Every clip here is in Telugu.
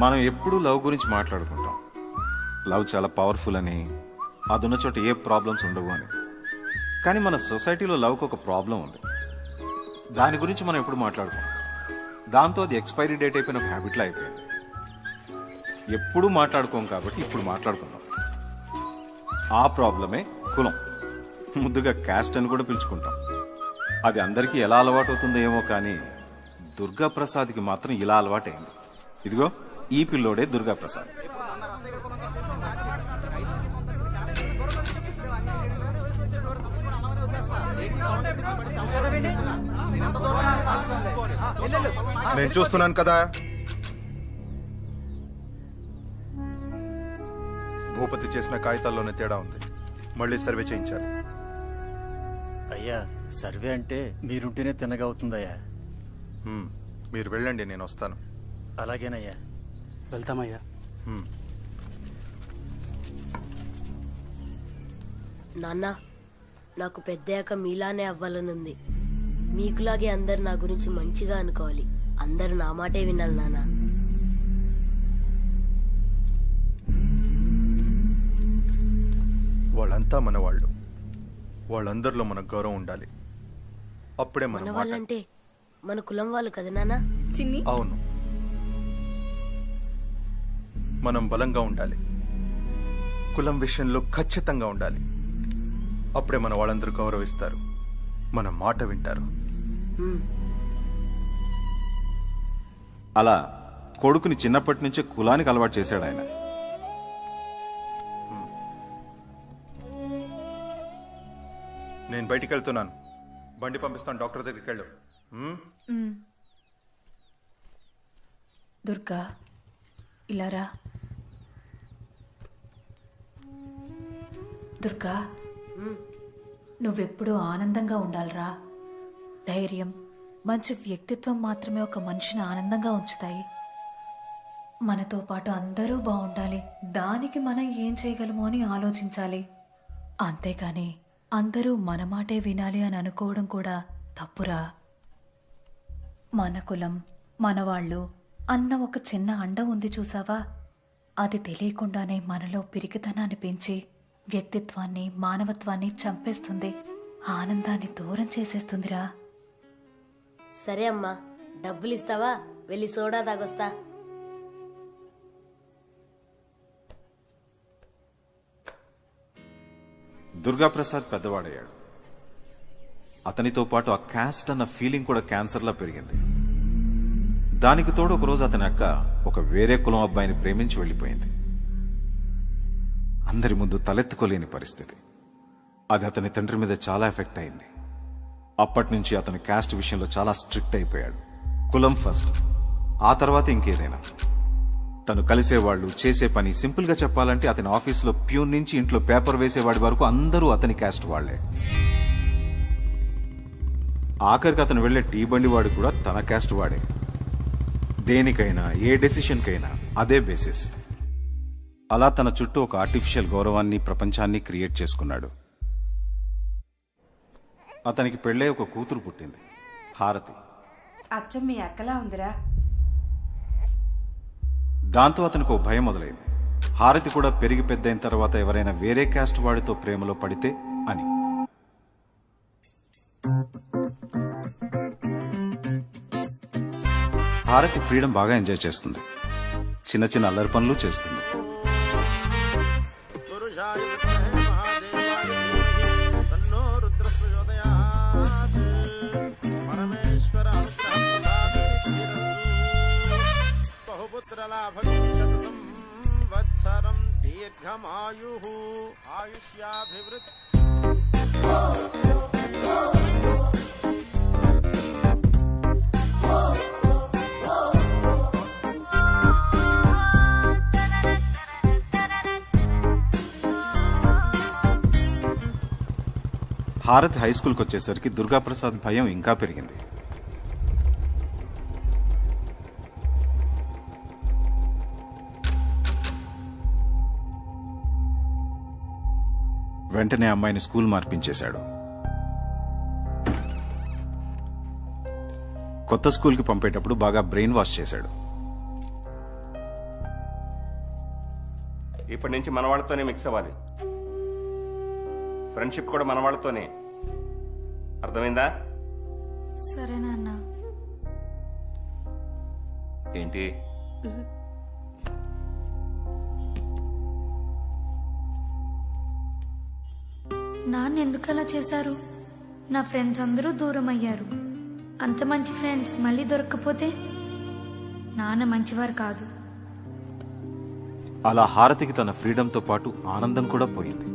మనం ఎప్పుడూ లవ్ గురించి మాట్లాడుకుంటాం. లవ్ చాలా పవర్ఫుల్ అని, అదున్న చోట ఏ ప్రాబ్లమ్స్ ఉండవు అని. కానీ మన సొసైటీలో లవ్కి ఒక ప్రాబ్లం ఉంది. దాని గురించి మనం ఎప్పుడు మాట్లాడుకోం. దాంతో అది ఎక్స్పైరీ డేట్ అయిపోయిన ఒక హ్యాబిట్లా అయిపోయింది. ఎప్పుడూ మాట్లాడుకోం కాబట్టి ఇప్పుడు మాట్లాడుకుందాం. ఆ ప్రాబ్లమే కులం. ముద్దుగా క్యాస్ట్ అని కూడా పిలుచుకుంటాం. అది అందరికీ ఎలా అలవాటు అవుతుందో ఏమో కానీ దుర్గాప్రసాద్కి మాత్రం ఇలా అలవాటైంది. ఇదిగో ఈ పిల్లోడే దుర్గాప్రసాద్. నేను చూస్తున్నాను కదా. భూపతి చేసిన కాగితాల్లోనే తేడా ఉంది. మళ్ళీ సర్వే చేయించాలి. అయ్యా, సర్వే అంటే మీరుంటేనే తిన్నగా అవుతుందయ్యా. మీరు వెళ్ళండి, నేను వస్తాను. అలాగేనయ్యా. వెళ్తామయ్యా. నాన్న, నాకు పెద్దయాక మీలానే అవ్వాలనుంది. మీకులాగే అందరు నా గురించి మంచిగా అనుకోవాలి. అందరు నా మాటే వినాలి నాన్న. వాళ్ళంతా మన వాళ్ళు. వాళ్ళందరిలో మనకు గౌరవం ఉండాలి. అప్పుడే మన వాళ్ళంటే మన కులం వాళ్ళు కదా నాన్న? చిన్ని, అవును, మనం బలంగా ఉండాలి. కులం విషయంలో ఖచ్చితంగా ఉండాలి. అప్పుడే మన వాళ్ళందరూ గౌరవిస్తారు, మన మాట వింటారు. అలా కొడుకుని చిన్నప్పటి నుంచే కులానికి అలవాటు చేశాడు ఆయన. నేను బయటికి వెళ్తున్నాను. బండి పంపిస్తాను, డాక్టర్ దగ్గరికి వెళ్ళు. దుర్గా, ఇలారా. దుర్గా, నువ్వెప్పుడూ ఆనందంగా ఉండాలిరా. ధైర్యం, మంచి వ్యక్తిత్వం మాత్రమే ఒక మనిషిని ఆనందంగా ఉంచుతాయి. మనతో పాటు అందరూ బాగుండాలి. దానికి మనం ఏం చేయగలమో అని ఆలోచించాలి. అంతేకాని అందరూ మన మాటే వినాలి అని అనుకోవడం కూడా తప్పురా. మన కులం, మనవాళ్ళు అన్న ఒక చిన్న అండ ఉంది చూసావా? అది తెలియకుండానే మనలో పిరికితనాన్ని పెంచి వ్యక్తిత్వాన్ని, మానవత్వాన్ని చంపేస్తుంది. ఆనందాన్ని దూరం చేసేస్తుందిరా. సరే అమ్మా, డబ్బులు ఇస్తావా? వెళ్ళి సోడా తాగొస్తా. దుర్గాప్రసాద్ పెద్దవాడయ్యాడు. అతనితో పాటు ఆ క్యాస్ట్ అన్న ఫీలింగ్ కూడా క్యాన్సర్లా పెరిగింది. దానికి తోడు ఒకరోజు అతని అక్క ఒక వేరే కులం అబ్బాయిని ప్రేమించి వెళ్ళిపోయింది. అందరి ముందు తలెత్తుకోలేని పరిస్థితి. అది అతని తండ్రి మీద చాలా ఎఫెక్ట్ అయింది. అప్పటి నుంచి అతని క్యాస్ట్ విషయంలో చాలా స్ట్రిక్ట్ అయిపోయాడు. కులం ఫస్ట్, ఆ తర్వాత ఇంకేదైనా. తను కలిసేవాళ్లు, చేసే పని, సింపుల్ గా చెప్పాలంటే అతని ఆఫీసులో ప్యూన్ నుంచి ఇంట్లో పేపర్ వేసేవాడి వరకు అందరూ అతని క్యాస్ట్ వాళ్లే. ఆఖరికి అతను వెళ్లే టీ బండి వాడు కూడా తన క్యాస్ట్ వాడే. దేనికైనా, ఏ డెసిషన్కైనా అదే బేసిస్. అలా తన చుట్టూ ఒక ఆర్టిఫిషియల్ గౌరవాన్ని, ప్రపంచాన్ని క్రియేట్ చేసుకున్నాడు. అతనికి పెళ్ళే ఒక కూతురు పుట్టింది, హారతి. అచ్చం మీ అక్కలా ఉందిరా. దాంతో అతనికి ఓ భయం మొదలైంది. హారతి కూడా పెరిగి పెద్దయిన తర్వాత ఎవరైనా వేరే క్యాస్ట్ వాడితో ప్రేమలో పడితే అని. హారతి ఫ్రీడమ్ బాగా ఎంజాయ్ చేస్తుంది. చిన్న చిన్న అల్లరి పనులు చేస్తుంది. హారతి హై స్కూల్కి వచ్చేసరికి దుర్గాప్రసాద్ భయం ఇంకా పెరిగింది. వెంటనే అమ్మాయిని స్కూల్ మార్పించేశాడు. కొత్త స్కూల్కి పంపేటప్పుడు బాగా బ్రెయిన్ వాష్ చేశాడు. ఇప్పటి నుంచి మన వాళ్ళతోనే మిక్స్ అవ్వాలి. ఫ్రెండ్షిప్ కూడా మన వాళ్ళతోనే. అర్థమైందా? సరే నాన్న. ఏంటి? నాన్న ఎందుకు అలా చేశారు? నా ఫ్రెండ్స్ అందరూ దూరం అయ్యారు. అంత మంచి ఫ్రెండ్స్ మళ్ళీ దొరక్కపోతే? నాన్న మంచివారు కాదు. అలా హారతికి తన ఫ్రీడంతో పాటు ఆనందం కూడా పోయింది.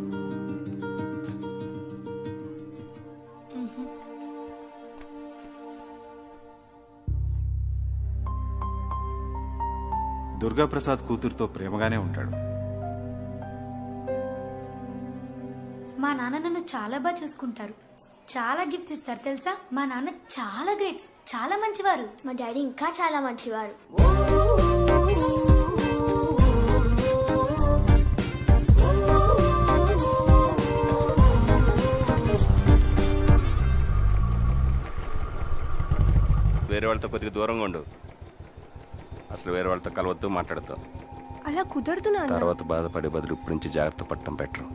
దుర్గాప్రసాద్ కూతురుతో ప్రేమగానే ఉంటాడు. మా నాన్న నన్ను చాలా బాగా చూసుకుంటారు. చాలా గిఫ్ట్స్ ఇస్తారు తెలుసా. మా నాన్న చాలా గ్రేట్, చాలా మంచివారు. మా డాడీ ఇంకా చాలా మంచివారు. వేరే వాళ్ళతో కొద్దిగా దూరంగా ఉండు. అసలు వేరే వాళ్ళతో కలవద్దు, మాట్లాడద్దు. అలా కుదరదు నాన్న. తర్వాత బాధపడే బదులు ఇప్పటి నుంచి జాగ్రత్త పట్టడం బెటర్.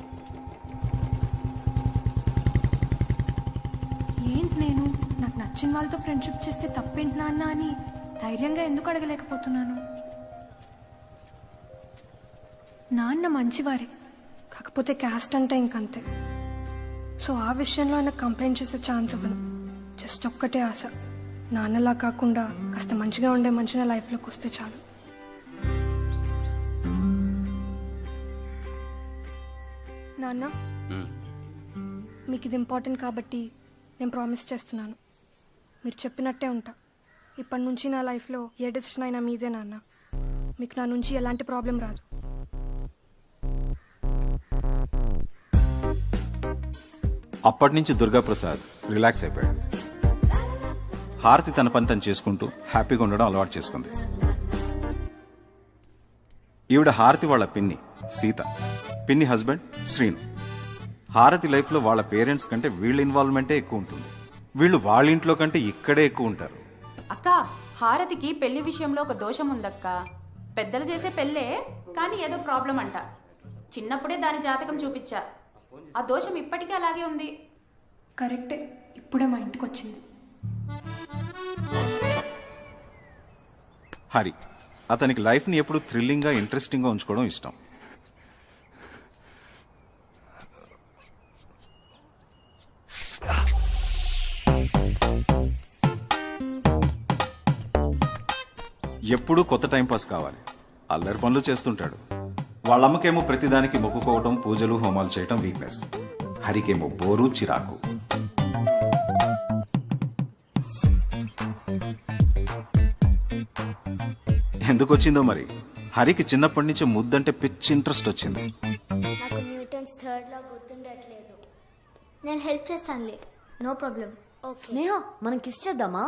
ఏంటి నేను నాకు నచ్చిన వాళ్ళతో ఫ్రెండ్షిప్ చేస్తే తప్పేంటి నాన్న అని ధైర్యంగా ఎందుకు అడగలేకపోతున్నాను? నాన్న మంచివారే, కాకపోతే క్యాస్ట్ అంటే ఇంకంతే. సో ఆ విషయంలో ఆయన కంప్లైంట్ చేసే ఛాన్స్ ఇవ్వను. జస్ట్ ఒక్కటే ఆశ, నాన్నలా కాకుండా కాస్త మంచిగా ఉండే మనిషి నా లైఫ్లోకి వస్తే చాలు. నాన్న, మీకు ఇది ఇంపార్టెంట్ కాబట్టి నేను ప్రామిస్ చేస్తున్నాను, మీరు చెప్పినట్టే ఉంటా. ఇప్పటి నుంచి నా లైఫ్లో ఏ డెసిషన్ అయినా మీదే నాన్న. మీకు నా నుంచి ఎలాంటి ప్రాబ్లం రాదు. అప్పటి నుంచి దుర్గాప్రసాద్ రిలాక్స్ అయిపోయాడు. హారతి తన పని తను చేసుకుంటూ హ్యాపీగా ఉండడం అలవాటు చేసుకుంది. ఈవిడ హారతి వాళ్ళ పిన్ని సీత, పిన్ని హస్బెండ్ శ్రీను. హారతి లైఫ్లో వాళ్ళ పేరెంట్స్ కంటే వీళ్ళ ఇన్వాల్వ్మెంటే ఎక్కువ ఉంటుంది. వీళ్ళు వాళ్ళ ఇంట్లో కంటే ఇక్కడే ఎక్కువ ఉంటారు. అక్క, హారతికి పెళ్లి విషయంలో ఒక దోషం ఉందక్క. పెద్దలు చేసే పెళ్ళే, కానీ ఏదో ప్రాబ్లం అంట. చిన్నప్పుడే దాని జాతకం చూపించా. ఆ దోషం ఇప్పటికీ అలాగే ఉంది. కరెక్టే, ఇప్పుడే మా ఇంటికి వచ్చింది. హరి అతనికి లైఫ్ని ఎప్పుడు థ్రిల్లింగ్గా ఇంట్రెస్టింగ్గా ఉంచుకోవడం ఇష్టం. ఎప్పుడూ కొత్త టైంపాస్ కావాలి. అల్లరి పనులు చేస్తుంటాడు. వాళ్ళమ్మకేమో ప్రతిదానికి మొక్కుకోవటం, పూజలు హోమాలు చేయటం వీక్నెస్. హరికేమో బోరు, చిరాకు. ఎందుకు వచ్చిందో మరి, హరికి చిన్నప్పటి నుంచి ముద్దంటే పిచ్చి ఇంట్రెస్ట్ వచ్చింది. నాకు న్యూటన్స్ థర్డ్ లా గుర్తుండట్లేదు. నేను హెల్ప్ చేస్తానులే, నో ప్రాబ్లం. ఓకే స్నేహ, మనం కిస్ చేద్దామా?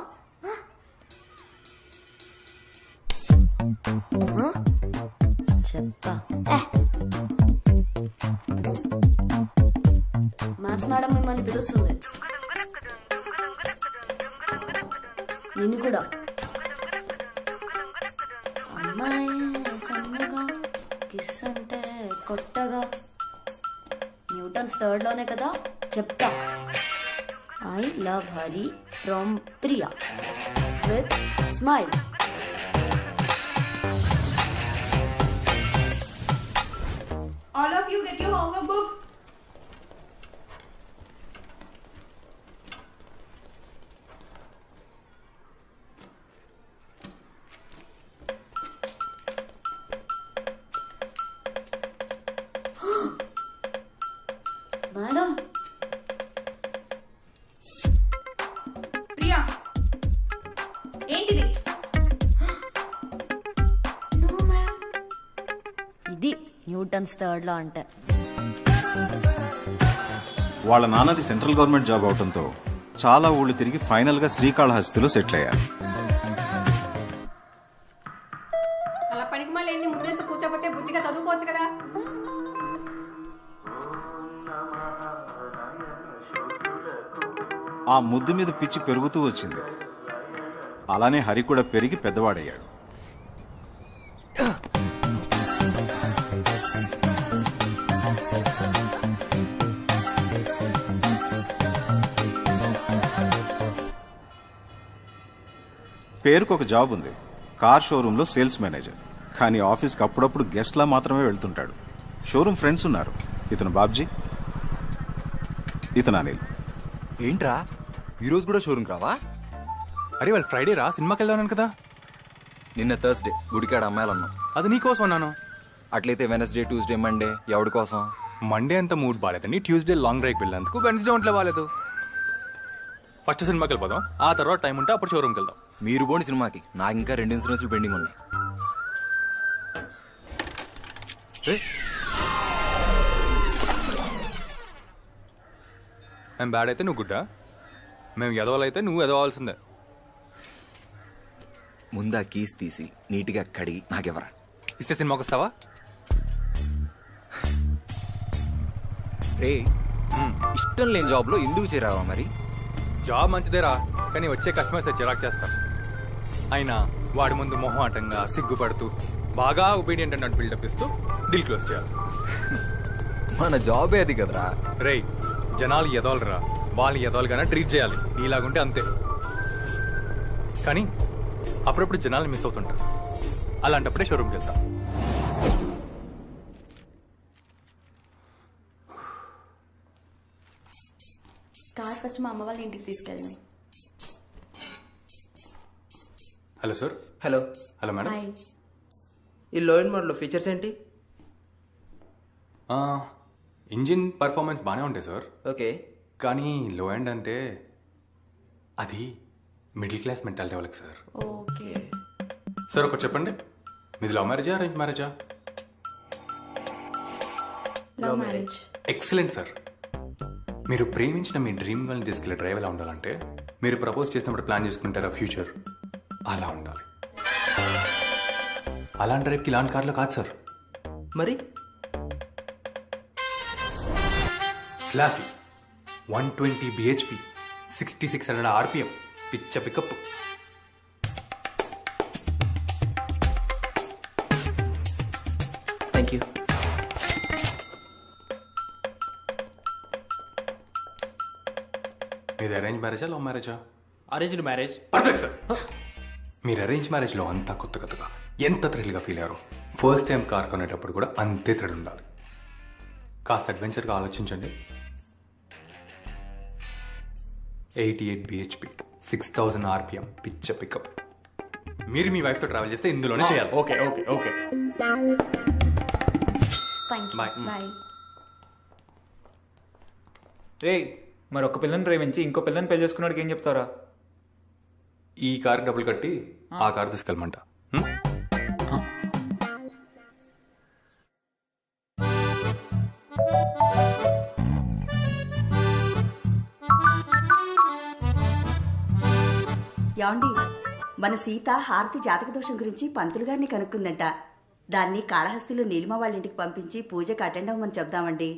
చెప్తా. మ్యాథ్స్ మేడం మిమ్మల్ని పిలుస్తుంది. నిన్ను కూడా. అమ్మాయి సన్నగా, కిస్ అంటే కొట్టగా. న్యూటన్స్ థర్డ్ లోనే కదా, చెప్తా. I love Hari from Priya with smile. All of you get your homework books. Madam, Priya, ఏంటిది? ఇది న్యూటన్స్ థర్డ్ లా అంటే. వాళ్ళ నాన్నది సెంట్రల్ గవర్నమెంట్ జాబ్ అవడంతో చాలా ఊళ్ళు తిరిగి ఫైనల్ గా శ్రీకాళహస్తిలో సెటిల్ అయ్యారు. అలా పనికి మళ్ళీ ఎన్ని ముద్దేసి కూర్చోపోతే బుద్ధిగా చదువుకోవచ్చు కదా. ఆ ముద్దు మీద పిచ్చి పెరుగుతూ వచ్చింది. అలానే హరి కూడా పెరిగి పెద్దవాడయ్యాడు. పేరుకు ఒక జాబ్ ఉంది, కార్ షోరూంలో సేల్స్ మేనేజర్. కానీ ఆఫీస్కి అప్పుడప్పుడు గెస్ట్లా మాత్రమే వెళ్తుంటాడు. షోరూమ్ ఫ్రెండ్స్ ఉన్నారు. ఇతను బాబ్జీ, ఇతను అనిల్. ఏంట్రా ఈరోజు కూడా షోరూమ్కి రావా? అరే వాళ్ళు ఫ్రైడే రా, సినిమాకి వెళ్దాను కదా. నిన్న థర్స్డే గుడికాడ అమ్మాయిలు అన్నాం. అది నీకోసం అన్నాను. అట్లయితే వెనస్డే, ట్యూస్డే, మండే ఎవడి కోసం? మండే అంతా మూడ్ బాగాలేదండి, ట్యూస్డే లాంగ్ డ్రైవ్కి వెళ్ళేందుకు, వెన్స్డే ఒంట్లో బాగాలేదు. ఫస్ట్ సినిమాకి వెళ్ళిపోదాం, ఆ తర్వాత టైం ఉంటే అప్పుడు షోరూమ్కి వెళ్దాం. మీరు పోండి సినిమాకి, నాకు ఇంకా 2 ఇన్సూరెన్స్లు పెండింగ్ ఉన్నాయి. మేము బ్యాడ్ అయితే నువ్వు గుడ్డా, మేము ఎదవాలైతే నువ్వు ఎదవాల్సిందే. ముందా కీస్ తీసి నీట్గా కడిగి నాకెవరా ఇస్తే సినిమాకి వస్తావా? రే, ఇష్టం లేని జాబ్లో ఎందుకు చేరావా మరి? జాబ్ మంచిదేరా, కానీ వచ్చే కస్టమర్స్ చిరాకు చేస్తాం. అయినా వాడి ముందు మొహమాటంగా సిగ్గుపడుతూ బాగా ఒబీడియంట్ అన్నట్టు బిల్డప్ ఇస్తూ డీల్ క్లోజ్ చేయాలి. మన జాబే అది కదరా. రేయ్, జనాలు ఎదవలరా, వాళ్ళు ఎదవలుగానే ట్రీట్ చేయాలి. ఇలాగుంటే అంతే. కానీ అప్పుడప్పుడు జనాలు మిస్ అవుతుంటారు, అలాంటప్పుడే షోరూమ్కి వెళ్తాం. కార్ ఫస్ట్ మా అమ్మ వాళ్ళ ఇంటికి తీసుకెళ్ళండి. Hello sir. Hello. Hello madam. Hi. ఈ లో ఎండ్ మోడల్లో ఫీచర్స్ ఏంటి? ఇంజిన్ పర్ఫార్మెన్స్ బాగానే ఉంటాయి సార్. ఓకే. కానీ లో ఎండ్ అంటే అది మిడిల్ క్లాస్ మెంటాలిటీ వాళ్ళకి సార్. ఓకే సార్ ఒకటి చెప్పండి, మీది లవ్ మ్యారేజా అరేంజ్ మ్యారేజా? Love marriage. Excellent sir. మీరు ప్రేమించిన మీ డ్రీమ్ గర్ల్ని తీసుకెళ్ళే డ్రైవ్ ఎలా ఉండాలంటే, మీరు ప్రపోజ్ చేసినప్పుడు ప్లాన్ చేసుకుంటారా ఫ్యూచర్, అలా ఉండాలి. అలాంటి డ్రైవ్కి ఇలాంటి కార్లో కాదు సార్. మరి క్లాసీ 120 bhp 6600 rpm పిచ్చ పికప్. Thank you. మీది అరేంజ్ మ్యారేజా లవ్ మ్యారేజా? Arranged marriage. Perfect sir. మీరు అరేంజ్ మ్యారేజ్లో అంతా కొత్త కొత్తగా ఎంత థ్రిల్గా ఫీల్ అయ్యారో, ఫస్ట్ టైం కార్ కొనేటప్పుడు కూడా అంతే థ్రిల్ ఉండాలి. కాస్త అడ్వెంచర్గా ఆలోచించండి. 88 bhp 6000 rpm పిచ్చ పికప్. మీరు మీ వైఫ్తో ట్రావెల్ చేస్తే ఇందులోనే చేయాలి. Okay okay okay. Thank you. Bye. Bye. రే, మరి ఒక పిల్లని ప్రేమించి ఇంకో పిల్లని పెళ్లి చేసుకున్నాడికి ఏం చెప్తారా? ఈ కార్ డబ్బులు కట్టి ఆ కార్ తీసుకెళ్ళమంట. యాండి, మన సీత హారతి జాతక దోషం గురించి పంతులు గారిని కనుక్కుందంట. దాన్ని కాళహస్తిలో నీలిమ వాళ్ళ ఇంటికి పంపించి పూజకు అటెండ్ అవ్వమని చెప్దామండి.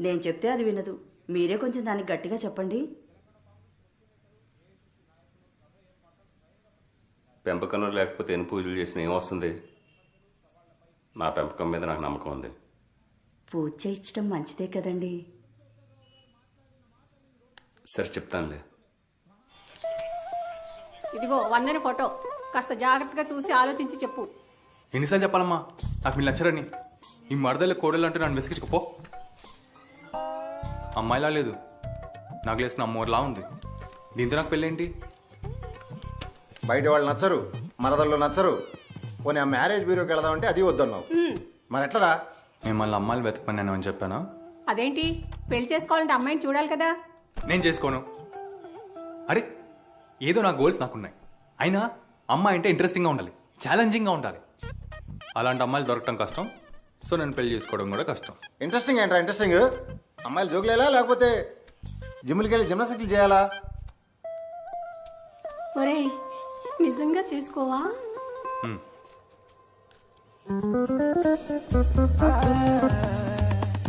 నేను చెప్తే అది వినదు. మీరే కొంచెం దానికి గట్టిగా చెప్పండి. పెంపకంలో లేకపోతే ఎన్ని పూజలు చేసినా ఏమొస్తుంది? నా పెంపకం మీద నాకు నమ్మకం ఉంది. పూజ చేయించడం మంచిదే కదండి. సరే చెప్తానులే. ఇదిగో వందన ఫోటో, కాస్త జాగ్రత్తగా చూసి ఆలోచించి చెప్పు. ఎన్నిసార్లు చెప్పాలమ్మా నాకు మీరు నచ్చరని? ఈ మరదలు కోడలు అంటే నన్ను విసిగించుకోపో. అమ్మాయిలా లేదు, నాకు లేసుకున్న అమ్మోర్లా ఉంది. దీంతో నాకు పెళ్ళేంటి? బయట వాళ్ళు నచ్చరు, మరదళ్ళు నచ్చరు. పోనీ ఆ మ్యారేజ్ బ్యూరోకి వెళదామంటే అది వద్దన్నావు. మరి ఎట్లరా? మిమ్మల్ని అమ్మాయిలు వెతకమని అని చెప్పానా? అదేంటి, పెళ్లి చేసుకోవాలంటే అమ్మాయిని చూడాలి కదా. నేను చేసుకోను. అరే, ఏదో నా గోల్స్ నాకున్నాయి. అయినా అమ్మాయి అంటే ఇంట్రెస్టింగ్గా ఉండాలి, ఛాలెంజింగ్గా ఉండాలి. అలాంటి అమ్మాయిలు దొరకటం కష్టం. సో నేను పెళ్లి చేసుకోవడం కూడా కష్టం. ఇంట్రెస్టింగ్ ఏంట్రా ఇంట్రెస్టింగ్? అమ్మాయిలు జోకులేలా లేకపోతే జిమ్లకి వెళ్ళి జిమ్నాస్టిక్లు చేయాలా? ఒరేయ్, నిజంగా చేసుకోవా?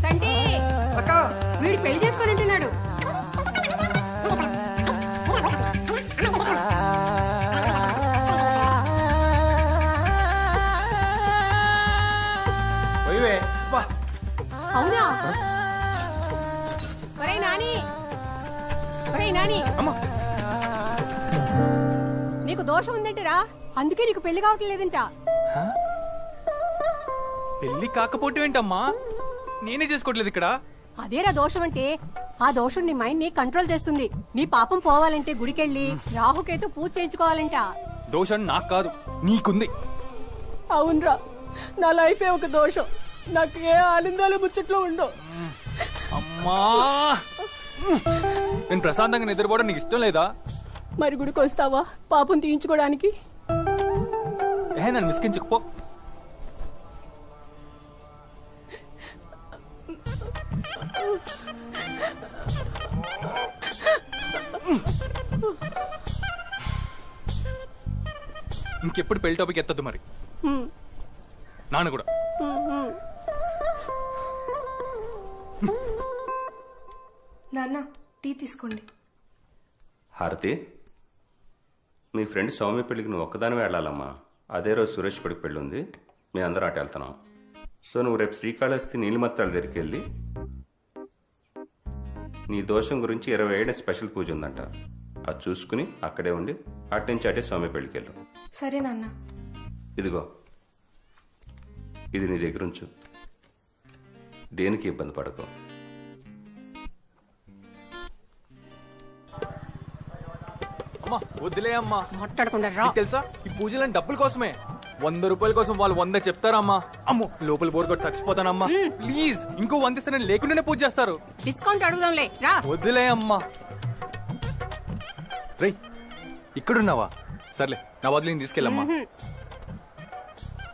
సంటి, వీడు పెళ్లి చేసుకొని అంటున్నాడు. అవునా? ఒరేయ్ నాని, ఒరేయ్ నాని, నీకు నీకు దోషం ఉందంటరా, అందుకే నీకు పెళ్లి కావటం లేదంట. పెళ్లి కాకపోతే ఏంటమ్మా, నేనే చేసుకోవట్లేదు ఇక్కడ. అదేరా దోషం అంటే. ఆ దోషం నీ మైండ్ ని కంట్రోల్ చేస్తుంది. నీ పాపం పోవాలంటే గుడికెళ్ళి రాహుకేతు పూజ చేయించుకోవాలంట. దోషం నాకు కాదు, నీకుంది. అవునరా, నా లైఫే ఒక దోషం. నాకు ఏ ఆనందాలు ముచ్చట్లో ఉండవు. అమ్మా, నేను ప్రశాంతంగా నిద్రపోవడం నీకు ఇష్టం లేదా? మరి గుడికి వస్తావా పాపం తీయించుకోవడానికి? నన్ను విసికించకపో. ఇంకెప్పుడు పెళ్లి టాపిక్ ఎత్తద్దు మరి. నాన్న కూడా. నాన్న టీ తీసుకోండి. హారతి, మీ ఫ్రెండ్ సౌమ్య పెళ్ళికి నువ్వు ఒక్కదానివే వెళ్ళాలమ్మా. అదే రోజు సురేష్ కొడుకు పెళ్ళి ఉంది, మేము అందరూ అటు వెళ్తున్నాం. సో నువ్వు రేపు శ్రీకాళహస్తి నీలిమత్తాల దగ్గరికి వెళ్ళి నీ దోషం గురించి 27 స్పెషల్ పూజ ఉందంట, అది చూసుకుని అక్కడే ఉండి అటు నుంచి అటే సౌమ్య పెళ్ళికి వెళ్ళు. సరే నాన్న. ఇదిగో, ఇది నీ దగ్గర ఉంచు, దేనికి ఇబ్బంది పడకు. అమ్మా వద్దులే అమ్మా, మాట్లాడకుండా రా. నీకు తెలుసా ఈ పూజలని డబ్బుల కోసమే. 100 రూపాయల కోసం వాళ్ళు 100 చెప్తారా అమ్మా? అమ్మో, లోపల బోర్డు కొట్టి చచ్చిపోతానమ్మా. ప్లీజ్ ఇంకో 100 ఇస్తే నేను లేకుండానే పూజ చేస్తారు. డిస్కౌంట్ అడుగుదాంలే రా. వద్దులే అమ్మా. రేయ్, ఇక్కడున్నావా? సర్లే, నా వదిలి నేను తీసుకెళ్ళమ్మా.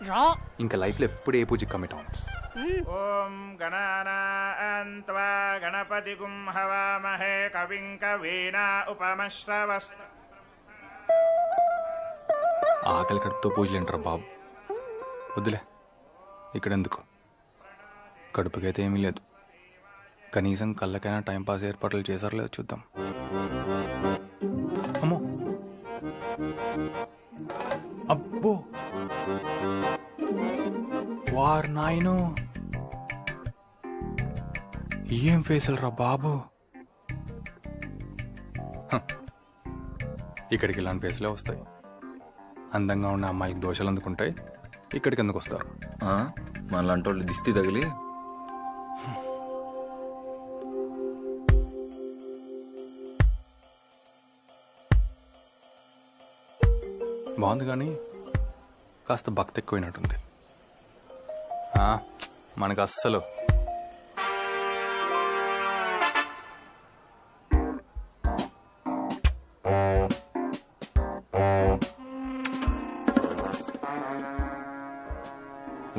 రా. ఇంకా లైఫ్ లో ఎప్పుడు ఏ పూజకి కమిట్ అవ్వను. ఓం గణానాన్త్వా గణపతిగుం హవామహే కవిం కవీనా ఉపమశ్రవస్తు. ఆకలి కడుపుతో పూజలు ఏంటారా బాబు? వద్దులే, ఇక్కడెందుకు? కడుపుకైతే ఏమీ లేదు, కనీసం కళ్ళకైనా టైంపాస్ ఏర్పాట్లు చేశారో లేదో చూద్దాం. అమ్మో, అబ్బో, వారు నాయను, ఏం ఫేసులు రా బాబు. ఇక్కడికి ఇలాంటి ఫేసులే వస్తాయి. అందంగా ఉన్న అమ్మాయికి దోషాలు అందుకుంటాయి, ఇక్కడికి ఎందుకు వస్తారు? మనలాంటి వాళ్ళు దిష్టి తగిలి. బాగుంది కానీ కాస్త భక్తి ఎక్కువైనట్టుంది. మనకు అస్సలు.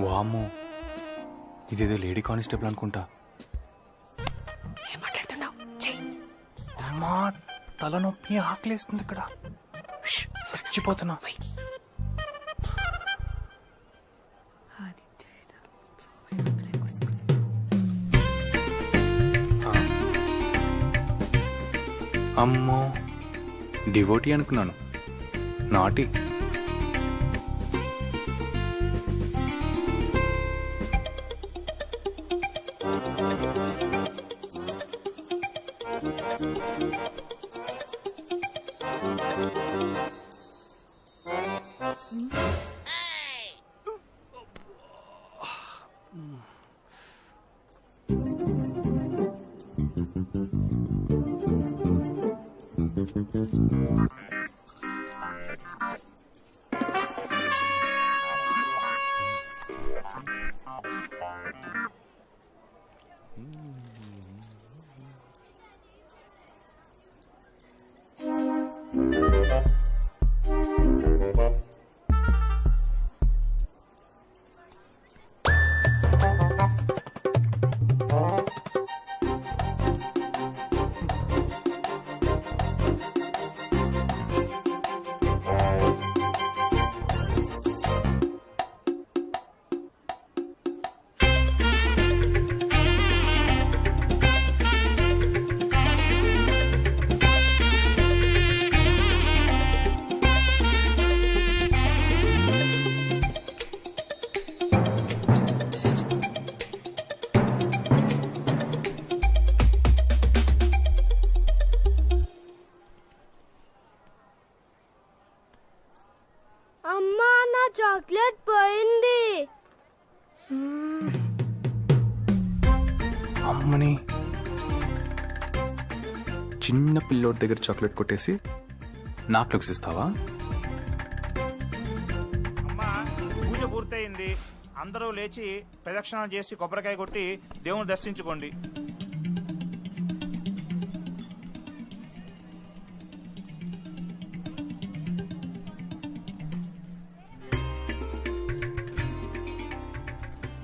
వామ్మో, ఇదేదో లేడీ కానిస్టేబుల్ అనుకుంటా. ఏం మాట్లాడుతున్నావు? అమ్మా, తలనొప్పి, ఆకలేస్తుంది ఇక్కడ, చచ్చిపోతున్నా. అమ్మో, డివోటీ అనుకున్నాను, నాటి. చాక్లెట్ పోయింది. అమ్మని చిన్న పిల్లోడి దగ్గర చాక్లెట్ కొట్టేసి నాకు లుక్స్ ఇస్తావా? అమ్మా పూజ పూర్తయింది. అందరూ లేచి ప్రదక్షిణాలు చేసి కొబ్బరికాయ కొట్టి దేవుని దర్శించుకోండి.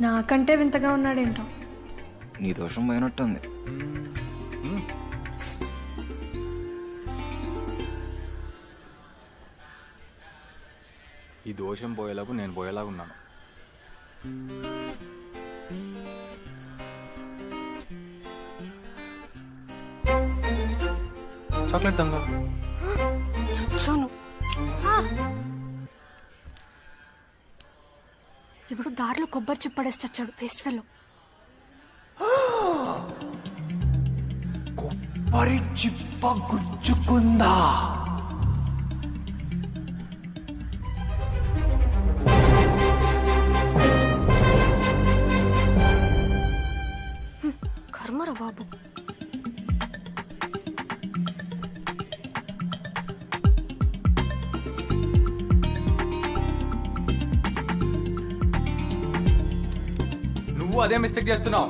నాకంటే వింతగా ఉన్నాడేంటో. నీ దోషం పోయినట్టుంది. ఈ దోషం పోయేలాగా నేను పోయేలాగా ఉన్నాను. చాక్లెట్ దొంగ. చూను ఇప్పుడు దారిలో కొబ్బరి చిప్పడేసి చచ్చాడు. Waste fellow. కొబ్బరి చిప్ప గుచ్చుకుందా? కర్మరా బాబు. నువ్వు అదే మిస్టేక్ చేస్తున్నావు.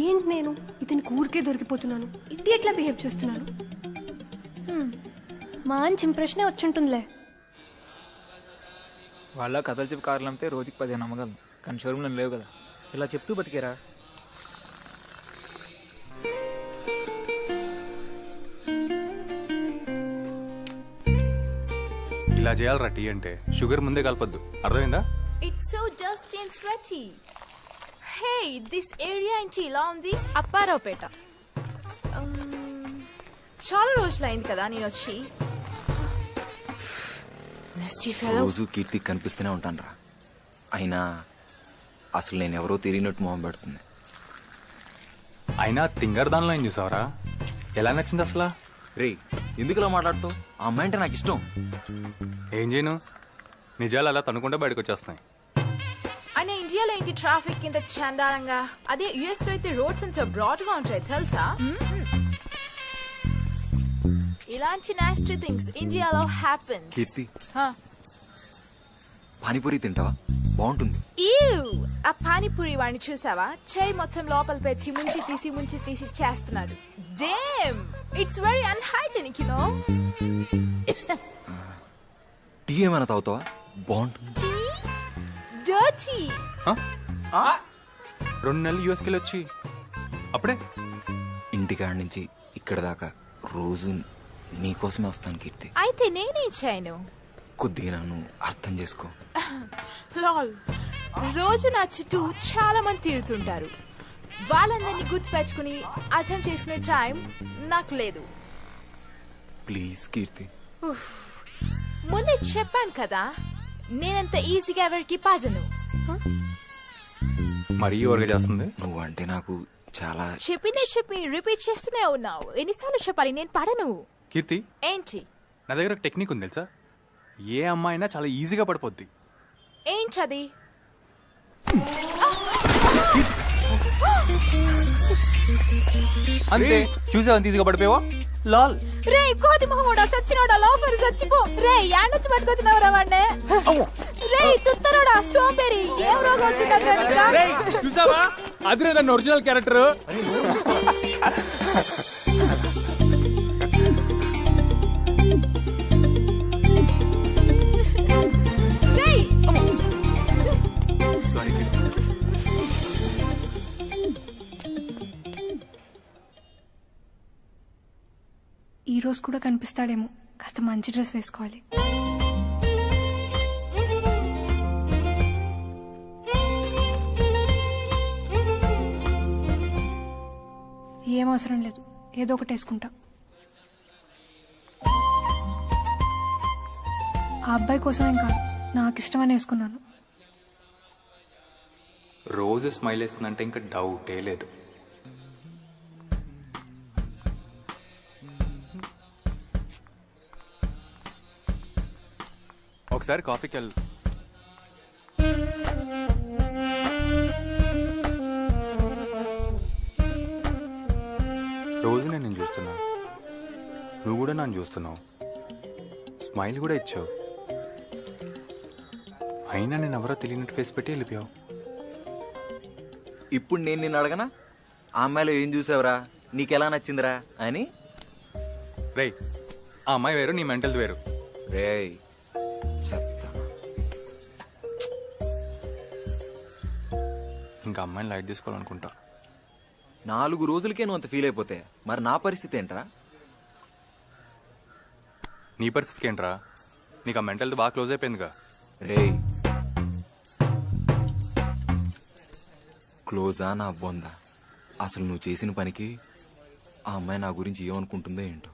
ఏంటి నేను ఇతని ఊరికే దొరికిపోతున్నాను. ఇడియట్లా బిహేవ్ చేస్తున్నాను. మంచి ఇంప్రెషనే వచ్చుంటుందిలే. వాళ్ళ కథలు చెప్పి కార్లు అమ్మితే రోజుకి 15 అమ్మగలను, కానీ షోరూమ్లో లేవు కదా. ఇలా చెప్తూ బతికేరా? ఇలా చేయాలరా టీ అంటే. షుగర్ ముందే కలపొద్దు, అర్థమైందా? It's so dusty and sweaty. Hey, this area ఏంటి ఇలా ఉంది? అప్పారావుపేట. చాలా రోజులైంది కదా నేను వచ్చి. రోజు కీర్తి కనిపిస్తూనే ఉంటాను రా. అయినా అసలు నేను ఎవరో తెలియనట్టు మొహం పెడుతుంది. అయినా తింగర్ దానిలో ఏం చూసావరా? ఎలా నచ్చింది అసలు? రే ఎందుకులా మాట్లాడుతావు? ఆ అమ్మాయి అంటే నాకు ఇష్టం. ఏం చేయను, నిజాలు అలా తనుకుంటే బయటకు వచ్చేస్తున్నాయి. అయినా ఇండియాలో ఏంటి ట్రాఫిక్ ఇంత చండాలంగా? అదే యుఎస్ లో అయితే రోడ్స్ అంత బ్రాడ్ గా ఉంటాయి తెలుసా? ఇలాంటి నాస్టీ థింగ్స్ ఇండియాలో హ్యాపెన్స్. కీర్తి పానీపూరి తింటావా? బాగుంటుంది. ఆ పానీపూరి వాడిని చూసావా? చేయి మొత్తం లోపల పెట్టి ముంచి తీసి చేస్తున్నాడు. Damn, it's very unhygienic you know. Tea ఏమైనా తాగుతావా? బాగుంటుంది. డర్టీ. 2 నెలలు యూఎస్కి వచ్చి అప్పుడే ఇంటికాడ నుంచి ఇక్కడ దాకా రోజు నీకోసమే వస్తాను కీర్తి. అయితే నేనేం చేయను? కొద్దిగా నన్ను అర్థం చేసుకో. లాల్, రోజు నా చుట్టూ చాలా మంది తిరుగుతుంటారు. వాళ్ళందరినీ గుర్తు పెట్టుకుని అర్థం చేసుకునే టైం నాకు లేదు. ప్లీజ్ కీర్తి. ముందే చెప్పాను కదా, నేనంత ఈజీగా ఎవరికి పాజను. మరీ ఎవరిగా చేస్తుంది. నువ్వు అంటే నాకు చాలా. చెప్పి రిపీట్ చేస్తూనే ఉన్నావు. ఎన్నిసార్లు చెప్పాలి నేను పడను? కీర్తి, ఏంటి? నా దగ్గర ఒక టెక్నిక్ ఉంది తెలుసా? ఏ అమ్మాయి అయినా చాలా ఈజీగా పడిపోద్ది. ఏంటది? అంతే, చూసావు అంత ఈజీగా పడిపోయావా? లాల్. రే కోతి మొహమోడా, సచ్చినోడా, లోఫర్ చచ్చిపో. రే యాడొచ్చి పట్టుకొచ్చినవరా వాడినే? రే తుత్తరోడా, సోంబేరి, ఏం రోగం వచ్చిందా? చూసావా, అదే నన్ను ఒరిజినల్ క్యారెక్టర్. ఈ రోజు కూడా కనిపిస్తాడేమో. కాస్త మంచి డ్రెస్ వేసుకోవాలి. ఏం అవసరం లేదు, ఏదో ఒకటి వేసుకుంటా. ఆ అబ్బాయి కోసమేం కాదు, నాకు ఇష్టమని వేసుకున్నాను. రోజు స్మైల్ వేస్తుందంటే ఇంకా డౌటే లేదు. ఒకసారి కాఫీకి వెళ్ళు. రోజు నేను చూస్తున్నాను, నువ్వు కూడా నన్ను చూస్తున్నావు, స్మైల్ కూడా ఇచ్చావు. అయినా నేను ఎవరో తెలియనట్టు ఫేస్ పెట్టి వెళ్ళిపోయావు. ఇప్పుడు నేను నిన్ను అడగనా ఆ అమ్మాయిలో ఏం చూసావురా, నీకెలా నచ్చిందిరా అని? రేయ్, ఆ అమ్మాయి వేరు, నీ మెంటల్ వేరు. రేయ్ చెప్తా, ఇంకా అమ్మాయిని లైట్ తీసుకోవాలనుకుంటా. 4 రోజులకే నువ్వు అంత ఫీల్ అయిపోతే మరి నా పరిస్థితి ఏంట్రా? నీ పరిస్థితికి ఏంట్రా? నీకు ఆ మెంటల్ది బాగా క్లోజ్ అయిపోయిందిగా. రేయ్ క్లోజా నా బొందా? అసలు నువ్వు చేసిన పనికి ఆ అమ్మాయి నా గురించి ఏమనుకుంటుందో ఏంటో.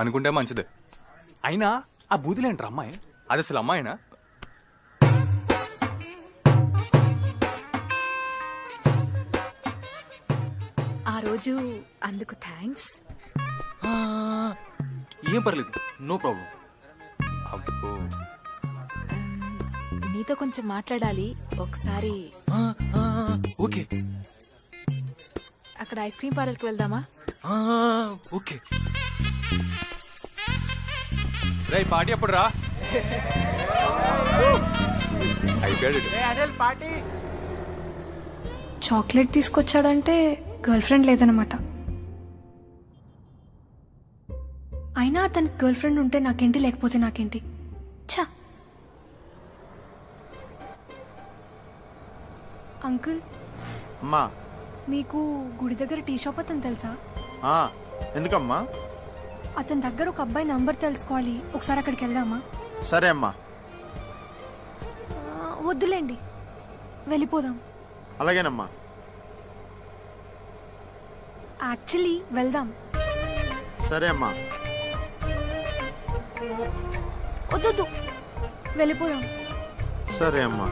అనుకుంటే మంచిదే. అయినా ఆ బూదిలేంట్రా అమ్మాయి? అది అసలు అమ్మాయినా? ఆ రోజు అందుకు థ్యాంక్స్. ఏం పర్లేదు, నో ప్రాబ్లం. అబ్బో, నీతో కొంచెం మాట్లాడాలి ఒకసారి. ఓకే, అక్కడ ఐస్ క్రీమ్ పార్లర్కి వెళ్దామా? ఓకే. రేయ్ పార్టీ అప్పుడు రా. చాక్లెట్ తీసుకొచ్చాడంటే గర్ల్ ఫ్రెండ్ లేదనమాట. అయినా అతనికి గర్ల్ ఫ్రెండ్ ఉంటే నాకేంటి, లేకపోతే నాకేంటి? ఛా. అంకుల్, అమ్మా. మీకు గుడి దగ్గర టీ షాప్ అతను తెలుసా? ఎందుకమ్మా? అతని దగ్గర ఒక అబ్బాయి నంబర్ తెలుసుకోవాలి, ఒకసారి అక్కడికి వెళ్దామా? సరే అమ్మా. వద్దులేండి, వెళ్ళిపోదాం. అలాగేనమ్మా. యాక్చువల్లీ వెళ్దాం. సరే అమ్మా. వద్దొద్దు, వెళ్ళిపోదాం. సరే అమ్మా.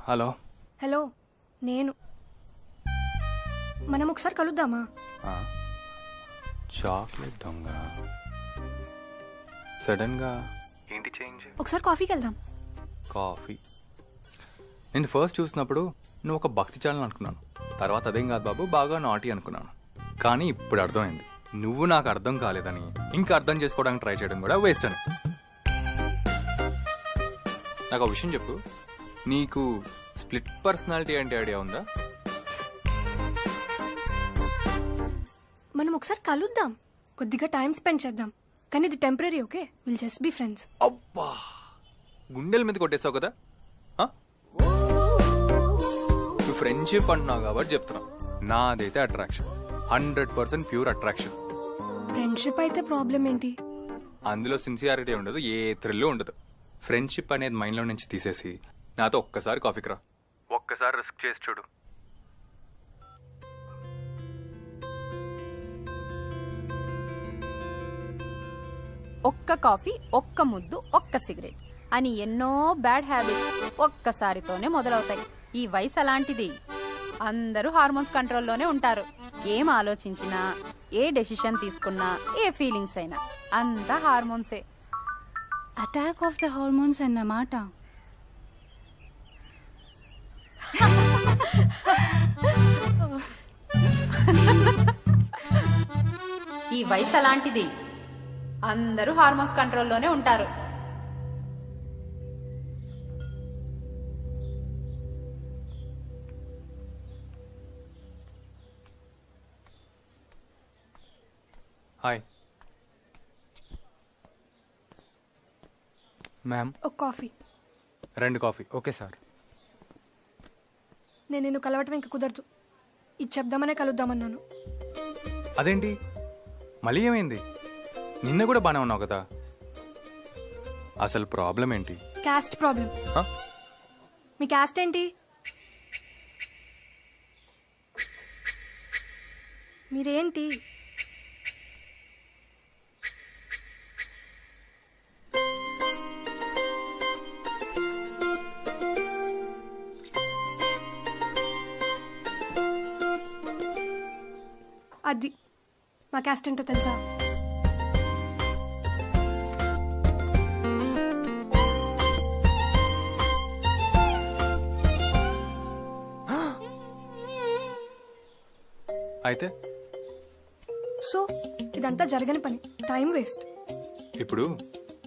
హలో. హలో, నేను. మనం ఒకసారి కలుద్దామా? చాక్లెట్ దొంగ సడన్ గా ఏంటి చేంజ్? ఒకసారి కాఫీకి వెళ్దాం. కాఫీ? నేను ఫస్ట్ చూసినప్పుడు నువ్వు ఒక భక్తి ఛానల్ అనుకున్నాను. తర్వాత అదేం కాదు బాబు, బాగా నాటి అనుకున్నాను. కానీ ఇప్పుడు అర్థమైంది, నువ్వు నాకు అర్థం కాలేదని, ఇంకా అర్థం చేసుకోవడానికి ట్రై చేయడం కూడా వేస్ట్ అని. నాకు ఒక విషయం చెప్పు, నీకు స్ప్లిట్ పర్సనాలిటీ అంటే ఐడియా ఉందా? మనం ఒకసారి కలుద్దాం, కొద్దిగా టైం స్పెండ్ చేద్దాం. కానీ ఇది temporary, okay? Will just be friends. అబ్బా, గుండెల మీద కొట్టేసావు కదా. నువ్వు ఫ్రెండ్షిప్ అంటున్నావు కాబట్టి చెప్తున్నా, నాదైతే అట్రాక్షన్, 100% ప్యూర్ అట్రాక్షన్. ఫ్రెండ్షిప్ అయితే ప్రాబ్లం ఏంటి? అందులో సిన్సియారిటీ ఉండదు, ఏ థ్రిల్ ఉండదు. ఫ్రెండ్షిప్ అనేది మైండ్లో నుంచి తీసేసి నాతో ఒక్కసారి కాఫీకి రా, ఒక్కసారి రిస్క్ చేసి చూడు. ఒక్క కాఫీ, ఒక్క ముద్దు, ఒక్క సిగరెట్ అని ఎన్నో బ్యాడ్ హ్యాబిట్స్ ఒక్కసారితోనే మొదలవుతాయి. ఈ వయసు అలాంటిది. అందరూ హార్మోన్స్ కంట్రోల్లోనే ఉంటారు. ఏం ఆలోచించినా, ఏ డెసిషన్ తీసుకున్నా, ఏ ఫీలింగ్స్ అయినా అంతా హార్మోన్సే. అటాక్ ఆఫ్ ద హార్మోన్స్ అన్నమాట. ఈ వయసు అలాంటిది. అందరూ హార్మోన్స్ కంట్రోల్లోనే ఉంటారు. Hi ma'am. ఒక కాఫీ. 2 కాఫీ. Okay sir. నేను నిన్ను కలవటం ఇంకా కుదరదు. ఇది చెప్దామనే కలుద్దామన్నాను. అదేంటి మళ్ళీ ఏమైంది? నిన్న కూడా బానే ఉన్నావు కదా. అసలు ప్రాబ్లం ఏంటి? Caste problem. మీ క్యాస్ట్ ఏంటి? మీరేంటి? అది మా క్యాస్ట్ ఏంటో తెలుసా? అయితే సో ఇదంతా జరగని పని, టైం వేస్ట్. ఇప్పుడు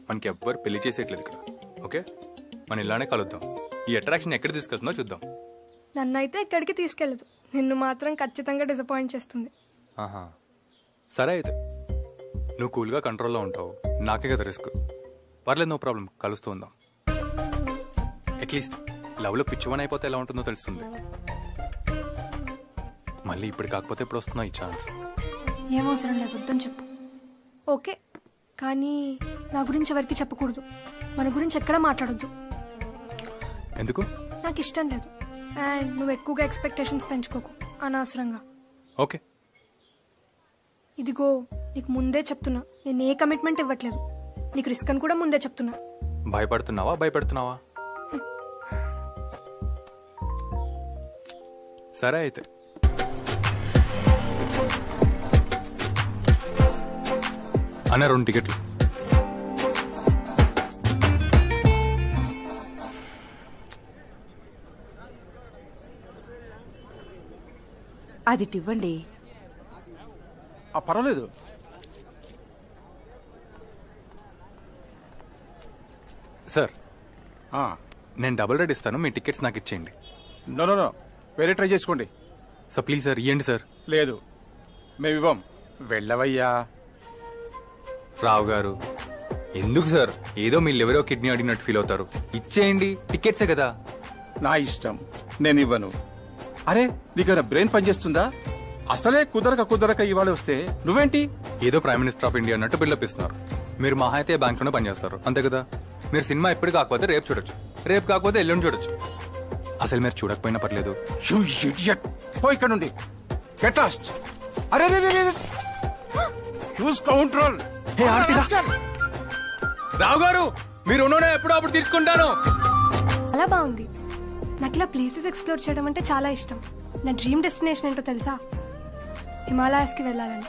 మనకి ఎవ్వరు పెళ్లి చేసేయట్లేదు ఇక్కడ, ఓకే? మనం ఇలానే కలుద్దాం. ఈ అట్రాక్షన్ ఎక్కడ తీసుకెళ్తుందో చూద్దాం. నన్నైతే ఎక్కడికి తీసుకెళ్ళదు, నిన్ను మాత్రం ఖచ్చితంగా డిసప్పాయింట్ చేస్తుంది. ఆహా, సరే అయితే నువ్వు కూల్గా కంట్రోల్లో ఉంటావు, నాకే కదా రిస్క్. పర్లేదు, నో ప్రాబ్లం, కలుస్తూ ఉందాం. అట్లీస్ట్ లవ్లో పిచ్చివని అయిపోతే ఎలా ఉంటుందో తెలుస్తుంది. మళ్ళీ ఇప్పుడు కాకపోతే ఇప్పుడు వస్తున్నా ఈ ఛాన్స్. ఏం అవసరం లేదు, వద్దని చెప్పు. ఓకే, కానీ నా గురించి ఎవరికి చెప్పకూడదు, మన గురించి ఎక్కడ మాట్లాడొద్దు. ఎందుకు? నాకు ఇష్టం లేదు. అండ్ నువ్వు ఎక్కువగా ఎక్స్పెక్టేషన్స్ పెంచుకోకు అనవసరంగా. ఓకే. ఇదిగో నీకు ముందే చెప్తున్నా, నేను ఏ కమిట్మెంట్ ఇవ్వట్లేదు, నీకు రిస్క్ అని కూడా ముందే చెప్తున్నా. భయపడుతున్నావా భయపెడుతున్నావా? సరే అయితే అన్న 2 టికెట్లు. అది ఇవ్వండి. పర్వాలేదు. సార్, నేను డబుల్ రేట్ ఇస్తాను, మీ టికెట్స్ నాకు ఇచ్చేయండి. నో నో నో, వేరే ట్రై చేసుకోండి. సార్ ప్లీజ్ సార్, ఇవ్వండి సార్. లేదు, మేము ఇవ్వం. వెళ్ళవయ్యా. రావు గారు, ఎందుకు సార్? ఏదో మీరు ఎవరో కిడ్నీ అడిగినట్టు ఫీల్ అవుతారు. ఇచ్చేయండి, టికెట్సే కదా. నా ఇష్టం, నేను ఇవ్వను. అరే, నీకైనా బ్రెయిన్ పనిచేస్తుందా? అసలే కుదరక ఇవాళ వస్తే నువ్వేంటి ఏదో ప్రైమ్ మినిస్టర్ ఆఫ్ ఇండియా అన్నట్టు బిల్డప్ ఇస్తున్నారు. మీరు మహా అయితే బ్యాంక్ లోనే పనిచేస్తారు, అంతే కదా? మీరు సినిమా ఎప్పుడు కాకపోతే రేపు చూడొచ్చు, రేపు కాకపోతే ఎల్లుండి చూడొచ్చు. అసలు మీరు చూడకపోయినా పర్లేదు. పో ఇక్కడ నుండి. Get lost. అరే యూజ్ కౌంట్రోల్. రావు గారు, మీరు ఉన్నోనే ఎప్పుడో అప్పుడు తీసుకుంటాను. అలా బాగుంది. నాకు ఇలా ప్లేసెస్ ఎక్స్ప్లోర్ చేయడం అంటే చాలా ఇష్టం. నా డ్రీమ్ డెస్టినేషన్ ఏంటో తెలుసా? హిమాలయాస్కి వెళ్ళాలని.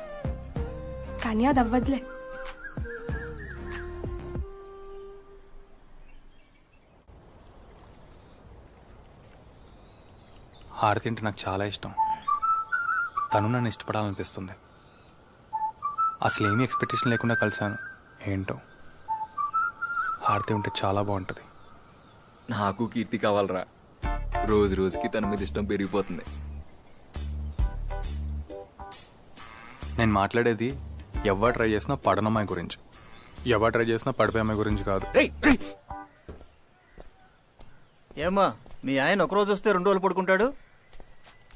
కానీ అది అవ్వదులే. హారతి అంటే నాకు చాలా ఇష్టం. తను నన్ను ఇష్టపడాలనిపిస్తుంది. అసలు ఏమీ ఎక్స్పెక్టేషన్ లేకుండా కలిశాను. ఏంటో హారతి ఉంటే చాలా బాగుంటుంది. నాకు కీర్తి కావాలరా. రోజు రోజుకి తన మీద ఇష్టం పెరిగిపోతుంది. నేను మాట్లాడేది ఎవరు ట్రై చేసినా పడనమ్మాయి గురించి, ఎవరు ట్రై చేసినా పడిపోయే అమ్మాయి గురించి కాదు. ఏమ్మా, మీ ఆయన ఒకరోజు వస్తే 2 రోజులు పడుకుంటాడు?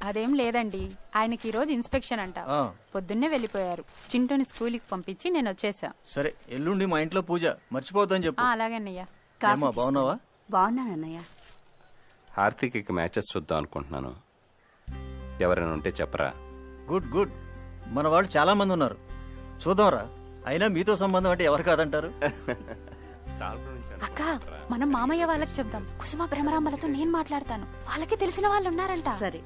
అదేం లేదండి, ఆయనకి ఈరోజు ఇన్స్పెక్షన్ అంట. పొద్దున్నే వెళ్ళిపోయారు. చింటూని స్కూల్కి పంపించి నేను వచ్చేసా. సరే, ఎల్లుండి మా ఇంట్లో పూజ, మర్చిపోద్దని చెప్పు. అలాగే అన్నయ్య. ఏమ్మా, బాగున్నావా? బాగున్నానన్నయ్య. హార్తిక్ మ్యాచెస్ చూద్దాం అనుకుంటున్నాను. ఎవరైనా ఉంటే చెప్పరా? గుడ్ గుడ్, మన వాళ్ళు చాలా మంది ఉన్నారు, చూద్దాంరా. అయినా మీతో సంబంధం అంటే ఎవరు కాదంటారు? అక్క, మనం మామయ్య వాళ్ళకి చెప్దాం. కుసుమ భ్రమరాంబలతో నేను మాట్లాడతాను, వాళ్ళకి తెలిసిన వాళ్ళు ఉన్నారంట. సరే.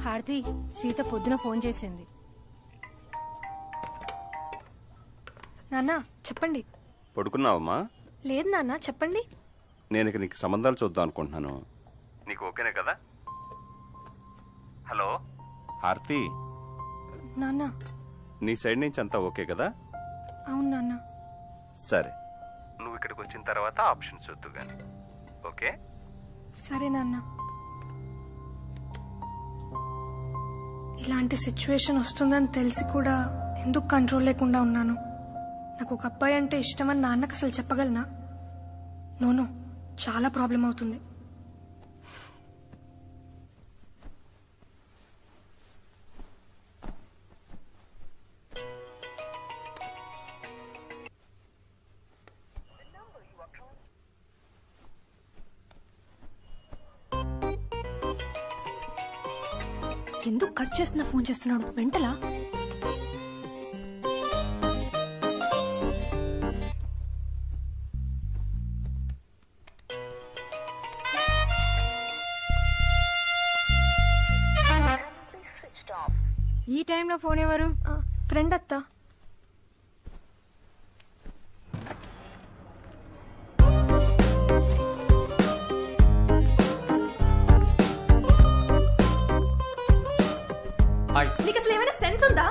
హారతి, సీత పొద్దున ఫోన్ చేసింది. నాన్న చెప్పండి. పడుకున్నావమ్మా? లేదు నాన్న, చెప్పండి. నేను ఇక నీకు సంబంధాలు చూద్దాం అనుకుంటున్నాను. నీకు ఓకేనే కదా? హలో హారతి, నాన్న. నీ సైడ్ నుంచి అంతా ఓకే కదా? అవును నాన్న. సరే, నువ్వు ఇక్కడికి వచ్చిన తర్వాత ఆప్షన్స్ చూద్దు కానీ. ఓకే? సరే నాన్న. ఇలాంటి సిచ్యువేషన్ వస్తుందని తెలిసి కూడా ఎందుకు కంట్రోల్ లేకుండా ఉన్నాను? నాకు ఒక అబ్బాయి అంటే ఇష్టమని నాన్నకు అసలు చెప్పగలనా? నోను, చాలా ప్రాబ్లం అవుతుంది. ఎందుకు కట్ చేస్తున్నా ఫోన్ చేస్తున్నాడు? వెంటలా ఈ టైంలో ఫోన్ ఎవరు? ఫ్రెండ్ అత్త. నీకు అసలు ఏమైనా సెన్స్ ఉందా?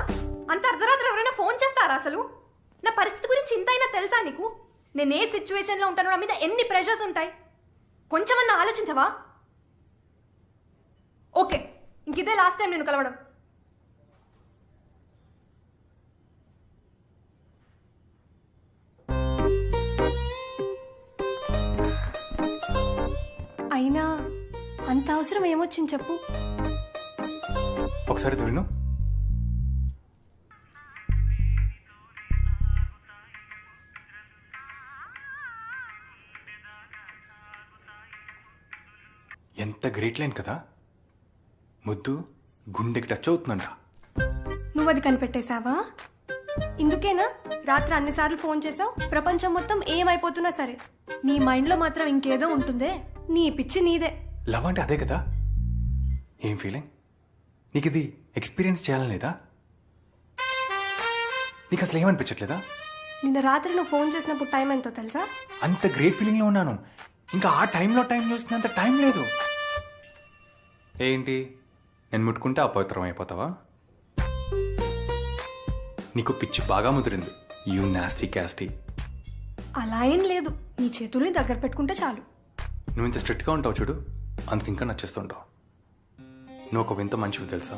అంత అర్ధరాత్రి ఎవరైనా ఫోన్ చేస్తారా అసలు? నా పరిస్థితి గురించి ఇంత అయినా తెలుసా నీకు? నేను ఏ సిచ్యువేషన్లో ఉంటానో నా మీద ఎన్ని ప్రెషర్స్ ఉంటాయి కొంచెమన్నా ఆలోచించవా? ఓకే, ఇంకిదే లాస్ట్ టైం నేను కలవడం. అయినా అంత అవసరం ఏమొచ్చింది చెప్పు? ఒకసారి విను. ఎంత గ్రేట్ లైన్ కదా, ముద్దు గుండెకి టచ్ అవుతుందంట. నువ్వు అది కనిపెట్టేశావా? ఇందుకేనా రాత్రి అన్నిసార్లు ఫోన్ చేసావు? ప్రపంచం మొత్తం ఏమైపోతున్నా సరే నీ మైండ్లో మాత్రం ఇంకేదో ఉంటుందే. నీ పిచ్చి నీదే. లవ్ అంటే అదే కదా. ఏం ఫీలింగ్? నీకు ఇది ఎక్స్పీరియన్స్ చేయాలని లేదా? నీకు అసలు ఏమనిపించట్లేదా? నిన్న రాత్రి నువ్వు ఫోన్ చేసినప్పుడు టైం ఎంతో తెలుసా? అంత గ్రేట్ ఫీలింగ్లో ఉన్నాను. ఇంకా ఆ టైంలో టైం చూసుకున్నంత టైం లేదు. ఏంటి, నేను ముట్టుకుంటే అపవిత్రం అయిపోతావా? నీకు పిచ్చి బాగా ముదిరింది. You nasty caste. అలా ఏం లేదు, నీ చేతుల్ని దగ్గర పెట్టుకుంటే చాలు. నువ్వు ఇంత స్ట్రిక్ట్గా ఉంటావు చూడు, అందుకు ఇంకా నచ్చేస్తుంటావు. నువ్వు ఒక వింత మంచివి తెలుసా?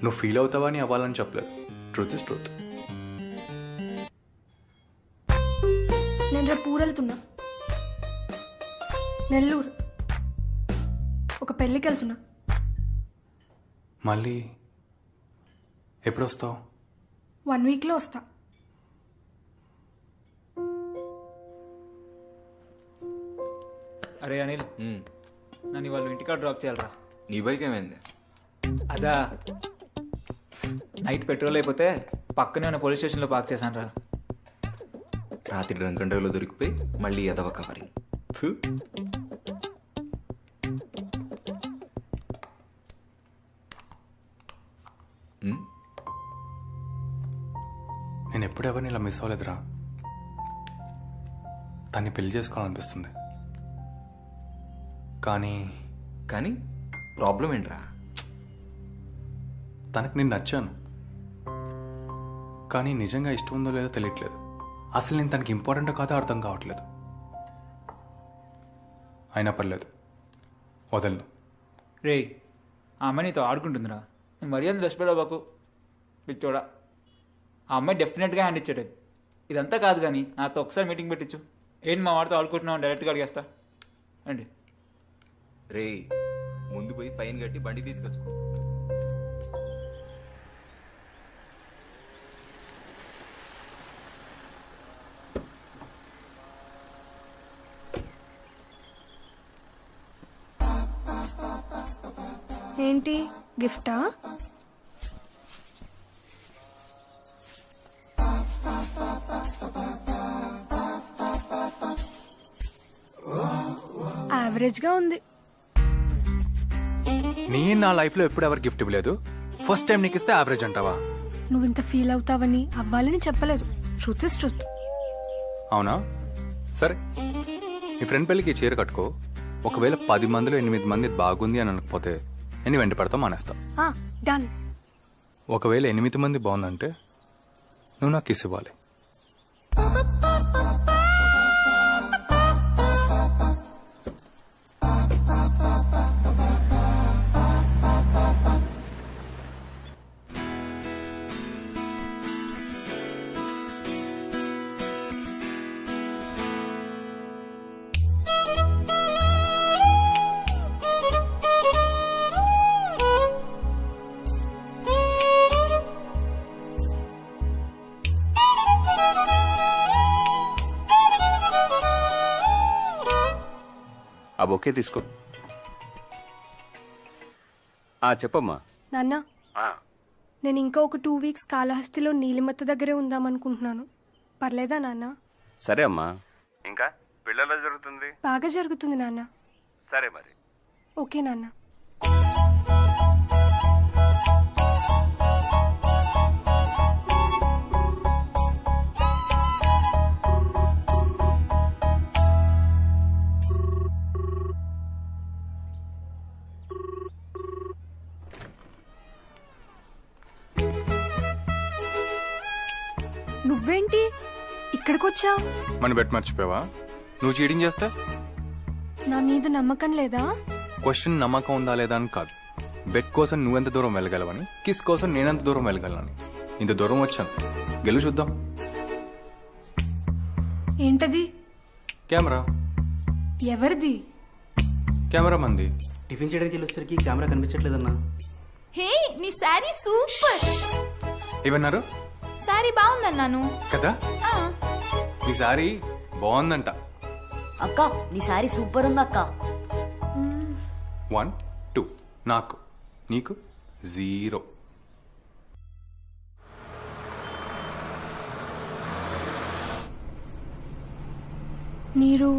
నువ్వు ఫీల్ అవుతావా అని అవ్వాలని చెప్పలేదు. Truth is truth. నేను రేపు ఊరెళ్తున్నా, నెల్లూరు. ఒక పెళ్ళికి వెళ్తున్నా. మళ్ళీ ఎప్పుడు వస్తావు? 1 వీక్లో వస్తా. అరే అనిల్, నన్ను వాళ్ళు ఇంటికాడ డ్రాప్ చేయాలరా. నీ బైక్ ఏమైంది? అదా, నైట్ పెట్రోల్ అయిపోతే పక్కనే ఉన్న పోలీస్ స్టేషన్లో పార్క్ చేశాను రా. రాత్రి డ్రంక్ అండ్ డ్రైవ్లో దొరికిపోయి మళ్ళీ ఎదవ కవరింగ్. నేను ఎప్పుడు ఎవరిని ఇలా మిస్ అవ్వలేదురా. తన్ని పెళ్లి చేసుకోవాలనిపిస్తుంది. కానీ కానీ ప్రాబ్లం ఏంట్రా? తనకు నేను నచ్చాను, కానీ నిజంగా ఇష్టం ఉందో లేదో తెలియట్లేదు. అసలు నేను తనకి ఇంపార్టెంటో కాదో అర్థం కావట్లేదు. అయినా పర్లేదు, వదలను. రే, ఆ అమ్మాయి నీతో ఆడుకుంటుందిరా. నువ్వు మరీ అంత రెస్పెక్ట్ అవ్వకు పిచ్చోడా. ఆ అమ్మాయి డెఫినెట్గా హ్యాండ్ ఇచ్చాడు. ఇదంతా కాదు కానీ నాతో ఒకసారి మీటింగ్ పెట్టించు. ఏంటి మా వాడితో ఆడుకుంటున్నావు డైరెక్ట్గా అడిగేస్తా అండి. రే, ముందు పోయి ఫైన్ కట్టి బండి తీసుకొచ్చుకో. ఏంటి గిఫ్టా? యావరేజ్గా ఉంది. నేను నా లైఫ్లో ఎప్పుడు ఎవరు గిఫ్ట్ ఇవ్వలేదు. ఫస్ట్ టైం నీకు ఇస్తే యావరేజ్ అంటావా? నువ్వు ఇంత ఫీల్ అవుతావని అవ్వాలని చెప్పలేదు. Truth is truth. అవునా? సరే, నీ ఫ్రెండ్ పెళ్ళికి చీర కట్టుకో. ఒకవేళ 10 మందిలో 8 మంది బాగుంది అని అనకపోతే నేను వెంట పడతావు, మానేస్తా. డన్. ఒకవేళ 8 మంది బాగుందంటే నువ్వు నాకు కిస్ ఇవ్వాలి. ఆ బొకే తీసుకో. చెప్పమ్మా. నాన్న, నేను ఇంకా ఒక 2 వీక్స్ కాళహస్తిలో నీలిమత్త దగ్గరే ఉందామనుకుంటున్నాను. పర్లేదా నాన్న? సరే అమ్మా. ఇంకా పెళ్ళెలా జరుగుతుంది? బాగా జరుగుతుంది నాన్న. సరే మరి. ఓకే నాన్న. ఎక్కడికి వచ్చావు? మన బెట్ మర్చిపోయావా? నువ్వు చీటింగ్ చేస్తే నా మీద నమ్మకం లేదా? క్వశ్చన్ నమ్మకం ఉందా లేదా అని కాదు, బెట్ కోసం నువ్వెంత దూరం వెళ్ళగలవని, కిస్ కోసం నేనెంత దూరం వెళ్ళగలనని. ఇంత దూరం వచ్చాను, గెలుపు చూద్దాం. ఏంటది? కెమెరా. ఎవరిది? కెమెరా మంది. టిఫిన్ చేయడానికి వెళ్ళొచ్చరికి కెమెరా కనిపించట్లేదన్నా. హే, నీ శారీ సూపర్. ఏమన్నారు? శారీ బాగుందన్నాను కదా. ఈ సారీ బాగుందంట. అక్క నీ సారీ సూపర్ ఉంది అక్క. 1 2 నాకు, నీకు 0. మీరు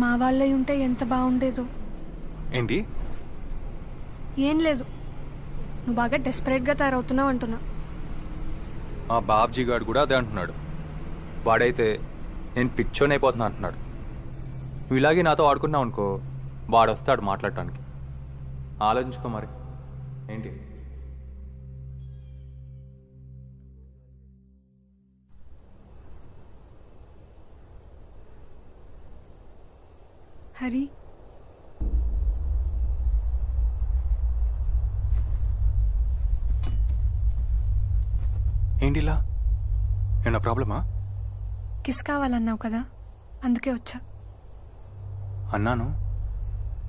మా వాళ్ళై ఉంటే ఎంత బాగుండేదో. ఏంటి? ఏం లేదు, నువ్వు బాగా డెస్పరేట్గా తయారవుతున్నావు అంటున్నా. మా బాబ్జీ గారు కూడా అదే అంటున్నాడు. వాడైతే నేను పిచ్చోని అయిపోతున్నా అంటున్నాడు. నువ్వు ఇలాగే నాతో ఆడుకున్నావు అనుకో, వాడు వస్తాడు మాట్లాడటానికి. ఆలోచించుకో మరి. ఏంటి? హరి, ఏంటిలా? ఏమన్నా ప్రాబ్లమా? కిస్ కావాలన్నావు కదా, అందుకే వచ్చా. అన్నాను,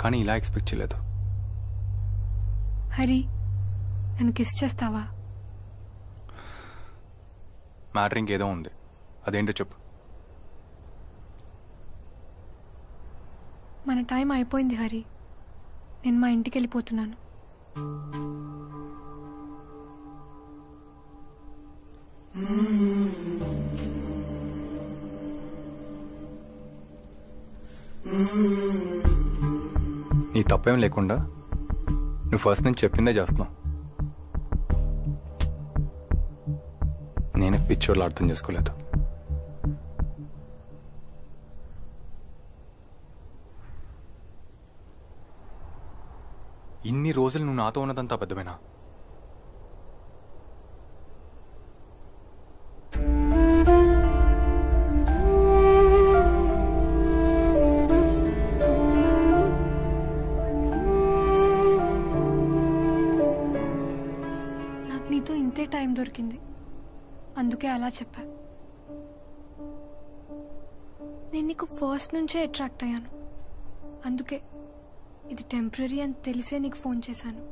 కానీ ఇలా ఎక్స్పెక్ట్ చేయలేదు. హరి, నన్ను కిస్ చేస్తావా? మ్యాటర్ ఇంకేదో ఉంది, అదేంటో చెప్పు. మన టైం అయిపోయింది హరి, నేను మా ఇంటికి వెళ్ళిపోతున్నాను. నీ తప్పేం లేకుండా నువ్వు ఫస్ట్ నుంచి చెప్పిందే చేస్తున్నావు. నేనే పిచ్చోళ్ళు అర్థం చేసుకోలేదు. ఇన్ని రోజులు నువ్వు నాతో ఉన్నదంతా అబద్ధమేనా? నాకు నీతో ఇంతే టైం దొరికింది, అందుకే అలా చెప్పా. నేను నీకు ఫస్ట్ నుంచే అట్రాక్ట్ అయ్యాను, అందుకే ఇది టెంపరీ అని తెలిసే నీకు ఫోన్ చేశాను.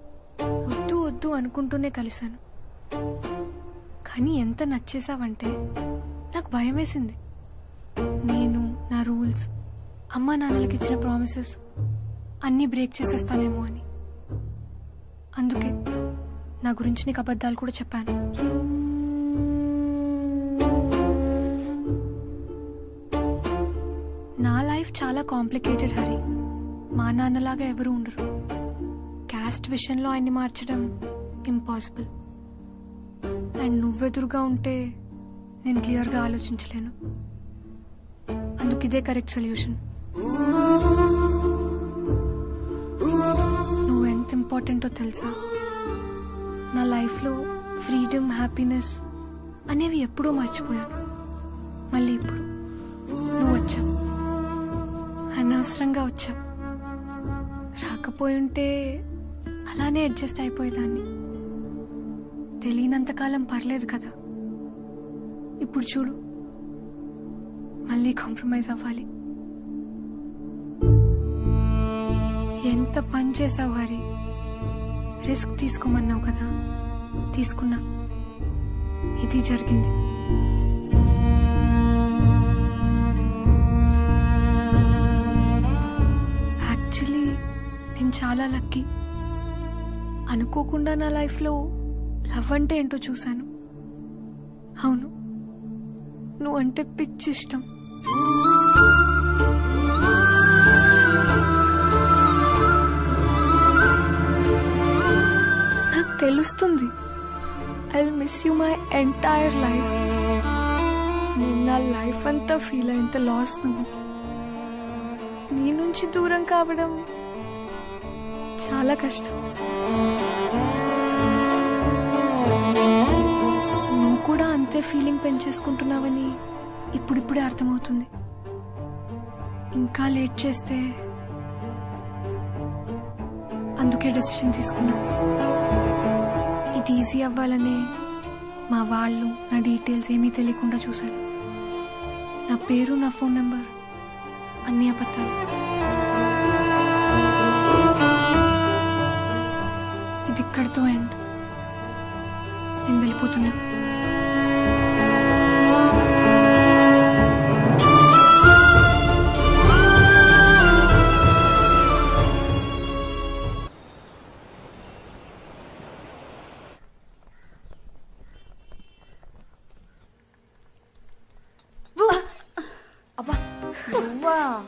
వద్దు వద్దు అనుకుంటూనే కలిశాను, కానీ ఎంత నచ్చేసావంటే నాకు భయం వేసింది. నేను నా రూల్స్, అమ్మా నాన్నలకి ఇచ్చిన ప్రామిసెస్ అన్నీ బ్రేక్ చేసేస్తానేమో అని. అందుకే నా గురించి నీకు అబద్ధాలు కూడా చెప్పాను. నా లైఫ్ చాలా కాంప్లికేటెడ్ హరి. మా నాన్నలాగా ఎవరు ఉండరు. క్యాస్ట్ విషయంలో ఆయన్ని మార్చడం ఇంపాసిబుల్. అండ్ నువ్వెదురుగా ఉంటే నేను క్లియర్గా ఆలోచించలేను. అందుకు ఇదే కరెక్ట్ సొల్యూషన్. నువ్వెంత ఇంపార్టెంటో తెలుసా? నా లైఫ్లో ఫ్రీడమ్, హ్యాపీనెస్ అనేవి ఎప్పుడూ మర్చిపోయాను. మళ్ళీ ఇప్పుడు నువ్వు వచ్చావు, అనవసరంగా వచ్చావు. రాకపోయుంటే అలానే అడ్జస్ట్ అయిపోయేదాన్ని. తెలియనంతకాలం పర్లేదు కదా. ఇప్పుడు చూడు, మళ్ళీ కాంప్రమైజ్ అవ్వాలి. ఎంత పని చేసావు హరి. రిస్క్ తీసుకోమన్నావు కదా, తీసుకున్నా. ఇది జరిగింది. యాక్చువల్లీ నేను చాలా లక్కీ. అనుకోకుండా నా లైఫ్లో లవ్ అంటే ఏంటో చూశాను. అవును, నువ్వంటే పిచ్చి ఇష్టం. నాకు తెలుస్తుంది. I will miss you my entire life. నేను నా లైఫ్ అంతా ఫీల్ అయ్యేంత లాస్ నువ్వు. నీ నుంచి దూరం కావడం చాలా కష్టం. నువ్వు కూడా అంతే ఫీలింగ్ పెంచేసుకుంటున్నావని ఇప్పుడిప్పుడే అర్థమవుతుంది. ఇంకా లేట్ చేస్తే అందుకే డెసిషన్ తీసుకున్నా. ఇది ఈజీ అవ్వాలనే మా వాళ్ళు నా డీటెయిల్స్ ఏమీ తెలియకుండా చూశాను. నా పేరు, నా ఫోన్ నెంబర్ అన్నీ అబద్ధాలు. ఇది ఇక్కడితో ఎండ్. నేను వెళ్ళిపోతున్నా.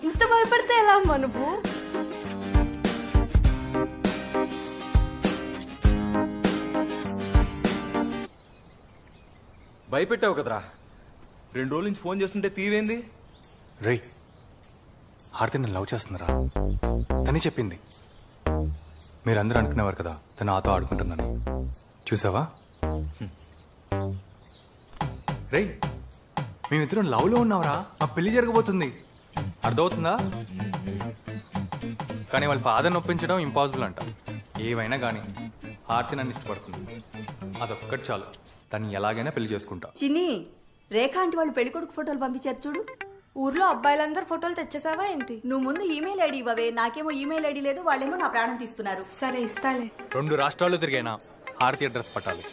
ఇంత భయపడితే ఎలా అమ్మా నువ్వు? భయపెట్టావు కదరా. 2 రోజుల నుంచి ఫోన్ చేస్తుంటే తీవేంది? రే, హారతి నన్ను లవ్ చేస్తుందిరా. తనే చెప్పింది. మీరందరూ అనుకునేవారు కదా తను నాతో ఆడుకుంటుందని. చూసావా? రే, మేమిద్దరం లవ్లో ఉన్నావురా. మా పెళ్లి జరగబోతుంది. అర్థమవుతుందా? కానీ వాళ్ళ ఫాదర్ని ఒప్పించడం ఇంపాసిబుల్ అంట. ఏవైనా కానీ హారతి నన్ను ఇష్టపడుతుంది. అదొక్కటి చాలు. తను ఎలాగైనా పెళ్లి చేసుకుంటా. చిన్ని, రేఖ ఆంటీ వాళ్ళు పెళ్లికొడుకు ఫోటోలు పంపించారు చూడు. ఊర్లో అబ్బాయిలందరూ ఫోటోలు తెచ్చేసావా ఏంటి? నువ్వు ముందు ఈమెయిల్ ఐడి ఇవ్వవే. నాకేమో ఈమెయిల్ ఐడి లేదు, వాళ్ళేమో నా ప్రాణం తీస్తున్నారు. సరే, ఇస్తాలే. 2 రాష్ట్రాల్లో తిరిగైనా హారతి అడ్రస్ పట్టాలి.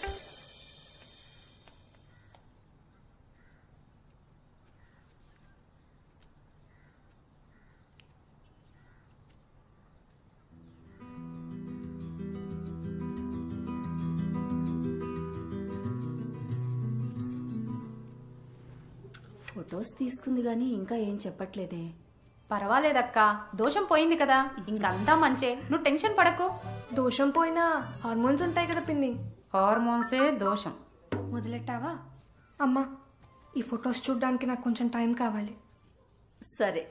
ఫొటోస్ తీసుకుంది గానీ ఇంకా ఏం చెప్పట్లేదే. పర్వాలేదక్క, దోషం పోయింది కదా, ఇంకంతా మంచే. నువ్వు టెన్షన్ పడకు. దోషం పోయినా హార్మోన్స్ ఉంటాయి కదా పిన్ని. హార్మోన్సే దోషం. మొదలెట్టావా? అమ్మా, ఈ ఫొటోస్ చూడ్డానికి నాకు కొంచెం టైం కావాలి. సరే.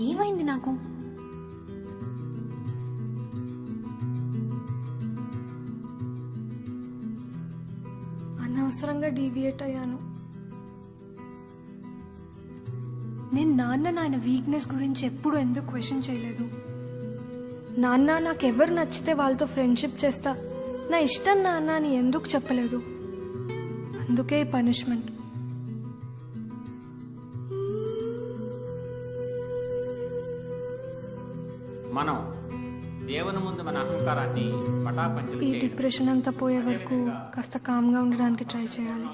ఏమైంది నాకు? అనవసరంగా డీవియేట్ అయ్యాను. నేను నాన్న వీక్నెస్ గురించి ఎప్పుడు ఎందుకు క్వశ్చన్ చేయలేదు. నాన్న నాకెవరు నచ్చితే వాళ్ళతో ఫ్రెండ్షిప్ చేస్తా, నా ఇష్టం నాన్న అని ఎందుకు చెప్పలేదు. అందుకే ఈ పనిష్మెంట్. మనం దేవుని ముందు మన అహంకారాన్ని పటాపంచలు ఈ చేయడం. డిప్రెషన్ అంతా పోయే వరకు కాస్త కామ్గా ఉండడానికి ట్రై చేయాలి.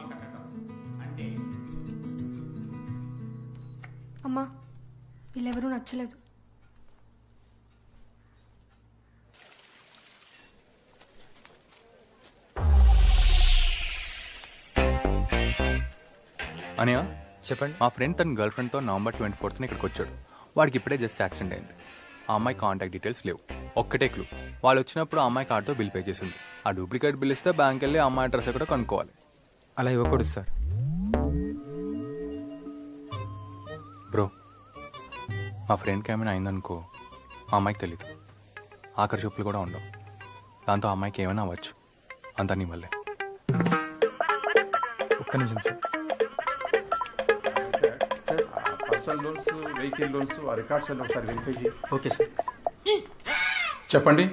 అమ్మా, వీళ్ళెవరూ నచ్చలేదు. అనియా చెప్పండి. మా ఫ్రెండ్ తన గర్ల్ ఫ్రెండ్తో November 24th ఇక్కడికి వచ్చాడు. వాడికి ఇప్పుడే జస్ట్ యాక్సిడెంట్ అయింది. ఆ అమ్మాయి కాంటాక్ట్ డీటెయిల్స్ లేవు. ఒక్కటే క్లూ, వాళ్ళు వచ్చినప్పుడు ఆ అమ్మాయి కార్డుతో బిల్ పే చేసింది. ఆ డూప్లికేట్ బిల్ ఇస్తే బ్యాంక్ వెళ్ళి ఆ అమ్మాయి అడ్రస్ కూడా కనుక్కోవాలి. అలా ఇవ్వకూడదు సార్. బ్రో, మా ఫ్రెండ్కి ఏమైనా అయిందనుకో ఆ అమ్మాయికి తెలీదు. ఆఖరి చూపులు కూడా ఉండవు. దాంతో ఆ అమ్మాయికి ఏమైనా అవ్వచ్చు. అంతా నీ వల్లే. ఒక్క నిమిషం sir. Personal loans, vehicle loans, ఆ రికార్డ్స్ అన్ని ఒకసారి వెరిఫై చేయి. Okay sir. చెప్పండి.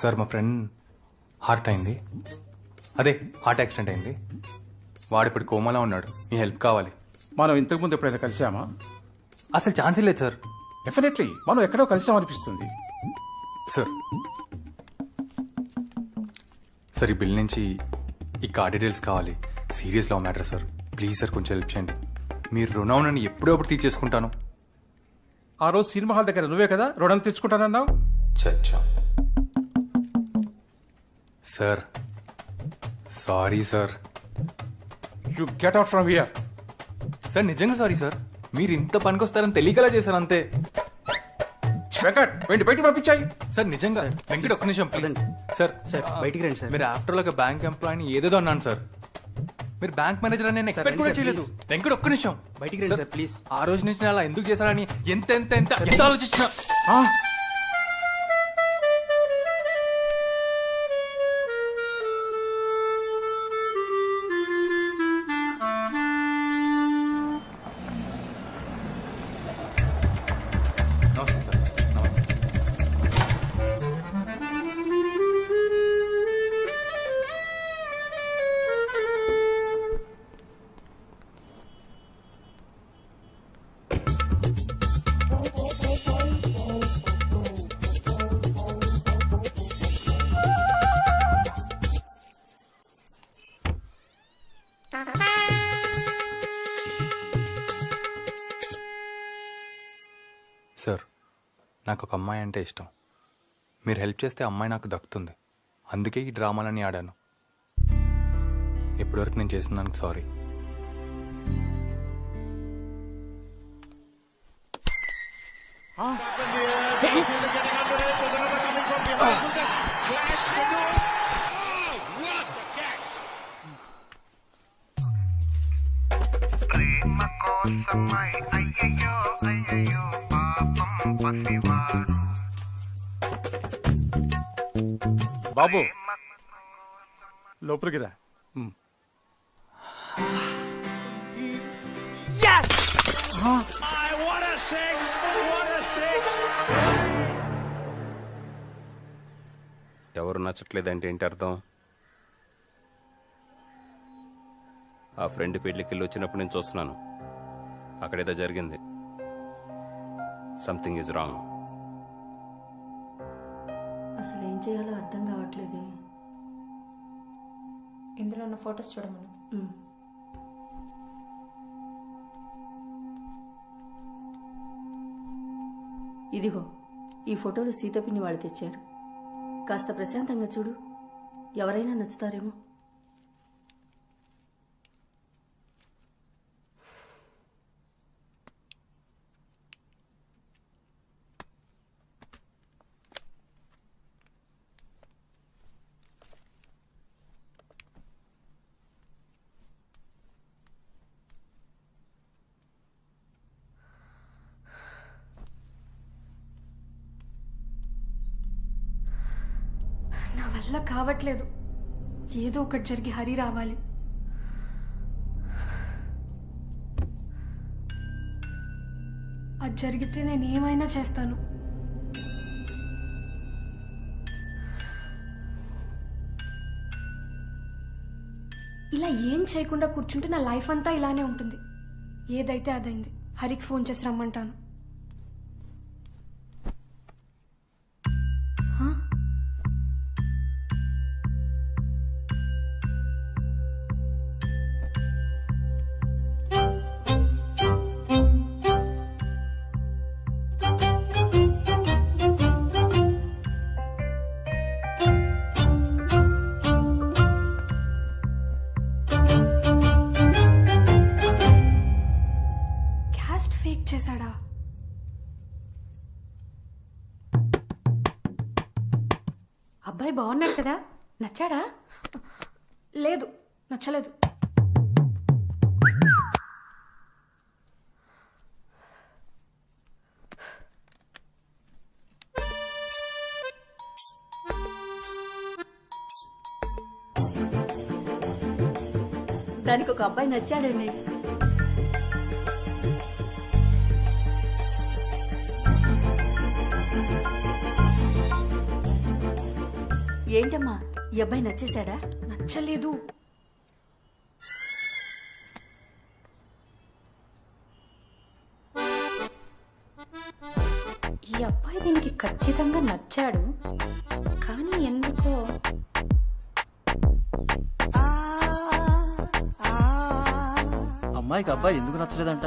సార్, మా ఫ్రెండ్ హార్ట్ అయింది. అదే హార్ట్ యాక్సిడెంట్ అయింది. వాడు ఇప్పుడు కోమాలో ఉన్నాడు. మీ హెల్ప్ కావాలి. మనం ఇంతకుముందు ఎప్పుడైనా కలిసామా? అసలు ఛాన్స్ లేదు సార్. డెఫినెట్లీ మనం ఎక్కడో కలిసామనిపిస్తుంది. సార్ సార్ ఈ బిల్ నుంచి ఈ కార్డ్ డీటెయిల్స్ కావాలి. Serious love matter sir. Please sir, కొంచెం హెల్ప్ చేయండి. మీరు రుణం నన్ను ఎప్పుడప్పుడు తీర్చేసుకుంటాను. ఆ రోజు సినిమా హాల్ దగ్గర నువ్వే కదా రుణం తెచ్చుకుంటానన్నావు. చచ్చా sir, sorry sir. You get out from here. Sir నిజంగా సారీ సార్. మీరు ఇంత పనికొస్తారని తెలియకలా చేశారు అంతే. వెంకట్, వెండి బయటికి పంపించాయి. సార్ నిజంగా వెంకట్, ఒక్క నిమిషం ప్లీజ్. సార్ సార్ బయటికి రండి సార్. మీరు ఆఫ్టర్ ఒక బ్యాంక్ ఎంప్లాయీని ఏదేదో అన్నాను సార్. మీరు బ్యాంక్ మేనేజర్ అని నేను ఎక్స్పెక్ట్ కూడా చేయలేదు. వెంకట్ ఒక్క నిమిషం బయటికి రండి సార్ ప్లీజ్. ఆ రోజు నుంచి నేను అలా ఎందుకు చేశానని ఎంత ఎంత ఎంత ఎంత ఆలోచించిన. నమస్తే సార్. నమస్తే. సార్, నాకు ఒక అమ్మాయి అంటే ఇష్టం. మీరు హెల్ప్ చేస్తే అమ్మాయి నాకు దక్కుతుంది. అందుకే ఈ డ్రామాలన్నీ ఆడాను. ఇప్పటివరకు నేను చేసిన దానికి సారీ. బాబు లోపలికి రా. ఎవరు నచ్చట్లేదంటే ఏంటి అర్థం? ఆ ఫ్రెండ్ పెళ్లికి వెళ్ళి వచ్చినప్పుడు నేను చూస్తున్నాను. అక్కడేదో జరిగింది. Something is wrong. అసలు ఏం చేయాలో అర్థం కావట్లేదు. ఇందులో ఉన్న ఫొటోస్ చూడమను. ఇదిగో ఈ ఫోటోలు సీతపిన్ని వాళ్ళు తెచ్చారు. కాస్త ప్రశాంతంగా చూడు, ఎవరైనా నచ్చుతారేమో. నా వల్ల కావట్లేదు. ఏదో ఒకటి జరిగి హరి రావాలి. అది జరిగితే నేను ఏమైనా చేస్తాను. ఇలా ఏం చేయకుండా కూర్చుంటే నా లైఫ్ అంతా ఇలానే ఉంటుంది. ఏదైతే అదైంది. హరికి ఫోన్ చేసి రమ్మంటాను. ఫేక్ చేశాడా? అబ్బాయి బాగున్నాడు కదా, నచ్చాడా? లేదు, నచ్చలేదు. దానికి ఒక అబ్బాయి నచ్చాడండి. ఏంటమ్మా, ఈ అబ్బాయి నచ్చేశాడా? నచ్చలేదు. ఈ అబ్బాయి దీనికి ఖచ్చితంగా నచ్చాడు, కానీ ఎందుకో అమ్మాయికి అబ్బాయి ఎందుకు నచ్చలేదంట?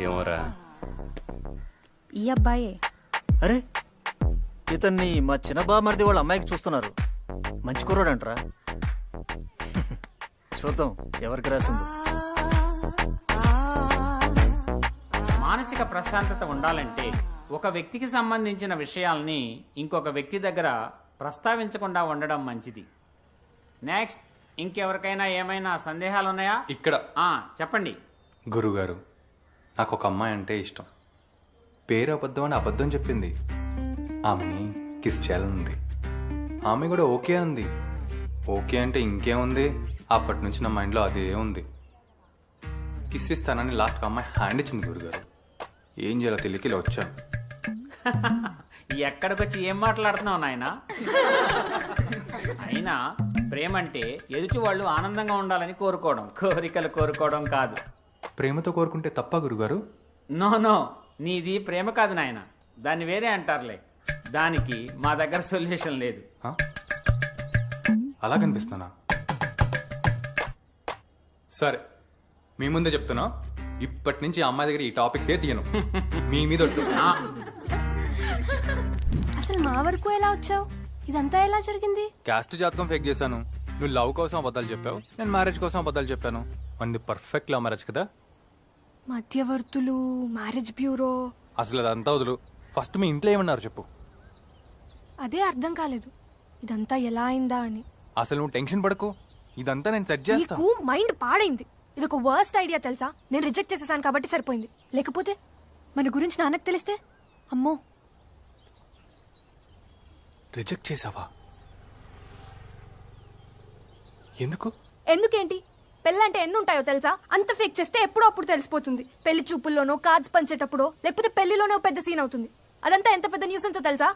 ఏమోరా. ఈ అబ్బాయే. అరే, ఇతన్ని మా చిన్న బామర్ది వాళ్ళ అమ్మాయికి చూస్తున్నారు. మంచి కుర్రాడంటరా. చూద్దాం ఎవరికి రాసిందో. మానసిక ప్రశాంతత ఉండాలంటే ఒక వ్యక్తికి సంబంధించిన విషయాల్ని ఇంకొక వ్యక్తి దగ్గర ప్రస్తావించకుండా ఉండడం మంచిది. నెక్స్ట్. ఇంకెవరికైనా ఏమైనా సందేహాలు ఉన్నాయా? ఇక్కడ చెప్పండి. గురుగారు, నాకు ఒక అమ్మాయి అంటే ఇష్టం. పేరు అబద్ధం అని అబద్ధం చెప్పింది. ఆమెని కిస్ చేయాలనుంది. ఆమె కూడా ఓకే అంది. ఓకే అంటే ఇంకేముంది, అప్పటి నుంచి నా మైండ్లో అదే ఉంది. కిస్ ఇస్తానని లాస్ట్ అమ్మాయి హ్యాండ్ ఇచ్చింది గురుగారు. ఏం చేయాలో తెలియక ఇలా వచ్చాను. ఎక్కడికొచ్చి ఏం మాట్లాడుతున్నావు నాయనా? అయినా ప్రేమంటే ఎదుటి వాళ్ళు ఆనందంగా ఉండాలని కోరుకోవడం, కోరికలు కోరుకోవడం కాదు. ప్రేమతో కోరుకుంటే తప్ప గురుగారు? నో, నీది ప్రేమ కాదు నాయన, దాన్ని వేరే అంటారులే. దానికి మా దగ్గర సొల్యూషన్ లేదు. అలా కనిపిస్తున్నా? సరే, మీ ముందే చెప్తున్నా, ఇప్పటి నుంచి అమ్మాయి దగ్గర ఈ టాపిక్స్ ఏ తీయను. మీ మీద ఒట్టు. అసలు మా వరకు ఎలా వచ్చావు? ఇదంతా ఎలా జరిగింది? క్యాస్ట్ జాతకం ఫేక్ చేశాను. నువ్వు లవ్ కోసం అబద్ధాలు చెప్పావు, నేను మ్యారేజ్ కోసం అబద్ధాలు చెప్పాను. మనది పర్ఫెక్ట్ లవ్ మ్యారేజ్ కదా. మధ్యవర్తులు, మ్యారేజ్ బ్యూరో. అసలు అదంతా వదులు. ఫస్ట్ మీ ఇంట్లో ఏమన్నారు చెప్పు. అదే అర్థం కాలేదు, ఇదంతా ఎలా అయిందా అని. అసలు నువ్వు టెన్షన్ పడకు, ఇదంతా నేను సెట్ చేస్తా. నీకు మైండ్ పాడైంది. ఇది ఒక వర్స్ట్ ఐడియా తెలుసా? నేను రిజెక్ట్ చేసేసాను కాబట్టి సరిపోయింది. లేకపోతే మన గురించి నాన్నకు తెలిస్తే అమ్మో. రిజెక్ట్ చేసావా? ఎందుకు? ఎందుకేంటి? పెళ్ళంటే ఎన్ని ఉంటాయో తెలుసా? అంత ఫేక్ చేస్తే ఎప్పుడో అప్పుడు తెలిసిపోతుంది. పెళ్లి చూపుల్లోనో, కార్డ్స్ పంచేటప్పుడో, లేకపోతే పెళ్లిలోనో పెద్ద సీన్ అవుతుంది. అదంతా ఎంత పెద్ద న్యూసెన్సో తెలుసా?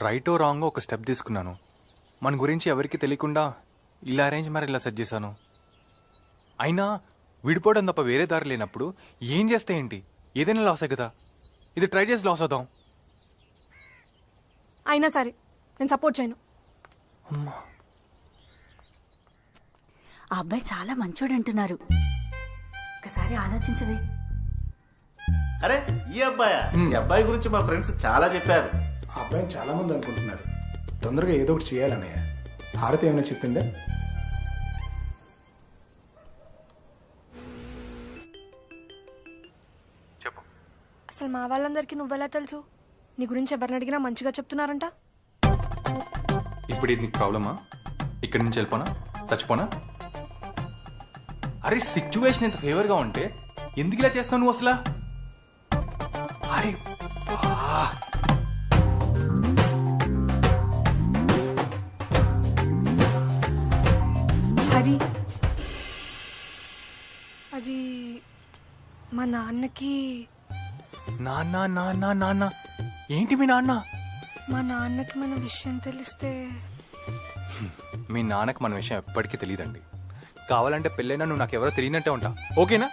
రైటో రాంగో ఒక స్టెప్ తీసుకున్నాను. మన గురించి ఎవరికి తెలియకుండా ఇలా అరేంజ్ మ్యారేజ్ ఇలా సెట్ చేశాను. అయినా విడిపోవడం తప్ప వేరే దారి లేనప్పుడు ఏం చేస్తే ఏంటి? ఏదైనా లాసే కదా. ఇది ట్రై చేసి లాస్ అవుతాం. అయినా సరే నేను సపోర్ట్ చేయను. ఆ అబ్బాయి చాలా మంచోడు అంటున్నారు. ఒకసారి ఆలోచించవే. అరే ఈ అబ్బాయా? ఈ అబ్బాయి గురించి మా ఫ్రెండ్స్ చాలా చెప్పారు. ఆ అబ్బాయిని చాలా మంది అనుకుంటున్నారు. తొందరగా ఏదో ఒకటి చేయాలన్నయ్య. హారతి ఏమైనా చెప్పిందా? అసలు మా వాళ్ళందరికీ నువ్వెలా తెలుసు? నీ గురించి ఎవరిని అడిగినా మంచిగా చెప్తున్నారంట. ఇప్పుడు ఇది నీకు ప్రాబ్లమా? ఇక్కడి నుంచి వెళ్ళిపోనా? చచ్చిపోనా? అరే సిచ్యువేషన్ ఎంత ఫేవర్గా ఉంటే ఎందుకు ఇలా చేస్తావు నువ్వు అసలు? అరే హరి, అది మా నాన్నకి. నాన్న నాన్న నాన్న ఏంటి మీ నాన్న? మా నాన్నకి మన విషయం తెలిస్తే. మీ నాన్నకి మన విషయం ఎప్పటికీ తెలియదండి. కావాలంటే పెళ్ళైనా నువ్వు నాకెవరో తెలియనట్టే ఉంటా. ఓకేనా?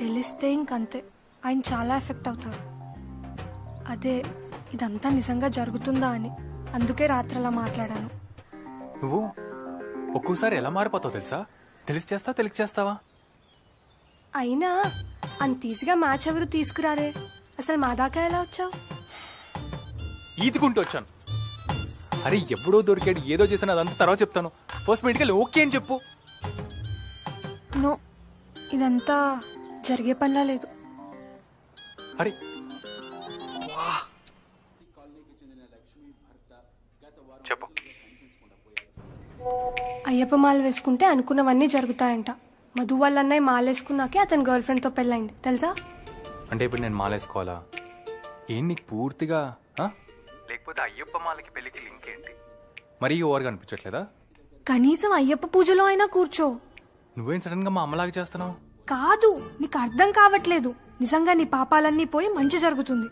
తెలిస్తే ఇంకంతే. ఆయన చాలా ఎఫెక్ట్ అవుతారు. అదే ఇదంతా నిజంగా జరుగుతుందా అని. అందుకే రాత్రి అలా మాట్లాడాను. నువ్వు ఒక్కోసారి ఎలా మారిపోతావు తెలుసా? తెలిసి చేస్తావా, తెలిసి చేస్తావా? అయినా అంత ఈజీగా మ్యాచ్ ఎవరు తీసుకురారే. అసలు మా దాకా ఎలా వచ్చావు? ఈదుకుంటూ వచ్చాను. అరే ఎప్పుడో దొరికాడు, ఏదో చేశాను, అదంతా తర్వాత చెప్తాను. ఫస్ట్ మెడికల్ ఓకే అని చెప్పు. నో, ఇదంతా జరిగే పనిలా లేదు. అరే చెప్పు. అయ్యప్ప మాల వేసుకుంటే అనుకున్నవన్నీ జరుగుతాయంట. మధు వాళ్ళ అన్నయ్య మాలేసుకున్నాకే అతని గర్ల్ ఫ్రెండ్తో పెళ్ళైంది తెలుసా? అంటే ఇప్పుడు నేను మాలేసుకోవాలా? ఏం నీకు పూర్తిగా లేకపోతే అయ్యప్ప మాలకి పెళ్లికి లింక్ ఏంటి? మరీ ఓవర్గా అనిపించట్లేదా? కనీసం అయ్యప్ప పూజలో అయినా కూర్చో. నువ్వేం సడన్ గా మా అమ్మలాగా చేస్తున్నావు? కాదు, నీకు అర్థం కావట్లేదు. నిజంగా నీ పాపాలన్నీ పోయి మంచి జరుగుతుంది.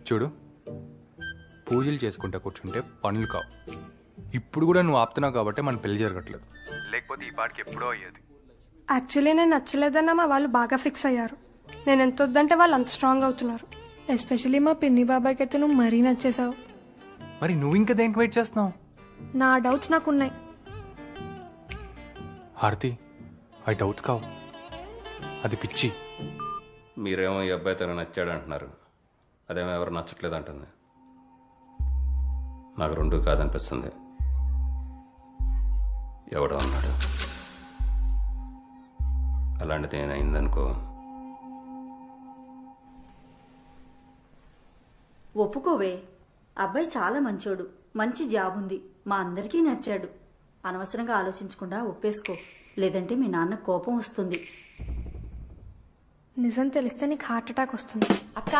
చూడు, పూజలు చేసుకుంటా కూర్చుంటే పనులు కావు. ఇప్పుడు కూడా నువ్వు ఆపుతున్నావు కాబట్టి మన పెళ్లి జరగట్లేదు. లేకపోతే ఈ పాటికి ఎప్పుడో అయ్యేది. యాక్చువల్లీ నేను నచ్చలేదన్నా మా వాళ్ళు బాగా ఫిక్స్ అయ్యారు. నేను ఎంత వద్దంటే వాళ్ళు అంత స్ట్రాంగ్ అవుతున్నారు. ఎస్పెషల్లీ మా పిన్ని బాబాయ్కి అయితే నువ్వు మరీ నచ్చేసావు. మరి నువ్వు ఇంకా దేనికి వెయిట్ చేస్తున్నావు? నా డౌట్స్ నాకున్నాయి. హారతి, ఆ డౌట్స్ కావు, అది పిచ్చి. మీరేమో ఈ అబ్బాయి తను నచ్చాడు అంటున్నారు, అదేమో ఎవరు నచ్చట్లేదు అంటుంది. నాకు రెండు కాదనిపిస్తుంది. ఎవడో ఉన్నాడు. అలాంటిది ఏమైందనుకో, ఒప్పుకోవే. అబ్బాయి చాలా మంచోడు, మంచి జాబ్ ఉంది, మా అందరికీ నచ్చాడు. అనవసరంగా ఆలోచించకుండా ఒప్పేసుకో, లేదంటే మీ నాన్న కోపం వస్తుంది. నిజం తెలిస్తే నీకు హార్ట్ అటాక్ వస్తుంది. అక్క,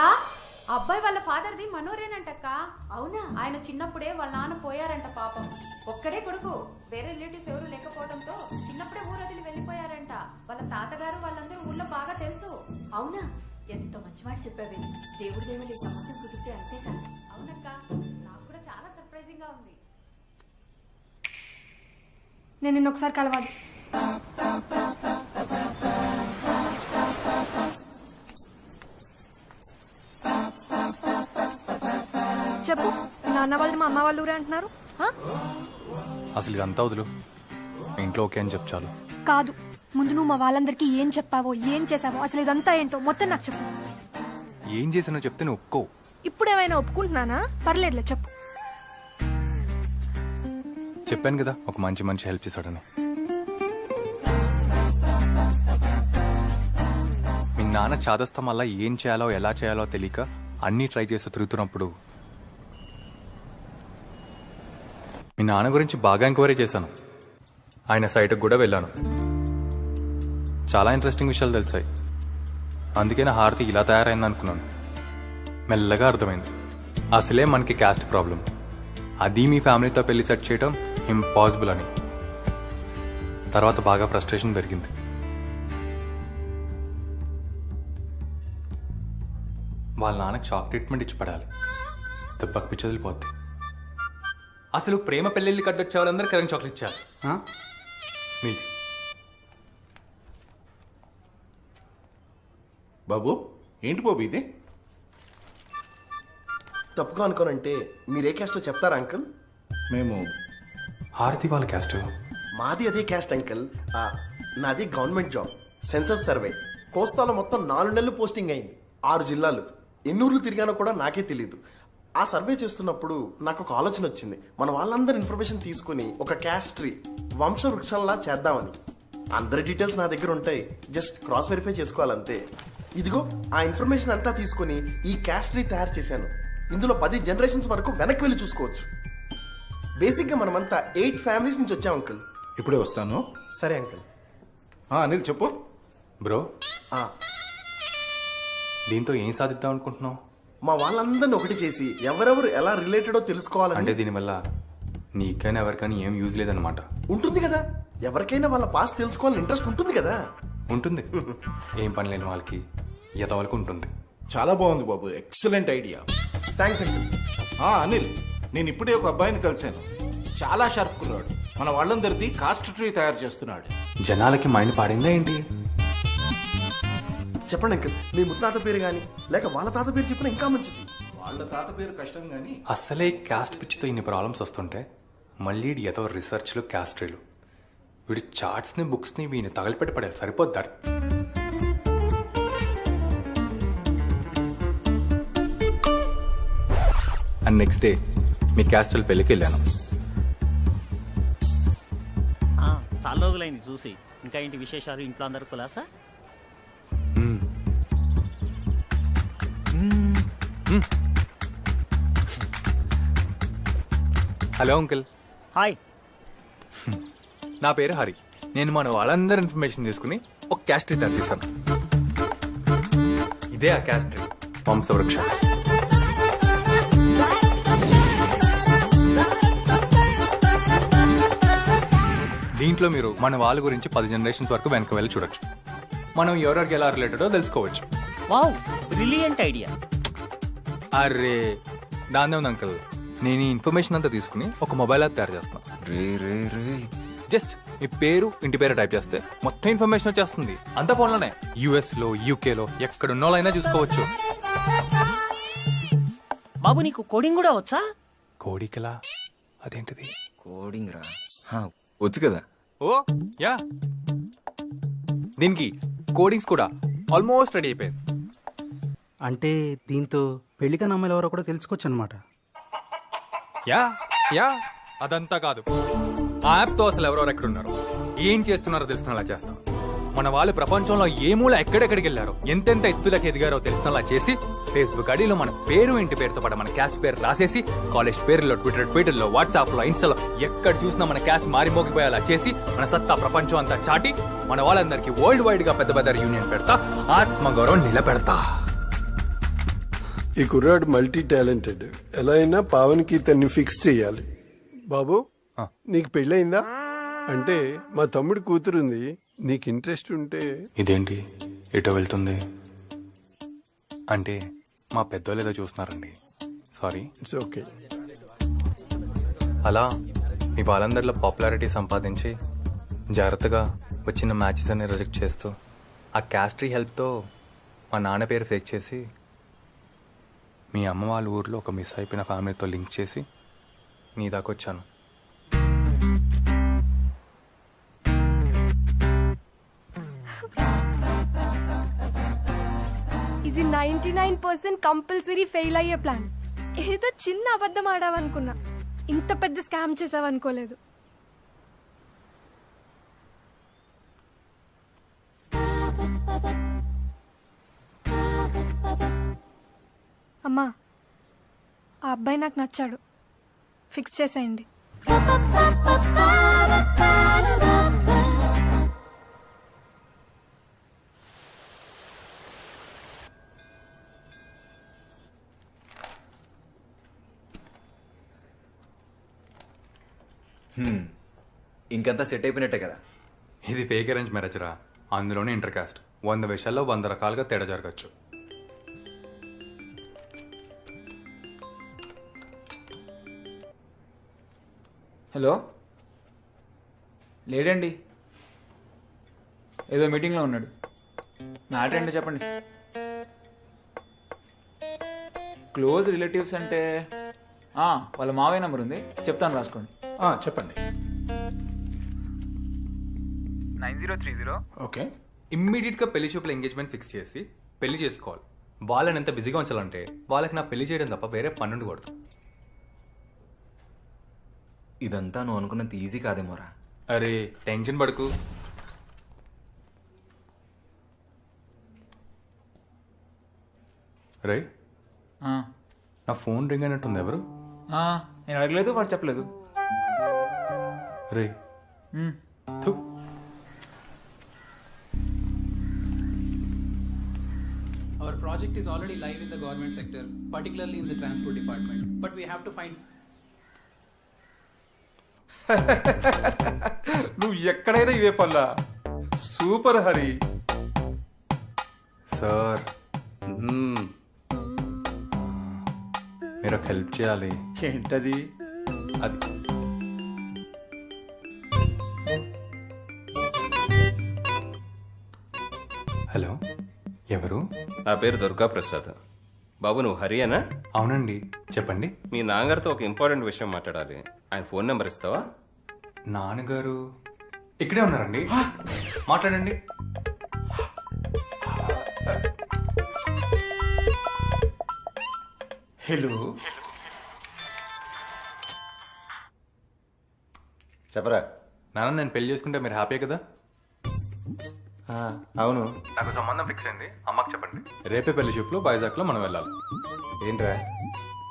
ఆ అబ్బాయి వాళ్ళ ఫాదర్ది మనోరేనంటక్క. అవునా? ఆయన చిన్నప్పుడే వాళ్ళ నాన్న పోయారంట పాపం. ఒక్కడే కొడుకు, వేరే రిలేటివ్స్ ఎవరు లేకపోవడంతో చిన్నప్పుడే ఊరు వదిలి వెళ్ళిపోయారంట. వాళ్ళ తాతగారు వాళ్ళందరూ ఊళ్ళో బాగా తెలుసు. అవునా? ఎంత మంచి మాట చెప్పావే. దేవుడి దేవుడి సంబంధం కుదిరితే అంతే చాలు. అవునక్క, నాకు కూడా చాలా సర్ప్రైజింగ్ గా ఉంది. నేను నిన్న ఒకసారి కలవాలి. చెప్పు, నాన్న వాళ్ళు మా అమ్మ వాళ్ళు ఊరే అంటున్నారు. అసలు ఇదంతా వదులు, ఇంట్లో ఓకే అని చెప్పు చాలు. కాదు, ముందు నువ్వు మా వాళ్ళందరికీ ఏం చెప్పావో, ఏం చేసావో, అసలు ఇదంతా ఏంటో మొత్తం నాకు చెప్పు. ఏం చేసినా చెప్తే నువ్వు ఒప్పుకో. ఇప్పుడేమైనా ఒప్పుకుంటున్నానా? పర్లేదులే చెప్పు. చెప్పాను కదా ఒక మంచి హెల్ప్ చేశాడని. మీ నాన్న చాదస్తం వల్ల ఏం చేయాలో ఎలా చేయాలో తెలియక అన్నీ ట్రై చేస్తూ తిరుగుతున్నప్పుడు మీ నాన్న గురించి బాగా ఎంక్వైరీ చేశాను. ఆయన సైట్కి కూడా వెళ్ళాను. చాలా ఇంట్రెస్టింగ్ విషయాలు తెలిసాయి. అందుకే నా హారతి ఇలా తయారైంది అనుకున్నాను. మెల్లగా అర్థమైంది అసలే మనకి క్యాస్ట్ ప్రాబ్లం, అది మీ ఫ్యామిలీతో పెళ్లి సెట్ చేయడం ఇంపాసిబుల్ అని. తర్వాత బాగా ఫ్రస్ట్రేషన్ పెరిగింది. వాళ్ళ నాన్నకి షాక్ ట్రీట్మెంట్ ఇచ్చి పడాలి, దెబ్బకి పిచ్చి వదిలిపోద్ది. అసలు ప్రేమ పెళ్ళిళ్ళు కట్టొచ్చే వాళ్ళందరూ కరెంట్ చాక్లెట్ ఇచ్చారు. మీల్స్ బాబు, ఏంటి బాబు ఇది? తప్పుగా అనుకోనంటే మీరే క్యాస్టో చెప్తారా అంకుల్? మేము హారతి వాళ్ళ క్యాస్ట్. మాది అదే క్యాస్ట్ అంకుల్. నాది గవర్నమెంట్ జాబ్, సెన్సస్ సర్వే. కోస్తాలో మొత్తం 4 నెలలు పోస్టింగ్ అయింది, 6 జిల్లాలు. ఎన్ని ఊర్లు తిరిగానో కూడా నాకే తెలియదు. ఆ సర్వే చేస్తున్నప్పుడు నాకు ఒక ఆలోచన వచ్చింది. మన వాళ్ళందరి ఇన్ఫర్మేషన్ తీసుకుని ఒక క్యాస్ట్ ట్రీ, వంశ వృక్షంలా చేద్దామని. అందరి డీటెయిల్స్ నా దగ్గర ఉంటాయి, జస్ట్ క్రాస్ వెరిఫై చేసుకోవాలంతే. ఇదిగో ఆ ఇన్ఫర్మేషన్ అంతా తీసుకుని ఈ క్యాస్ట్ ట్రీ తయారు చేశాను. ఇందులో 10 జనరేషన్స్ వరకు వెనక్కి వెళ్ళి చూసుకోవచ్చు. బేసిక్గా మనమంతా 8 ఫ్యామిలీస్ నుంచి వచ్చాం అంకుల్. ఇప్పుడే వస్తాను. సరే అంకుల్. అనిల్ చెప్పు. బ్రో, దీంతో ఏం సాధిద్దాం అనుకుంటున్నావు? మా వాళ్ళందరినీ ఒకటి చేసి ఎవరెవరు ఎలా రిలేటెడో తెలుసుకోవాలంటే. అంటే దీనివల్ల నీకైనా ఎవరికైనా ఏం యూజ్ లేదనమాట. ఉంటుంది కదా, ఎవరికైనా వాళ్ళ పాస్ తెలుసుకోవాలని ఇంట్రెస్ట్ ఉంటుంది కదా. ఉంటుంది, ఏం పని లేని వాళ్ళకి ఎదవలకు ఉంటుంది. చాలా బాగుంది బాబు, excellent idea. Thanks uncle. Anil, నేను ఇప్పుడే ఒక అబ్బాయిని కలిశాను, చాలా షార్ప్ కుర్రాడు. మన వాళ్ళందరిది కాస్ట్ ట్రీ తయారు చేస్తున్నాడు. జనాలకి మైండ్ పాడిందా ఏంటి? చెప్పండి అంకుల్, మీ ముత్తాత పేరు గాని లేక వాళ్ళ తాత పేరు చెప్పినా ఇంకా మంచిది. వాళ్ళ తాత పేరు కష్టం గాని. అసలే క్యాస్ట్ పిచ్చితో ఇన్ని ప్రాబ్లమ్స్ వస్తుంటే మళ్ళీ ఏదో రీసెర్చ్లు క్యాస్ట్రీలు, వీడి చార్ట్స్ని బుక్స్ని వీడిని తగలిపెట్టి పడేది సరిపోద్దారు. అండ్ నెక్స్ట్ డే మీ క్యాస్ట్రల్ పెళ్ళికి వెళ్ళాను. చాలా రోజులైంది చూసి. ఇంకా ఏంటి విశేషాలు? ఇంట్లో అందరు కులాసా? Hello uncle. హాయ్. నా పేరు హరి. నేను మన వాళ్ళందరి ఇన్ఫర్మేషన్ తీసుకుని ఒక క్యాస్ట్ ట్రీ తయారు చేశాను. ఇదే ఆ క్యాస్ట్ ట్రీ, వంశవృక్షం. దీంట్లో మీరు మన వాళ్ళ గురించి 10 జనరేషన్స్ వరకు వెనక వెళ్ళి చూడొచ్చు. మనం ఎవరెవరికి ఎలా రిలేటెడో తెలుసుకోవచ్చు. Wow, brilliant idea. అరే దాన్నే ఉంది అంకుల్, నేను ఈ ఇన్ఫర్మేషన్ అంతా తీసుకుని ఒక మొబైల్ యాప్ తయారు చేస్తాను. జస్ట్ మీ పేరు ఇంటి పేరు టైప్ చేస్తే మొత్తం ఇన్ఫర్మేషన్ వచ్చేస్తుంది. అంత ఫోన్లోనే. US లో, UK లో ఎక్కడున్న వాళ్ళైనా చూసుకోవచ్చు. బాబు, నీకు కోడింగ్ కూడా వచ్చా? కోడికలా? అదేంటిది? కోడింగ్ రా, వచ్చు కదా. ఓ యా, దీనికి కోడింగ్స్ కూడా ఆల్మోస్ట్ రెడీ అయిపోయింది. అంటే దీంతో పెళ్లికన్న అమ్మాయిలు ఎవరో కూడా తెలుసుకోవచ్చు అనమాట. యా యా, అదంతా కాదు. ఆ యాప్తో అసలు ఎవరెవరు ఎక్కడున్నారు, ఏం చేస్తున్నారో తెలుసుకునేలా చేస్తాం. మన వాళ్ళు ప్రపంచంలో ఏ మూల ఎక్కడెక్కడికి వెళ్ళారో ఎంతెంత ఎత్తులకు ఎదిగారో తెలిసినలా చేసి ఫేస్బుక్ ఐడిలో మన పేరు ఇంటి పేరుతో పాటు మన క్యాస్ట్ పేరు రాసేసి కాలేజ్ పేరులో ట్విట్టర్లో వాట్సాప్లో ఇన్స్టాలో ఎక్కడ చూసినా మన క్యాస్ట్ మారిమోగిపోయేలా చేసి మన సత్తా ప్రపంచం అంతా చాటి మన వాళ్ళందరికీ వరల్డ్ వైడ్ గా పెద్ద పెద్ద యూనియన్ పెడతా ఆత్మగౌరవం నిలబెడతా. ఈ కుర్రాడు మల్టీ టాలెంటెడ్. ఎలా అయినా పావన్కి తన్ని ఫిక్స్ చేయాలి. బాబు నీకు పెళ్ళయిందా? అంటే మా తమ్ముడి కూతురుంది, నీకు ఇంట్రెస్ట్ ఉంటే. ఇదేంటి ఎటో వెళ్తుంది? అంటే మా పెద్దోళ్ళు ఏదో చూస్తున్నారండి, సారీ. It's okay. అలా మీ వాళ్ళందరిలో పాపులారిటీ సంపాదించి జాగ్రత్తగా వచ్చిన మ్యాచెస్ అన్ని రిజెక్ట్ చేస్తూ ఆ క్యాస్ట్రీ హెల్ప్తో మా నాన్న పేరు ఫేక్ చేసి మీ అమ్మ వాళ్ళ ఊర్లో ఒక మిస్ అయిపోయిన ఫ్యామిలీతో లింక్ చేసి నీ దాకా వచ్చాను. ఇది 99% కంపల్సరీ ఫెయిల్ అయ్యే ప్లాన్. ఏదో చిన్న అబద్ధం ఆడావనుకున్నా, ఇంత పెద్ద స్కామ్ చేసావనుకోలేదు. అమ్మా, ఆ అబ్బాయి నాకు నచ్చాడు, ఫిక్స్ చేసేయండి. ఇంకంతా సెట్ అయిపోయినట్టే కదా. ఇది ఫేక్ అరేంజ్ మ్యారేజ్ రా, అందులోనే ఇంటర్ కాస్ట్. 100 విషయాల్లో 100 రకాలుగా తేడా జరగచ్చు. హలో, లేడండి, ఏదో మీటింగ్లో ఉన్నాడు. మ్యాటర్ ఏంటో చెప్పండి. క్లోజ్ రిలేటివ్స్ అంటే వాళ్ళ మావయ్య నెంబర్ ఉంది, చెప్తాను, రాసుకోండి. చెప్పండి. 9030. ఓకే. ఇమ్మీడియట్గా పెళ్లి చూపుల ఎంగేజ్మెంట్ ఫిక్స్ చేసి పెళ్లి చేసుకోవాలి. వాళ్ళని ఎంత బిజీగా ఉంచాలంటే వాళ్ళకి నా పెళ్లి చేయడం తప్ప వేరే పని ఉండకూడదు. ఇదంతా నువ్వు అనుకున్నంత ఈజీ కాదేమోరా. అరే టెన్షన్ పడకు. రే, నా ఫోన్ రింగ్ అయినట్టుంది. ఎవరు? నేను అడగలేదు, వాడు చెప్పలేదు. రే, Our project is already live in the government sector, particularly in the transport department. But we have to find. నువ్వు ఎక్కడైనా ఇవే పల్లా. సూపర్ హరి. సార్, మీరు ఒక హెల్ప్ చేయాలి. ఏంటది? అది హలో, ఎవరు? నా పేరు దుర్గా ప్రసాద్. బాబు నువ్వు హరియేనా? అవునండి, చెప్పండి. మీ నాన్నగారితో ఒక ఇంపార్టెంట్ విషయం మాట్లాడాలి. ఆయన ఫోన్ నెంబర్ ఇస్తావా? నాన్నగారు ఇక్కడే ఉన్నారండి, మాట్లాడండి. హలో, చెప్పరా. నాన్న, నేను పెళ్లి చేసుకుంటే మీరు హ్యాపీ కదా? అవును. నాకు సంబంధం ఫిక్స్ అయింది, అమ్మకి చెప్పండి. రేపే పెళ్లి చూపులో వైజాగ్లో మనం వెళ్ళాలి. ఏంట్రా,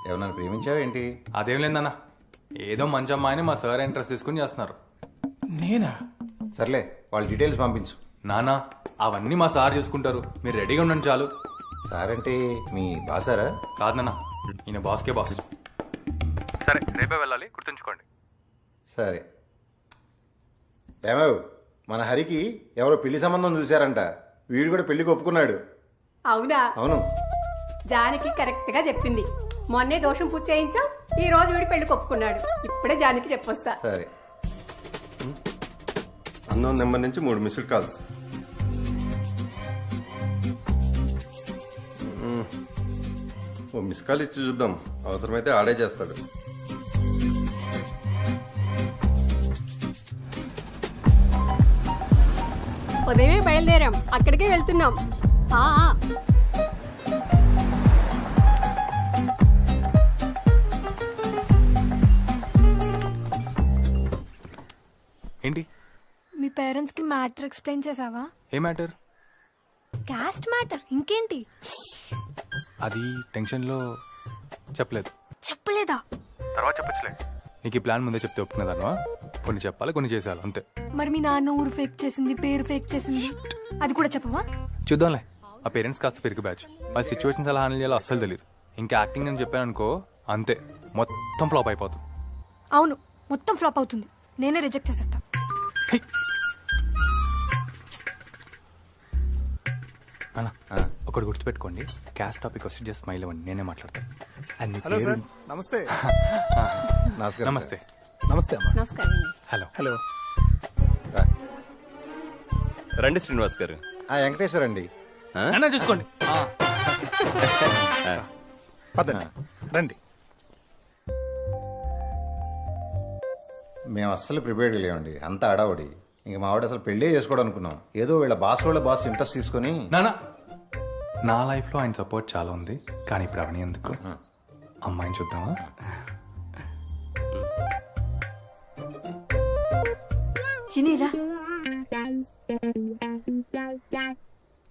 ఎవరన్నా ప్రేమించావా ఏంటి? అదేం లేదన్నా, ఏదో మంచి అమ్మాయిని మా సార్ ఇంట్రెస్ట్ తీసుకుని చేస్తున్నారు. నేనా? సర్లే, వాళ్ళ డీటెయిల్స్ పంపించు. నానా, అవన్నీ మా సార్ చూసుకుంటారు, మీరు రెడీగా ఉండండి చాలు. సార్ అంటే మీ బాసారా? కాదు నాన్న, ఈయన బాస్కే బాస్. సరే, రేపే వెళ్ళాలి, గుర్తుంచుకోండి. సరే. ఏమవు, మన హరికి ఎవరో పెళ్లి సంబంధం చూశారంట. వీడు కూడా పెళ్లికి ఒప్పుకున్నాడు. అవునా? అవును. జానకి కరెక్ట్ గా చెప్పింది. మొన్నే దోషం పూజ చేయించాం, ఈ రోజు వీడి పెళ్లికి ఒప్పుకున్నాడు. ఇప్పుడే జానకి చెప్పొస్తా. సరే. అన్నోన్ నెంబర్ నుంచి 3 మిస్డ్ కాల్స్. ఓ మిస్ కాల్ ఇచ్చి చూద్దాం, అవసరమైతే ఆడే చేస్తాడు. ఉదయమే బయలుదేరాం, అక్కడికే వెళ్తున్నాం. ఏంటి మీ పేరెంట్స్కి మ్యాటర్ ఎక్స్ప్లెయిన్ చేసావా? ఏ మ్యాటర్? Caste matter. ఇంకేంటి? అది టెన్షన్లో చెప్పలేదు. చెప్పలేదా? తర్వాత చెప్పచ్చులే. నీకు ఈ ప్లాన్ ముందే చెప్తే ఒప్పుకునేదాను. కొన్ని చెప్పాలి, కొన్ని చేసేయాలి అంతే. మరి మీ నాన్న ఊరు ఫేక్ చేసింది, పేరు ఫేక్ చేసింది, అది కూడా చెప్పవా? చూద్దాంలే. ఆ పేరెంట్స్ కాస్త పెరుగు బ్యాచ్. వాళ్ళ సిచ్యువేషన్స్ ఎలా హ్యాండిల్ చేయాలో అస్సలు తెలియదు. ఇంకా యాక్టింగ్ అని చెప్పాను అనుకో, అంతే మొత్తం ఫ్లాప్ అయిపోతుంది. అవును, మొత్తం ఫ్లాప్ అవుతుంది. నేనే రిజెక్ట్ చేసేస్తా. ఒకటి గుర్తుపెట్టుకోండి, క్యాస్ట్ టాపిక్ వస్తే జస్ట్ స్మైల్ ఇవ్వండి, నేనే మాట్లాడతాను. హలో సార్, నమస్తే. నమస్తే. నమస్తే అమ్మా. నమస్కారం. హలో. హలో. రండి శ్రీనివాస్ గారు. వెంకటేశ్వర అండి. చూసుకోండి. పదండి, రండి. మేము అస్సలు ప్రిపేర్డ్ లేవండి, అంత అడావడి. ఇంక మా వాడు అసలు పెళ్ళే చేసుకోవడం అనుకున్నాం. ఏదో వీళ్ళ బాస్ ఇంట్రెస్ట్ తీసుకుని. నా లైఫ్ లో ఆయన సపోర్ట్ చాలా ఉంది, కానీ ఇప్పుడు అవన్నీ ఎందుకు, అమ్మాయిని చూద్దామా? చినీరా.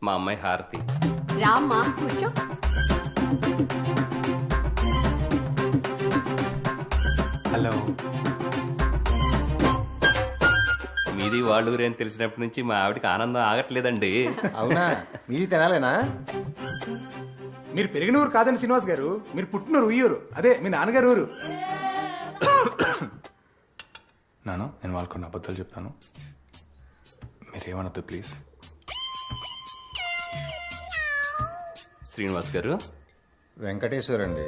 మా అమ్మాయి హారతి. రామ్మా, కూర్చో. హలో. మీది వాళ్ళూరే అని తెలిసినప్పటి నుంచి మా ఆవిడకి ఆనందం ఆగట్లేదండి. అవునా? మీది తినాలేనా? మీరు పెరిగిన ఊరు కాదండి శ్రీనివాస్ గారు, మీరు పుట్టినూరు ఉయ్యూరు. అదే మీ నాన్నగారు ఊరు. నేను వాళ్ళకు కొన్ని అబద్ధాలు చెప్తాను, మీరేమనొద్దు ప్లీజ్. శ్రీనివాస్ గారు. వెంకటేశ్వర అండి.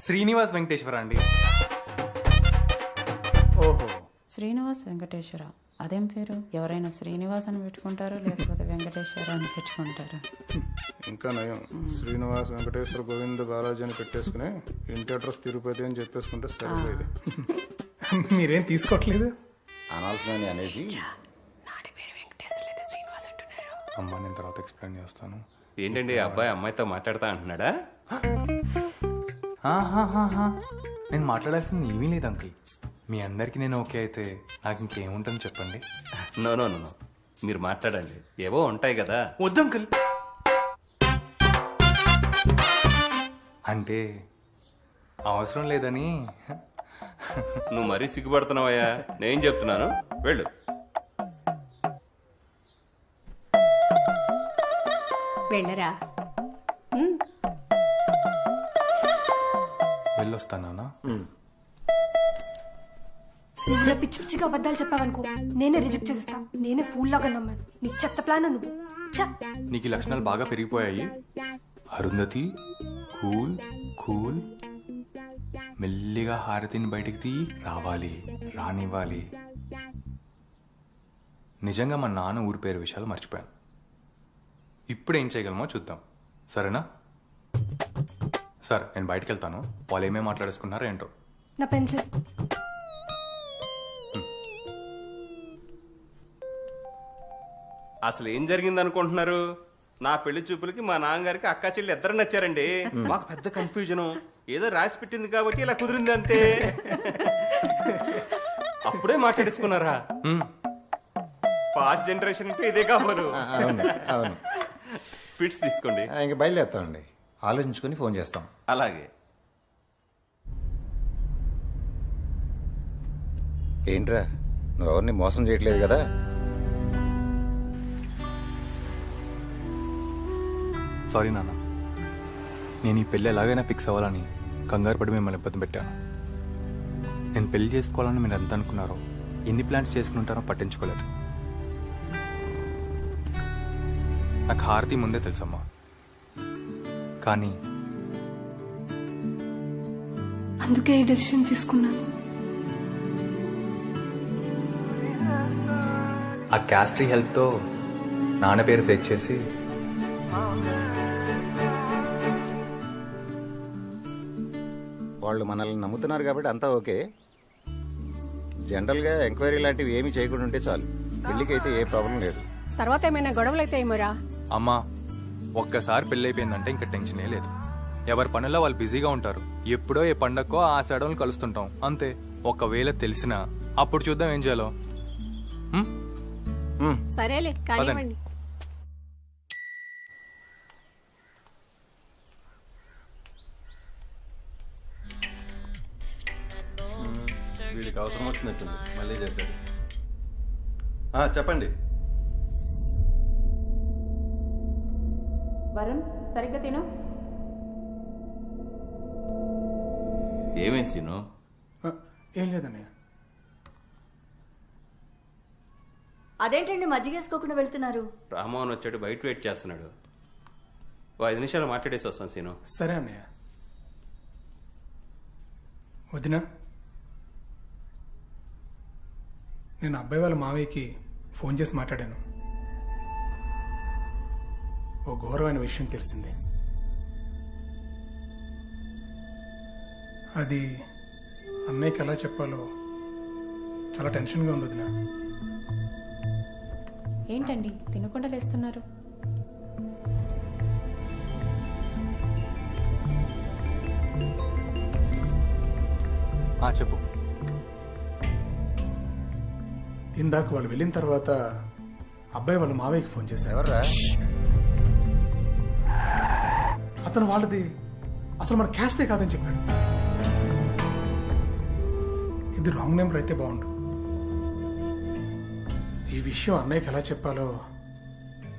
శ్రీనివాస్ వెంకటేశ్వర అండి. ఓహో, శ్రీనివాస్ వెంకటేశ్వర అదేం పేరు? ఎవరైనా శ్రీనివాస్ అని పెట్టుకుంటారు, లేకపోతే వెంకటేశ్వర అని పెట్టుకుంటారు. ఇంకా నయం, శ్రీనివాస్ వెంకటేశ్వర గోవింద బాలాజీ అని పెట్టేసుకుని ఇంటి అడ్రస్ తిరుపతి అని చెప్పేసుకుంటే సరిపోయేది. మీరేం తీసుకోవట్లేదు? అనాల్సిన అనేసి అమ్మా, నేను తర్వాత ఎక్స్ప్లెయిన్ చేస్తాను. ఏంటండి అబ్బాయి అమ్మాయితో మాట్లాడతా అంటున్నాడా? నేను మాట్లాడాల్సింది ఏమీ లేదు అంకుల్. మీ అందరికి నేను ఓకే అయితే నాకు ఇంకేముంటుంది చెప్పండి. నో నో నో, మీరు మాట్లాడండి, ఏవో ఉంటాయి కదా. వద్దు అంకుల్. అంటే అవసరం లేదని. నువ్వు మరీ సిగ్గుపడుతున్నావయ్యా. నేను చెప్తున్నాను, వెళ్ళు. వెళ్ళరా. వెళ్ళొస్తానా? నువ్వు ఇలా పిచ్చి పిచ్చిగా అబద్ధాలు చెప్పావనుకో, నేనే రిజెక్ట్ చేసేస్తా. నేనే ఫూల్ లాగా నమ్మాను. నీ చెత్త ప్లాన్ నువ్వు. నీకు ఈ లక్షణాలు బాగా పెరిగిపోయాయి. Arundhati, cool cool. మెల్లిగా హారతిని బయటికి తీ. రావాలి, రానివ్వాలి. నిజంగా మా నాన్న ఊరి పేరు విషయాలు మర్చిపోయాను. ఇప్పుడు ఏం చేయగలమో చూద్దాం, సరేనా? సరే, నేను బయటికి వెళ్తాను. వాళ్ళు ఏమేమి మాట్లాడేసుకున్నారో ఏంటో. నా పెన్సిల్. అసలు ఏం జరిగింది అనుకుంటున్నారు? నా పెళ్లి చూపులకి మా నాన్నగారికి అక్కా చెల్లి ఇద్దరు నచ్చారండి. మాకు పెద్ద కన్ఫ్యూజన్. ఏదో రాసి పెట్టింది కాబట్టి ఇలా కుదిరింది అంతే. అప్పుడే మాట్లాడేసుకున్నారా? పాస్ట్ జనరేషన్ అంటే ఇదే కావాలి. అవును. స్వీట్స్ తీసుకోండి. ఇంక బయలుదేరుతామండి. ఆలోచించుకొని ఫోన్ చేస్తాం. అలాగే. ఏంట్రా, నువ్వెవరిని మోసం చేయట్లేదు కదా? సారీ నాన్న, నేను ఈ పెళ్ళి ఎలాగైనా ఫిక్స్ అవ్వాలని కంగారు పడి మిమ్మల్ని ఇబ్బంది పెట్టాను. నేను పెళ్లి చేసుకోవాలని మీరు ఎంత అనుకున్నారో, ఎన్ని ప్లాన్స్ చేసుకుని ఉంటారో పట్టించుకోలేదు. నాకు హారతి ముందే తెలుసమ్మా, కానీ అందుకే ఈ డెసిషన్ తీసుకున్నాను. ఆ క్యాస్ట్రీ హెల్ప్తో నాన్న పేరు ఫేక్ చేసి వాళ్ళు మనల్ని నమ్ముతున్నారు కాబట్టి అంతా ఓకే. జనరల్గా ఎంక్వైరీ లాంటివి ఏమీ చేయకుండా ఉంటే చాలు. పెళ్ళికైతే ఏ ప్రాబ్లం లేదు. తర్వాత ఏమైనా గొడవలు అయితే ఏమోరా? అమ్మా, ఒక్కసారి పెళ్ళి అయిపోయిందంటే ఇంకా టెన్షనే లేదు. ఎవరి పనుల్లో వాళ్ళు బిజీగా ఉంటారు. ఎప్పుడో ఏ పండక్కో ఆ సడన్లు కలుస్తుంటాం అంతే. ఒకవేళ తెలిసినా అప్పుడు చూద్దాం ఏం చేయాలో. సరేలే కానివ్వండి. వీడికి అవసరం వచ్చినట్టుంది, మళ్ళీ చేశాడు. చెప్పండి. వరుణ్ సరిగ్గా తిను. ఏమైంది సీను? ఏం లేదన్నయ్య. అదేంటండి మజ్జిగేసుకోకుండా వెళ్తున్నారు? రామ్మోహన్ వచ్చాడు, బయట వెయిట్ చేస్తున్నాడు. 5 నిమిషాలు మాట్లాడేసి వస్తాను సీను. సరే అన్నయ్య. వదినా, నేను అబ్బాయి వాళ్ళ మావయ్యకి ఫోన్ చేసి మాట్లాడాను. ఓ ఘోరమైన విషయం తెలిసింది. అది అన్నయ్యకి ఎలా చెప్పాలో చాలా టెన్షన్గా ఉంది వదినా. ఏంటండి తినకుండా లేస్తున్నారు? చెప్పు. ఇందాక వాళ్ళు వెళ్ళిన తర్వాత అబ్బాయి వాళ్ళ మావయ్యకి ఫోన్ చేశారు. అతను వాళ్ళది అసలు మన క్యాస్టే కాదని చెప్పాడు. ఇది రాంగ్ నెంబర్ అయితే బాగుండు. ఈ విషయం అన్నయ్యకి ఎలా చెప్పాలో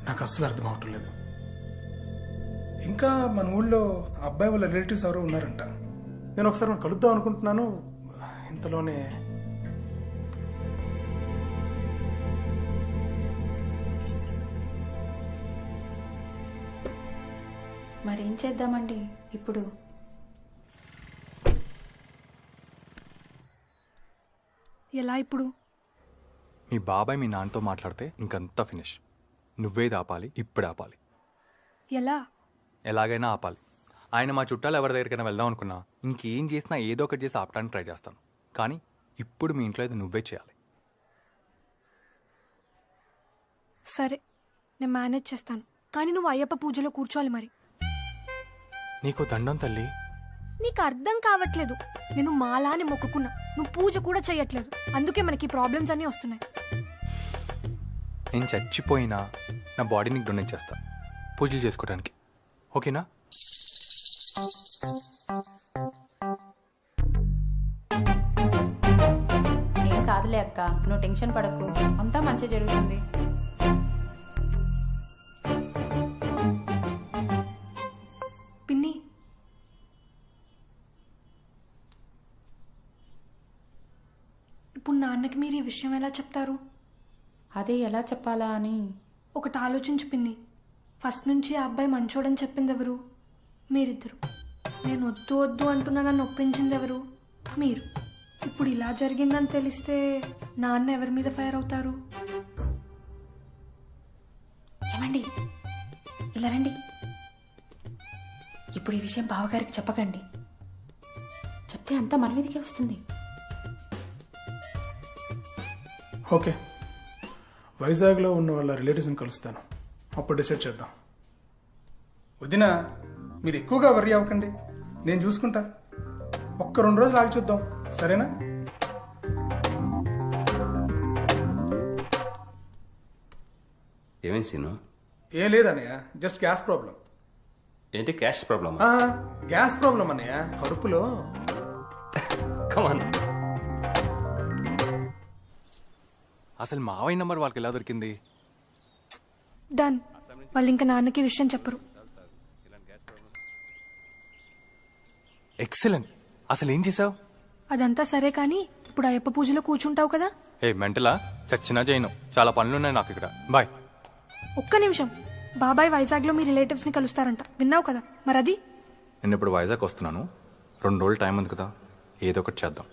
నాకు అస్సలు అర్థం అవటం లేదు. ఇంకా మన ఊళ్ళో అబ్బాయి వాళ్ళ రిలేటివ్స్ ఎవరో ఉన్నారంట. నేను ఒకసారి మనం కలుద్దాం అనుకుంటున్నాను. ఇంతలోనే మరేం చేద్దామండి ఇప్పుడు? ఎలా ఇప్పుడు? మీ బాబాయ్ మీ నాన్నతో మాట్లాడితే ఇంకంతా ఫినిష్. నువ్వేది ఆపాలి, ఇప్పుడు ఆపాలి. ఎలా? ఎలాగైనా ఆపాలి. ఆయన మా చుట్టాలు ఎవరి దగ్గరికైనా వెళ్దాం అనుకున్నా ఇంకేం చేసినా ఏదో ఒకటి చేసి ఆపడానికి ట్రై చేస్తాను. కానీ ఇప్పుడు మీ ఇంట్లో ఇది నువ్వే చేయాలి. సరే, నేను మేనేజ్ చేస్తాను. కానీ నువ్వు అయ్యప్ప పూజలో కూర్చోవాలి మరి. నీకు దండం తల్లి. నీకు అర్థం కావట్లేదు. నేను మాలాని మొక్కుకున్నా, నువ్వు పూజ కూడా చేయట్లేదు. అందుకే మనకి ప్రాబ్లమ్స్ అన్నీ వస్తున్నాయి. నేను చచ్చిపోయినా నా బాడీ నీకు డొనేట్ చేస్తా పూజలు చేసుకోవడానికి. ఓకేనా? ఏం కాదులే అక్క, నువ్వు టెన్షన్ పడకు, అంతా మంచి జరుగుతుంది. పిన్ని, ఇప్పుడు నాన్నకి మీరు ఈ విషయం ఎలా చెప్తారు? అదే ఎలా చెప్పాలా అని ఒకటి ఆలోచించు పిన్ని. ఫస్ట్ నుంచి ఆ అబ్బాయి మంచోడని చెప్పింది ఎవరు? మీరిద్దరు. నేను వద్దు వద్దు అంటున్నా నన్ను ఒప్పించింది ఎవరు? మీరు. ఇప్పుడు ఇలా జరిగిందని తెలిస్తే నాన్న ఎవరి మీద ఫైర్ అవుతారు? ఏమండి, ఇలా రండి. ఇప్పుడు ఈ విషయం బావగారికి చెప్పకండి. చెప్తే అంతా మన మీదకే వస్తుంది. ఓకే, వైజాగ్లో ఉన్న వాళ్ళ రిలేటివ్స్ని కలుస్తాను, అప్పుడు డిసైడ్ చేద్దాం. వదినా, మీరు ఎక్కువగా వర్రీ అవ్వకండి, నేను చూసుకుంటా. 1-2 రోజులు ఆగి చూద్దాం, సరేనా? ఏమేం సీను? ఏం లేదన్నయ్య, జస్ట్ గ్యాస్ ప్రాబ్లం. ఏంటి క్యాష్ ప్రాబ్లమ్? గ్యాస్ ప్రాబ్లం అన్నయ్య, కడుపులో. కమాన్. అసలు మావయ్య నంబర్ వాళ్ళకి ఎలా దొరికింది? డన్. వాళ్ళు ఇంకా నాన్నకి విషయం చెప్పరు. ఎక్సలెంట్. అసలు ఏం చేసావు? అదంతా సరే కానీ ఇప్పుడు అయ్యప్ప పూజలో కూర్చుంటావు కదా? ఏ మెంటలా, చచ్చినా చేయను. చాలా పనులున్నాయి నాకు ఇక్కడ. బాయ్. ఒక్క నిమిషం. బాబాయ్ వైజాగ్లో మీ రిలేటివ్స్ని కలుస్తారంట, విన్నావు కదా? మరి అది? నేను ఇప్పుడు వైజాగ్ వస్తున్నాను, 2 రోజులు టైం ఉంది కదా, ఏదో ఒకటి చేద్దాం.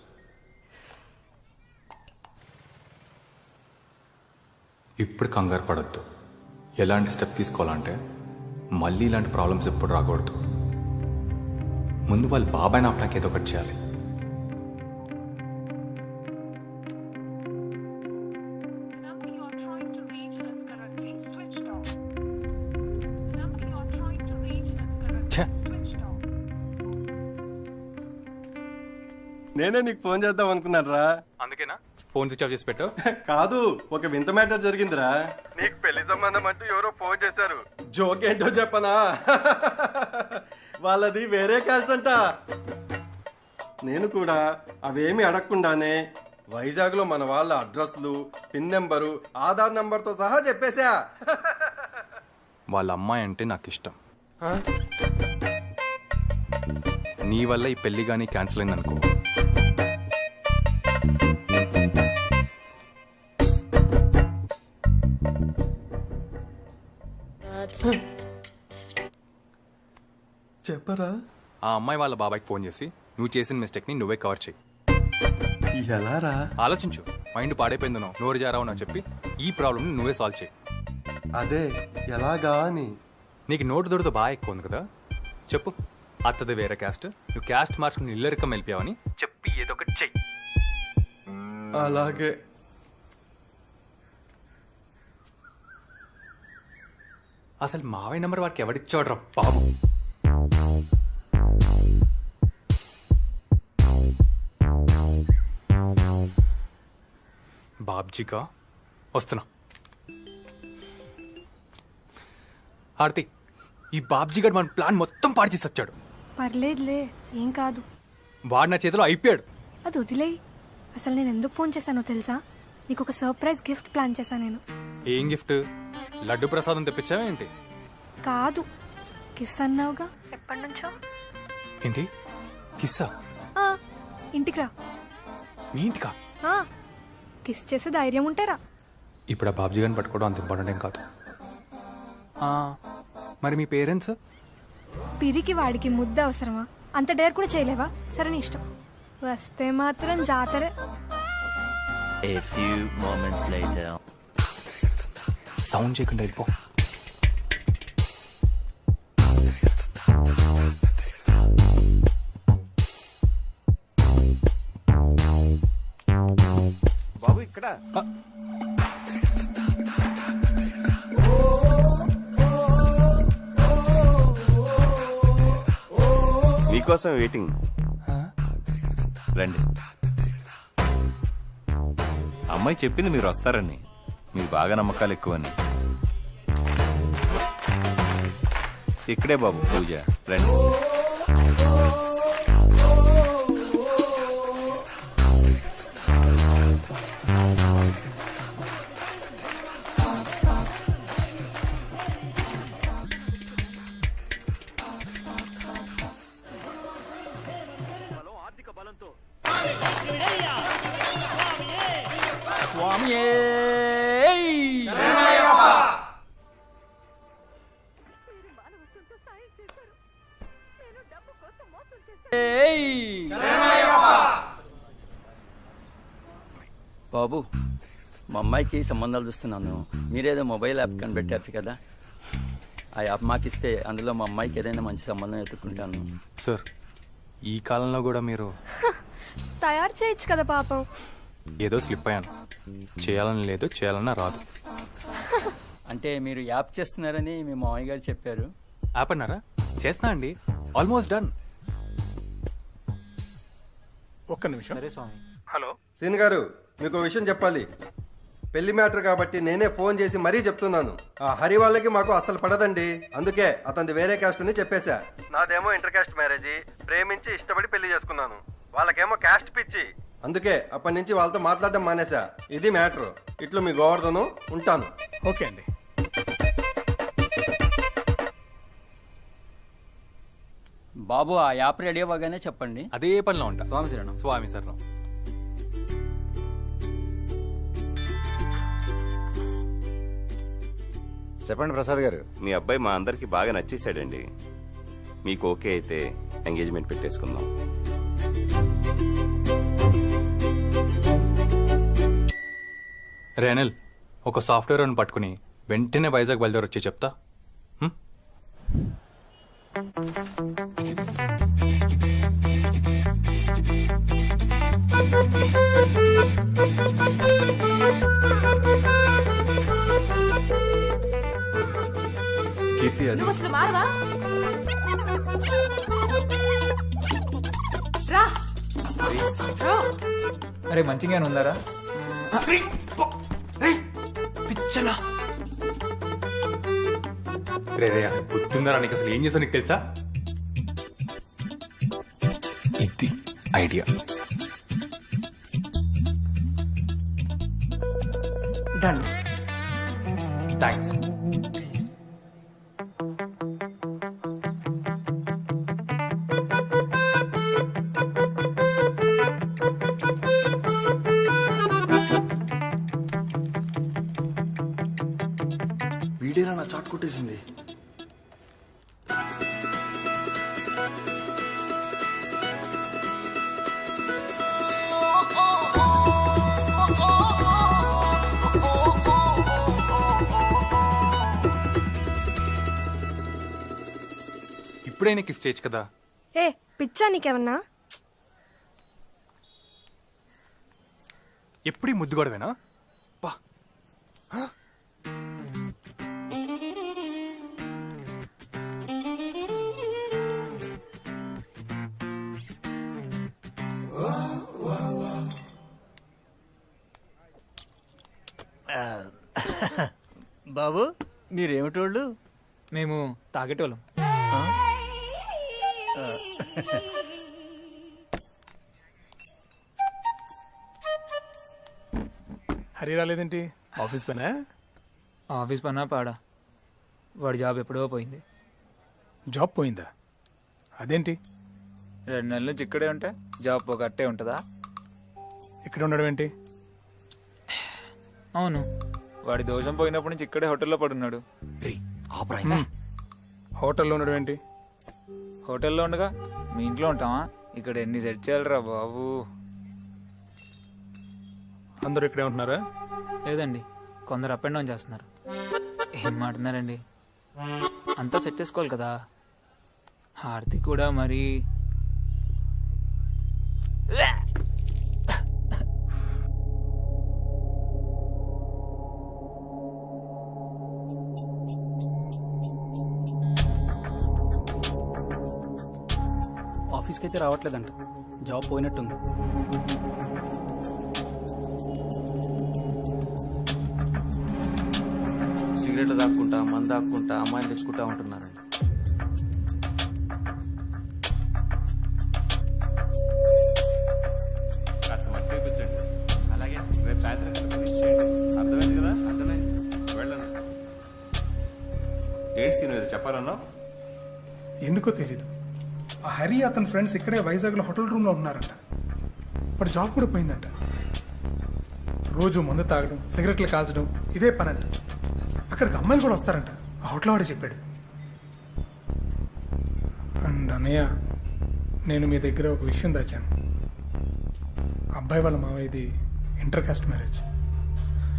ఇప్పుడు కంగారు పడద్దు. ఎలాంటి స్టెప్ తీసుకోవాలంటే మళ్ళీ ఇలాంటి ప్రాబ్లమ్స్ ఎప్పుడు రాకూడదు. ముందు వాళ్ళ బాబాయ్ నాపడానికి ఏదో ఒకటి చేయాలి. నేనే నీకు ఫోన్ చేద్దాం అనుకున్నాను రా. అందుకేనా? ఫోన్ స్విచ్ ఆఫ్ చేసి పెట్టావు. కాదు, ఒక వింత మ్యాటర్ జరిగిందిరా. నీకు పెళ్లి సంబంధం అంటూ ఎవరో ఫోన్ చేశారు. జోక్ ఏంటో చెప్పనా? వాళ్ళది వేరే కాస్ట్ అంట. నేను కూడా అవేమి అడగకుండానే వైజాగ్ లో మన వాళ్ళ అడ్రస్లు, పిన్ నెంబరు, ఆధార్ నెంబర్తో సహా చెప్పేశా. వాళ్ళ అమ్మాయి అంటే నాకు ఇష్టం. నీ వల్ల ఈ పెళ్లి కానీ క్యాన్సిల్ అయిందనుకో, చెప్పరా? ఆ అమ్మాయి వాళ్ళ బాబాయ్కి ఫోన్ చేసి నువ్వు చేసిన మిస్టేక్ని నువ్వే కవర్ చేయి. ఎలారా? ఆలోచించు. మైండ్ పాడైపోయిందనో నోరు జారావు అని చెప్పి ఈ ప్రాబ్లమ్ని నువ్వే సాల్వ్ చేయి. అదే ఎలాగా అని. నీకు నోటు దొరితో బాగా ఎక్కువ ఉంది కదా, చెప్పు. అత్తది వేరే క్యాస్ట్, నువ్వు క్యాస్ట్ మార్చుకుని ఇల్లరికం వెళ్ళిపోయావని చెప్పి ఏదో ఒకటి చెయ్యి. అలాగే. అసలు మావయ్య నెంబర్ వాడికి ఎవడిచ్చాడు బాబు? బాబ్జీకా వస్తున్నా. ఆర్తి, ఈ బాబ్జీ గడ్ మన ప్లాన్ మొత్తం పాడు చేసి వచ్చాడు. పర్లేదులే, ఏం కాదు. వాడు నా చేతిలో అయిపోయాడు. అది వదిలేయి. అసలు నేను ఎందుకు ఫోన్ చేశానో తెలుసా? నీకు ఒక సర్ప్రైజ్ గిఫ్ట్ ప్లాన్ చేశాను నేను. ఏం గిఫ్ట్? లడ్డు ప్రసాదం తెప్పించావా ఏంటి? కాదు, కిస్ అన్నావుగా ఎప్పటి నుంచో. ఏంటి కిస్సా? ఇంటికి రా. మీ ఇంటికా? కిస్ చేసే ధైర్యం ఉంటారా? ఇప్పుడు ఆ బాబ్జీ గారిని పట్టుకోవడం అంత ఇంపార్టెంట్ ఏం కాదు. మరి మీ పేరెంట్స్? పిరికి వాడికి ముద్ద అవసరమా? అంత డేర్ కూడా చేయలేవా? సరే నీ ఇష్టం. వస్తే మాత్రం జాతరే. A few moments later. Sound చేయకుండా వెళ్ళిపో. బాబు ఇక్కడ. మీకోసం వెయిటింగ్. రండి. అమ్మాయి చెప్పింది మీరు వస్తారని. మీకు బాగా నమ్మకాలు ఎక్కువని. ఇక్కడే బాబు పూజ. రండి. బాబు, మా అమ్మాయికి సంబంధాలు చూస్తున్నాను. మీరేదో మొబైల్ యాప్ కనిపెట్టారు కదా, ఆ యాప్ మాకిస్తే అందులో మా అమ్మాయికి ఏదైనా మంచి సంబంధం ఎత్తుకుంటాను. సార్, ఈ కాలంలో కూడా మీరు తయారు చేయొచ్చు కదా పాపం. ఏదో స్లిప్ అయ్యాను. చేయాలని లేదు, చేయాలన్నా రాదు. అంటే మీరు యాప్ చేస్తున్నారని మీ మామయ్య గారు చెప్పారు. యాప్ అన్నారా? చేస్తున్నా అండి, ఆల్మోస్ట్ డన్. ఒక్క నిమిషం. సరే స్వామి. హలో సీన్ గారు, మీకు విషయం చెప్పాలి. పెళ్లి మ్యాటర్ కాబట్టి నేనే ఫోన్ చేసి మరీ చెప్తున్నాను. ఆ హరి వాళ్ళకి మాకు అసలు పడదండి. అందుకే అతనిది వేరే క్యాస్ట్ అని చెప్పేశా. నాదేమో ఇంటర్ క్యాస్ట్ మ్యారేజీ. ప్రేమించి ఇష్టపడి పెళ్లి చేసుకున్నాను. వాళ్ళకేమో క్యాస్ట్ పిచ్చి. అందుకే అప్పటి నుంచి వాళ్ళతో మాట్లాడడం మానేశా. ఇది మ్యాటర్. ఇట్లు మీ గోవర్ధను. ఉంటాను. ఓకే అండి. బాబు, ఆ యాప్ రెడీ అవ్వగానే చెప్పండి. అదే పనిలో ఉంటా. స్వామి శరణం. స్వామి శరణం. చెప్పండి ప్రసాద్ గారు. మీ అబ్బాయి మా అందరికి బాగా నచ్చేసాడండి. మీకు ఓకే అయితే ఎంగేజ్మెంట్ పెట్టేసుకుందాం. రేనల్, ఒక సాఫ్ట్వేర్ అని పట్టుకుని వెంటనే వైజాగ్ బయలుదేరి వచ్చి చెప్తా. కీర్తి, అది నువ్వు అసలు మారవా? రా. అరే మంచిగానే ఉందారా? పిచ్చనా రే రే గుర్తుందా నీకు అసలు ఏం చేసావు నీకు తెలుసా ఇది ఐడియా డన్ థ్యాంక్స్ వీడేనా నా చాట్ కొట్టేసింది. ఇప్పుడే నీకు స్టేజ్ కదా ఏ పిచ్చా నీకేమన్నా? ఎప్పుడు ఈ ముద్దు గొడవేనా పా బాబు మీరేమిటోళ్ళు? మేము తాగేటోళ్ళం. హరి రాలేదేంటి? ఆఫీస్ పనా? ఆఫీస్ పనా పాడా, వాడి జాబ్ ఎప్పుడో పోయింది. జాబ్ పోయిందా? అదేంటి? 2 నెలల నుంచి ఇక్కడే ఉంటే జాబ్ పోగట్టే ఉంటుందా? ఇక్కడ ఉండడం ఏంటి? అవును, వాడి దోషం పోయినప్పటి నుంచి ఇక్కడే హోటల్లో పడున్నాడు. హోటల్లో ఉండడం ఏంటి? హోటల్లో ఉండగా మీ ఇంట్లో ఉంటావా? ఇక్కడ ఎన్ని సెట్ చేయాలరా బాబు. అందరూ ఇక్కడే ఉంటున్నారా? లేదండి, కొందరు అప్ అండ్ డౌన్ చేస్తున్నారు. ఏం మాట్లాడారండి, అంతా సెట్ చేసుకోవాలి కదా. హార్తి కూడా మరి ఆఫీస్కి అయితే రావట్లేదంట, జాబ్ పోయినట్టుంది. సిగరెట్లు దాక్కుంటా, మందు దాక్కుంటా, అమ్మాయిలు తెచ్చుకుంటా ఉంటున్నారండి. కాస్త మట్టి వేయించండి. అలాగే రేపు సాయంత్రం ఫినిష్ చేయండి. అర్థమైంది కదా? అర్థమైంది, వెళ్ళండి. ఏంటి సీను ఏదో చెప్పాలన్నా? ఎందుకో తెలీదు, ఆ హరి అతని ఫ్రెండ్స్ ఇక్కడే వైజాగ్లో హోటల్ రూమ్లో ఉన్నారంట. వాడు జాబ్ కూడా పోయిందంట. రోజు మందు తాగడం, సిగరెట్లు కాల్చడం ఇదే పని అంట. అక్కడికి అమ్మాయిలు కూడా వస్తారంట, ఆ హోటల్ వాడే చెప్పాడు. అండ్ అన్నయ్య, నేను మీ దగ్గర ఒక విషయం దాచాను. అబ్బాయి వాళ్ళ మావయ్యది ఇంటర్ కాస్ట్ మ్యారేజ్.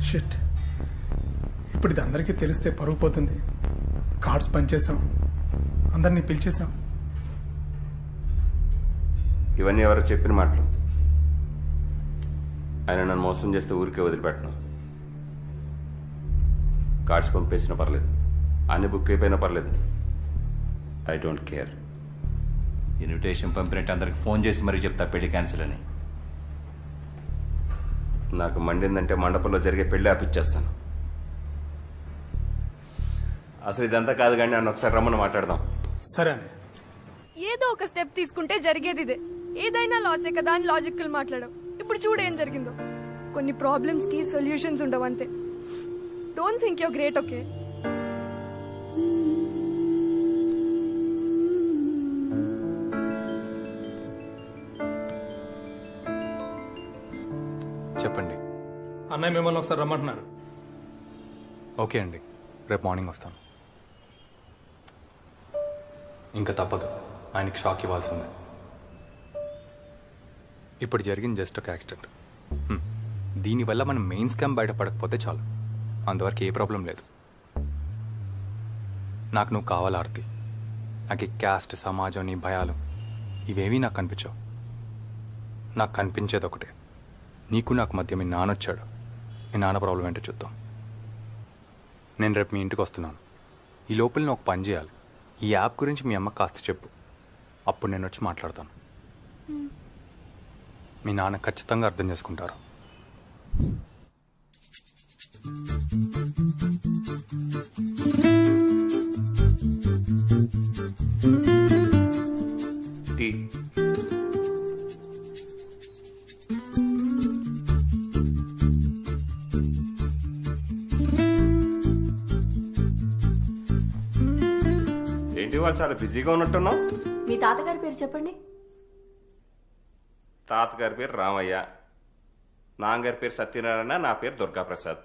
షిట్, ఇప్పుడు ఇది అందరికీ తెలిస్తే పరుగు పోతుంది. కార్డ్స్ పనిచేసాం, అందరినీ పిలిచేసాం. ఇవన్నీ ఎవరు చెప్పిన మాటలు. ఆయన నన్ను మోసం చేస్తే ఊరికే వదిలిపెట్టను. కార్డ్స్ పంపేసినా పర్లేదు, అన్ని బుక్ అయిపోయినా పర్లేదు, ఐ డోంట్ కేర్. ఇన్విటేషన్ పంపినట్టు అందరికి ఫోన్ చేసి మరీ చెప్తా పెళ్లి క్యాన్సిల్ అని. నాకు మండిందంటే మండపంలో జరిగే పెళ్లి ఆపిచ్చేస్తాను. అసలు ఇదంతా కాదు కానీ నన్ను ఒకసారి రమ్మని మాట్లాడదాం. సరే. ఏదో ఒక స్టెప్ తీసుకుంటే జరిగేది ఇదే. ఏదైనా లాసే కదా అని లాజికల్ మాట్లాడడం. ఇప్పుడు చూడు ఏం జరిగిందో. కొన్ని ప్రాబ్లమ్స్ కి సొల్యూషన్స్ ఉండవు అంతే. Don't think your great, okay? చెప్పండి. అన్నయ్య మిమ్మల్ని ఒకసారి రమ్మంటున్నారు. ఓకే అండి, రేపు మార్నింగ్ వస్తాను. ఇంకా తప్పదు, ఆయనకి షాక్ ఇవ్వాల్సిందే. ఇప్పుడు జరిగింది జస్ట్ ఒక యాక్సిడెంట్. దీనివల్ల మనం మెయిన్ స్కామ్ బయటపడకపోతే చాలు, అంతవరకు ఏ ప్రాబ్లం లేదు. నాకు నువ్వు కావాలి ఆర్తి. నాకు ఈ క్యాస్ట్, సమాజం, నీ భయాలు ఇవేవీ నాకు కనిపించవు. నాకు కనిపించేది ఒకటే, నీకు నాకు మధ్య మీ నాన్న వచ్చాడు. మీ నాన్న ప్రాబ్లం ఏంటో చూద్దాం. నేను రేపు మీ ఇంటికి వస్తున్నాను. ఈ లోపల నువ్వు ఒక పని చేయాలి. ఈ యాప్ గురించి మీ అమ్మకి కాస్త చెప్పు, అప్పుడు నేను వచ్చి మాట్లాడతాను. మీ నాన్న ఖచ్చితంగా అర్థం చేసుకుంటారు. టీ. ఏంటి వాళ్ళు చాలా బిజీగా ఉన్నట్టున్నావు? మీ తాతగారి పేరు చెప్పండి. తాతగారి పేరు రామయ్య, నాన్నగారి పేరు సత్యనారాయణ, నా పేరు దుర్గాప్రసాద్.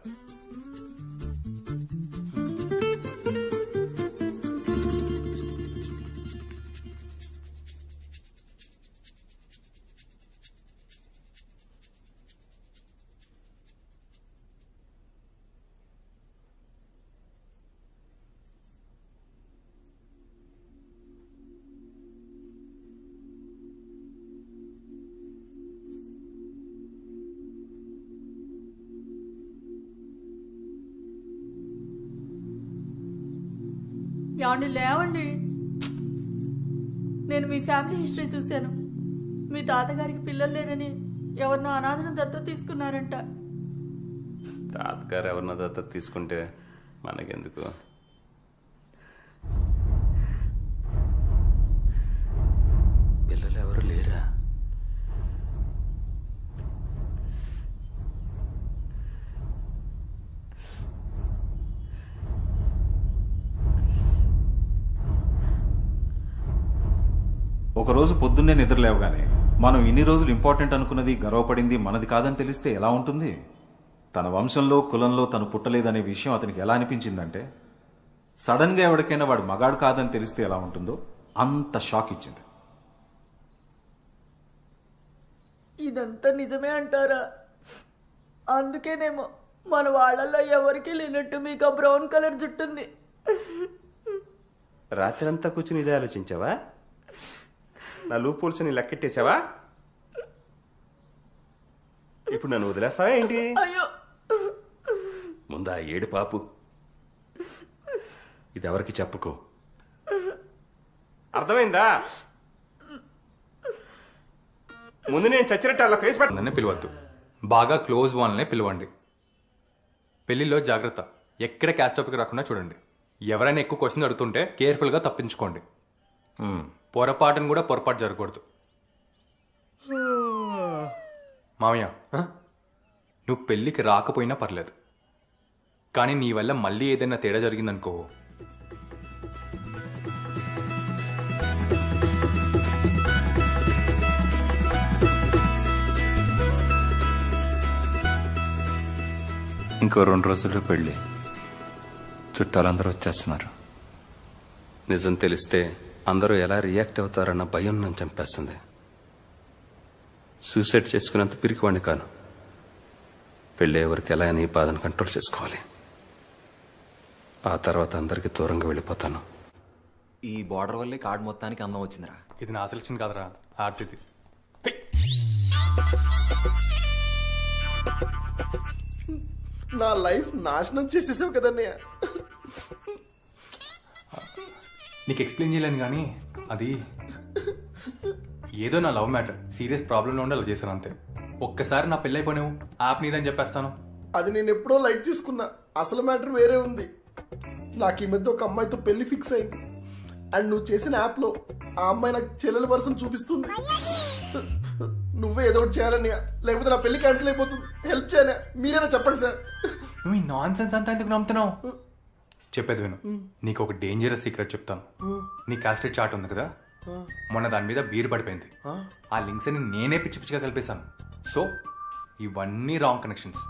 ఏమండి లేవండి, నేను మీ ఫ్యామిలీ హిస్టరీ చూశాను. మీ తాతగారికి పిల్లలు లేరని ఎవరినో అనాథను దత్తత తీసుకున్నారంట. తాతగారు ఎవరినో దత్తత తీసుకుంటే మనకెందుకు? పిల్లలు ఎవరు లేరా? ఒకరోజు పొద్దున్నే నిద్రలేవగానే మనం ఇన్ని రోజులు ఇంపార్టెంట్ అనుకున్నది, గర్వపడింది మనది కాదని తెలిస్తే ఎలా ఉంటుంది? తన వంశంలో కులంలో తను పుట్టలేదనే విషయం అతనికి ఎలా అనిపించిందంటే, సడన్ గా ఎవరికైనా వాడు మగాడు కాదని తెలిస్తే ఎలా ఉంటుందో అంత షాక్ ఇచ్చింది. ఇదంతా నిజమే అంటారా? అందుకేనేమో మన వాళ్ళల్లో ఎవరికి లేనట్టు మీకు ఆ బ్రౌన్ కలర్ జుట్టుంది. రాత్రంతా కూర్చుని ఇదే ఆలోచించావా? నా లూపోల్స్ ని లెక్కెట్టేసావా? ఇప్పుడు నన్ను వదిలేస్తావా ఏంటి? అయ్యో, ముందా ఏడు పాపు, ఇది ఎవరికి చెప్పుకో, అర్థమైందా? ముందు నేను చచ్చినట్టు అలా ఫేస్ నన్నే పిలవద్దు, బాగా క్లోజ్ వాళ్ళనే పిలవండి. పెళ్లిలో జాగ్రత్త, ఎక్కడ క్యాస్ట్ టాపిక్ రాకుండా చూడండి. ఎవరైనా ఎక్కువ క్వశ్చన్ అడుగుతుంటే కేర్ఫుల్గా తప్పించుకోండి. పొరపాటును కూడా పొరపాటు జరగకూడదు. మామయ్య, నువ్వు పెళ్ళికి రాకపోయినా పర్లేదు, కానీ నీ వల్ల మళ్ళీ ఏదైనా తేడా జరిగిందనుకో, ఇంకో 2 రోజుల్లో పెళ్ళి. చుట్టాలందరూ వచ్చేస్తున్నారు. నిజం తెలిస్తే అందరూ ఎలా రియాక్ట్ అవుతారన్న భయం నన్ను చంపేస్తుంది. సూసైడ్ చేసుకునేంత పిరికివాడిని కాను. పెళ్ళే వరకు ఎలా అయినా ఈ బాధను కంట్రోల్ చేసుకోవాలి. ఆ తర్వాత అందరికీ దూరంగా వెళ్ళిపోతాను. ఈ బార్డర్ వల్లే కార్డు మొత్తానికి అందం వచ్చిందిరా. ఇది నా సెలక్షన్ కాదరా, ఆర్తిది. నా లైఫ్ నాశనం చేసేసావు కదన్నయ్య. నీకు ఎక్స్ప్లెయిన్ చేయలేను కానీ అది ఏదో నా లవ్ మ్యాటర్, సీరియస్ ప్రాబ్లంలో ఉండి అలా చేశాను అంతే. ఒక్కసారి నా పెళ్ళి అయిపోయావు యాప్ నీదని చెప్పేస్తాను. అది నేను ఎప్పుడో లైట్ తీసుకున్నా. అసలు మ్యాటర్ వేరే ఉంది. నాకు ఈ మధ్య ఒక అమ్మాయితో పెళ్లి ఫిక్స్ అయింది. అండ్ నువ్వు చేసిన యాప్లో ఆ అమ్మాయి నాకు చెల్లెల వరుసను చూపిస్తుంది. నువ్వే ఏదో ఒకటి చేయాలన్నయ్య, లేకపోతే నా పెళ్లి క్యాన్సిల్ అయిపోతుంది. హెల్ప్ చేయనా, మీరైనా చెప్పండి సార్. నువ్వు ఈ నాన్ సెన్స్ అంతా ఎందుకు నమ్ముతున్నావు? చెప్పేది విను, నీకు ఒక డేంజరస్ సీక్రెట్ చెప్తాను. నీ క్యాస్టెడ్ చార్ట్ ఉంది కదా, మొన్న దాని మీద బీరు పడిపోయింది. ఆ లింక్స్ అని నేనే పిచ్చి పిచ్చిగా కలిపేశాను. సో ఇవన్నీ రాంగ్ కనెక్షన్స్.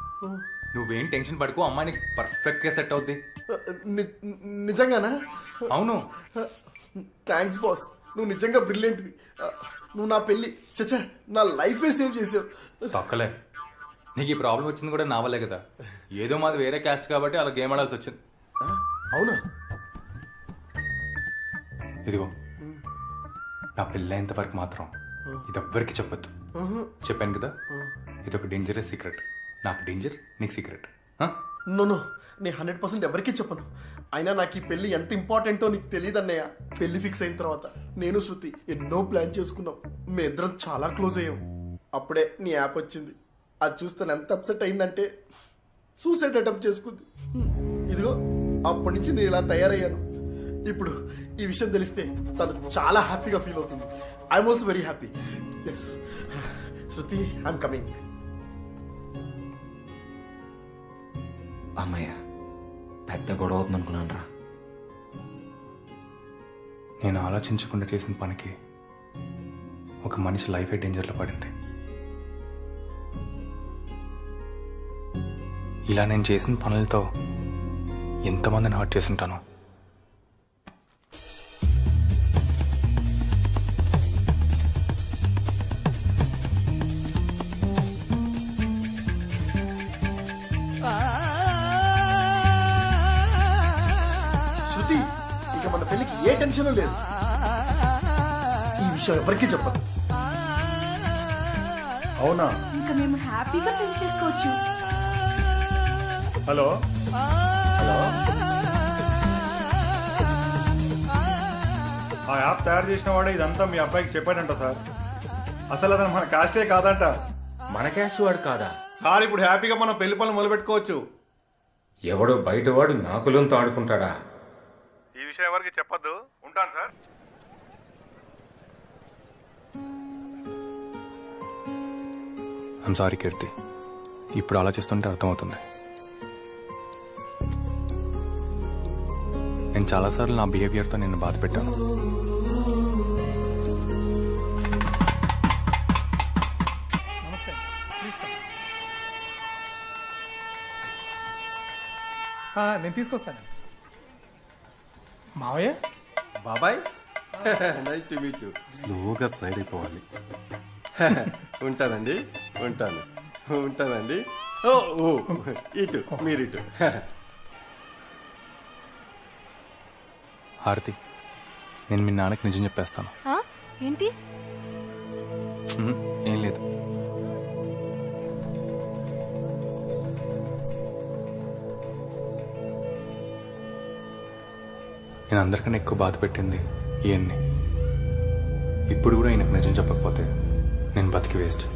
నువ్వేం టెన్షన్ పడుకో, అమ్మాయి పర్ఫెక్ట్ గా సెట్ అవుద్ది. నిజంగానా? అవును. థ్యాంక్స్ బాస్, నువ్వు నిజంగా బ్రిలియంట్వి. నువ్వు నా పెళ్లి చచ్చా నా లైఫే సేవ్ చేసావు. తక్కలే, నీకు ఈ ప్రాబ్లం వచ్చింది కూడా నా వల్లే కదా. ఏదో మాది వేరే క్యాస్ట్ కాబట్టి అలా గేమ్ ఆడాల్సి వచ్చింది. అవునా? ఇదిగో నా పెళ్ళైనంత వరకు మాత్రం ఇది ఎవ్వరికి చెప్పొద్దు. చెప్పాను కదా, ఇది ఒక డేంజరస్ సీక్రెట్. నాకు డేంజర్, నీకు సీక్రెట్. నో నేను 100% ఎవరికీ చెప్పను. అయినా నాకు ఈ పెళ్లి ఎంత ఇంపార్టెంటో నీకు తెలియదు అన్నయ్య. పెళ్లి ఫిక్స్ అయిన తర్వాత నేను శృతి ఎన్నో ప్లాన్ చేసుకున్నాం. మీ ఇద్దరం చాలా క్లోజ్ అయ్యాం. అప్పుడే నీ యాప్ వచ్చింది. అది చూస్తే ఎంత అప్సెట్ అయిందంటే సూసైడ్ అటెంప్ట్ చేసుకుంది. ఇదిగో అప్పటి నుంచి నేను ఇలా తయారయ్యాను. ఇప్పుడు ఈ విషయం తెలిస్తే తను చాలా హ్యాపీగా ఫీల్ అవుతుంది. I'm also very happy. Yes Shruti, I'm coming. అమ్మయ్య, పెద్ద గొడవ అవుతుంది అనుకున్నాను రా. నేను ఆలోచించకుండా చేసిన పనికి ఒక మనిషి లైఫే డేంజర్లో పడింది. ఇలా నేను చేసిన పనులతో ఎంతమందిని హర్ట్ చేస్తుంటాను. శృతి, ఇక మన పెళ్లికి ఏ టెన్షన్ లేదు. ఈ విషయం ఎవరికీ చెప్పదు. అవునా? ఇంకా మేము హ్యాపీగా పెళ్లి చేసుకోవచ్చు. హలో హలో, ఆ యాప్ తయారు చేసిన వాడే ఇదంతా మీ అబ్బాయికి చెప్పాడంట సార్. అసలు అతను మన కాస్టే కాదంట. మన క్యాస్ట్ వాడు కాదా సార్? ఇప్పుడు హ్యాపీగా మనం పెళ్లి పనులు మొదలు పెట్టుకోవచ్చు. ఎవడో బయటవాడు నాకులంతో ఆడుకుంటాడా? ఈ విషయం ఎవరికి చెప్పొద్దు. ఉంటాను సార్. ఐమ్ సారీ కీర్తి, ఇప్పుడు ఆలోచిస్తుంటే అర్థమవుతుంది. నేను చాలాసార్లు నా బిహేవియర్తో నిన్ను బాధ పెట్టాను. నమస్తే, నేను తీసుకొస్తాను. మావయ్య, బాబాయ్, నైస్ టు మీట్ యు. స్లోగా సైడ్ అయిపోవాలి. ఉంటానండి, ఉంటాను, ఉంటానండి. ఓ ఓ, ఇటు మీరిటు. హారతి, నేను మీ నాన్నకి నిజం చెప్పేస్తాను. ఏంటి? ఏం లేదు. నేను అందరికన్నా ఎక్కువ బాధ పెట్టింది ఈయన్ని. ఇప్పుడు కూడా ఈయనకు నిజం చెప్పకపోతే నేను బతికి వేస్ట్.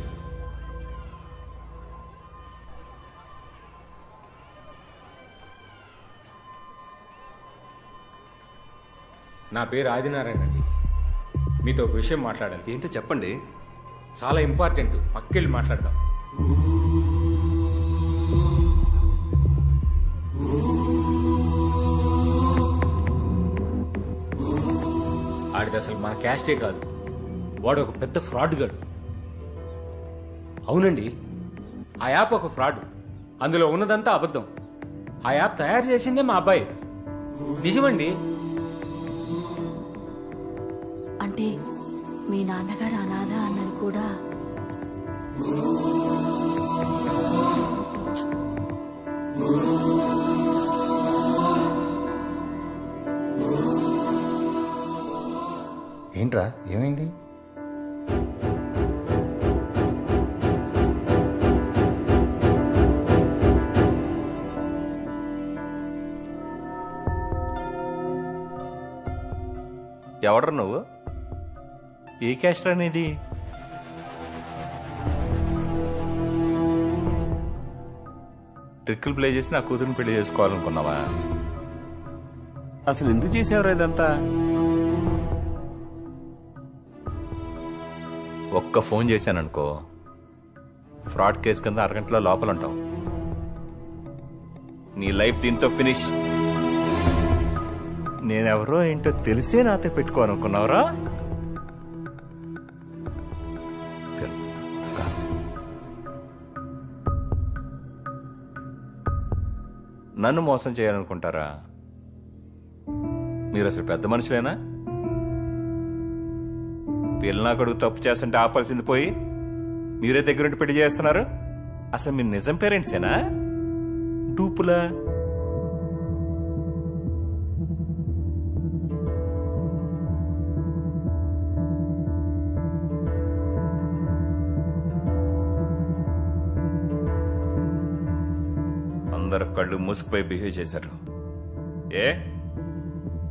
నా పేరు ఆదినారాయణ అండి. మీతో ఒక విషయం మాట్లాడాలి. ఏంటో చెప్పండి. చాలా ఇంపార్టెంట్. పక్కెళ్ళి మాట్లాడదాం. ఆడిది అసలు మన క్యాస్టే కాదు. వాడు ఒక పెద్ద ఫ్రాడ్ గాడు. అవునండి, ఆ యాప్ ఒక ఫ్రాడ్. అందులో ఉన్నదంతా అబద్ధం. ఆ యాప్ తయారు చేసిందే మా అబ్బాయి. నిజమండి. అంటే మీ నాన్నగారు అనాథ అన్నది కూడా ఏంట్రా, ఏమైంది? ఎవడ్రా నువ్వు? ఏ క్యాస్ట్ అనేది? ట్రిక్కులు ప్లే చేసి నా కూతురుని పెళ్లి చేసుకోవాలనుకున్నావా? అసలు ఎందుకు చేసేవారు ఇదంతా? ఒక్క ఫోన్ చేశాననుకో, ఫ్రాడ్ కేసు కింద అరగంటలో లోపల ఉంటావు. నీ లైఫ్ దీంతో ఫినిష్. నేనెవరో ఏంటో తెలిసే నాతో పెట్టుకోవాలనుకున్నావురా? నన్ను మోసం చేయాలనుకుంటారా? మీరు అసలు పెద్ద మనుషులేనా? పిల్లనా కొడుకు తప్పు చేస్తుంటే ఆపాల్సింది పోయి మీరే దగ్గరుండి పెళ్లి చేస్తున్నారు. అసలు మీరు నిజం పేరెంట్సేనా డూపులా? అందరు కళ్ళు మూసుకుపోయి బిహేవ్ చేశారు.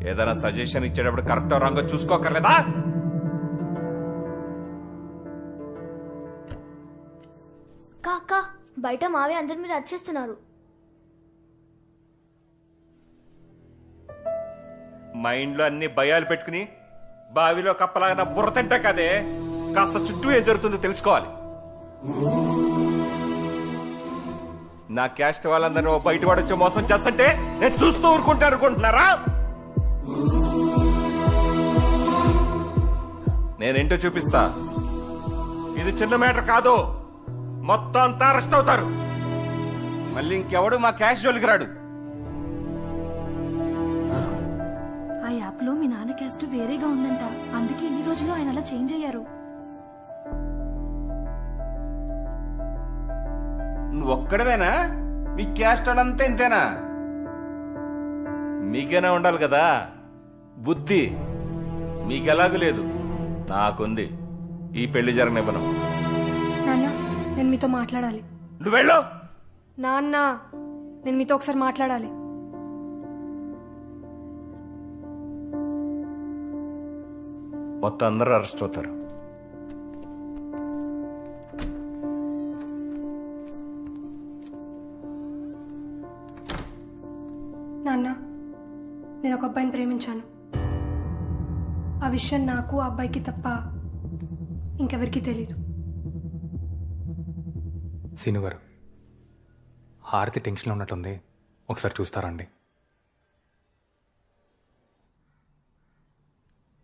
ఏదైనా సజెషన్ ఇచ్చేటప్పుడు కరెక్టో రాంగో చూసుకోకర్లేదా? కాకా, బయట మావే అందరి మీద అరిచేస్తున్నారు. మైండ్లో అన్ని భయాలు పెట్టుకుని బావిలో కప్పలాగా బుర్ర తింటా కదే. కాస్త చుట్టూ ఏం జరుగుతుందో తెలుసుకోవాలి. నా క్యాస్ట్ వాళ్ళందరూ బయట వాడొచ్చి మోసం చేస్తుంటే నేను చూస్తూ ఊరుకుంటాను అనుకుంటున్నారా? నేనేంటో చూపిస్తా. ఇది చిన్న మ్యాటర్ కాదు, మొత్తం అంతా అరెస్ట్ అవుతారు. మళ్ళీ ఇంకెవడు మా క్యాష్ జోలికి రాడు. ఆ యాప్లో మీ నాన్న క్యాస్ట్ వేరేగా ఉందంట, అందుకే ఇన్ని రోజులు ఆయన అలా చేంజ్ అయ్యారు. నువ్వు ఒక్కడవేనా? మీ క్యాస్ట్ వాళ్ళంతా ఇంతేనా? మీకైనా ఉండాలి కదా బుద్ధి. మీకెలాగూ లేదు, నాకుంది. ఈ పెళ్లి జరగనివ్వను. నాన్న నేను మీతో మాట్లాడాలి. నువ్వు వెళ్ళు. నాన్న నేను మీతో ఒకసారి మాట్లాడాలి. మొత్తం అందరూ అరెస్ట్ అవుతారు. నాన్న నేను ఒక అబ్బాయిని ప్రేమించాను. ఆ విషయం నాకు ఆ అబ్బాయికి తప్ప ఇంకెవరికీ తెలీదు. సీను గారు, హారతి టెన్షన్లో ఉన్నట్టుంది, ఒకసారి చూస్తారండి.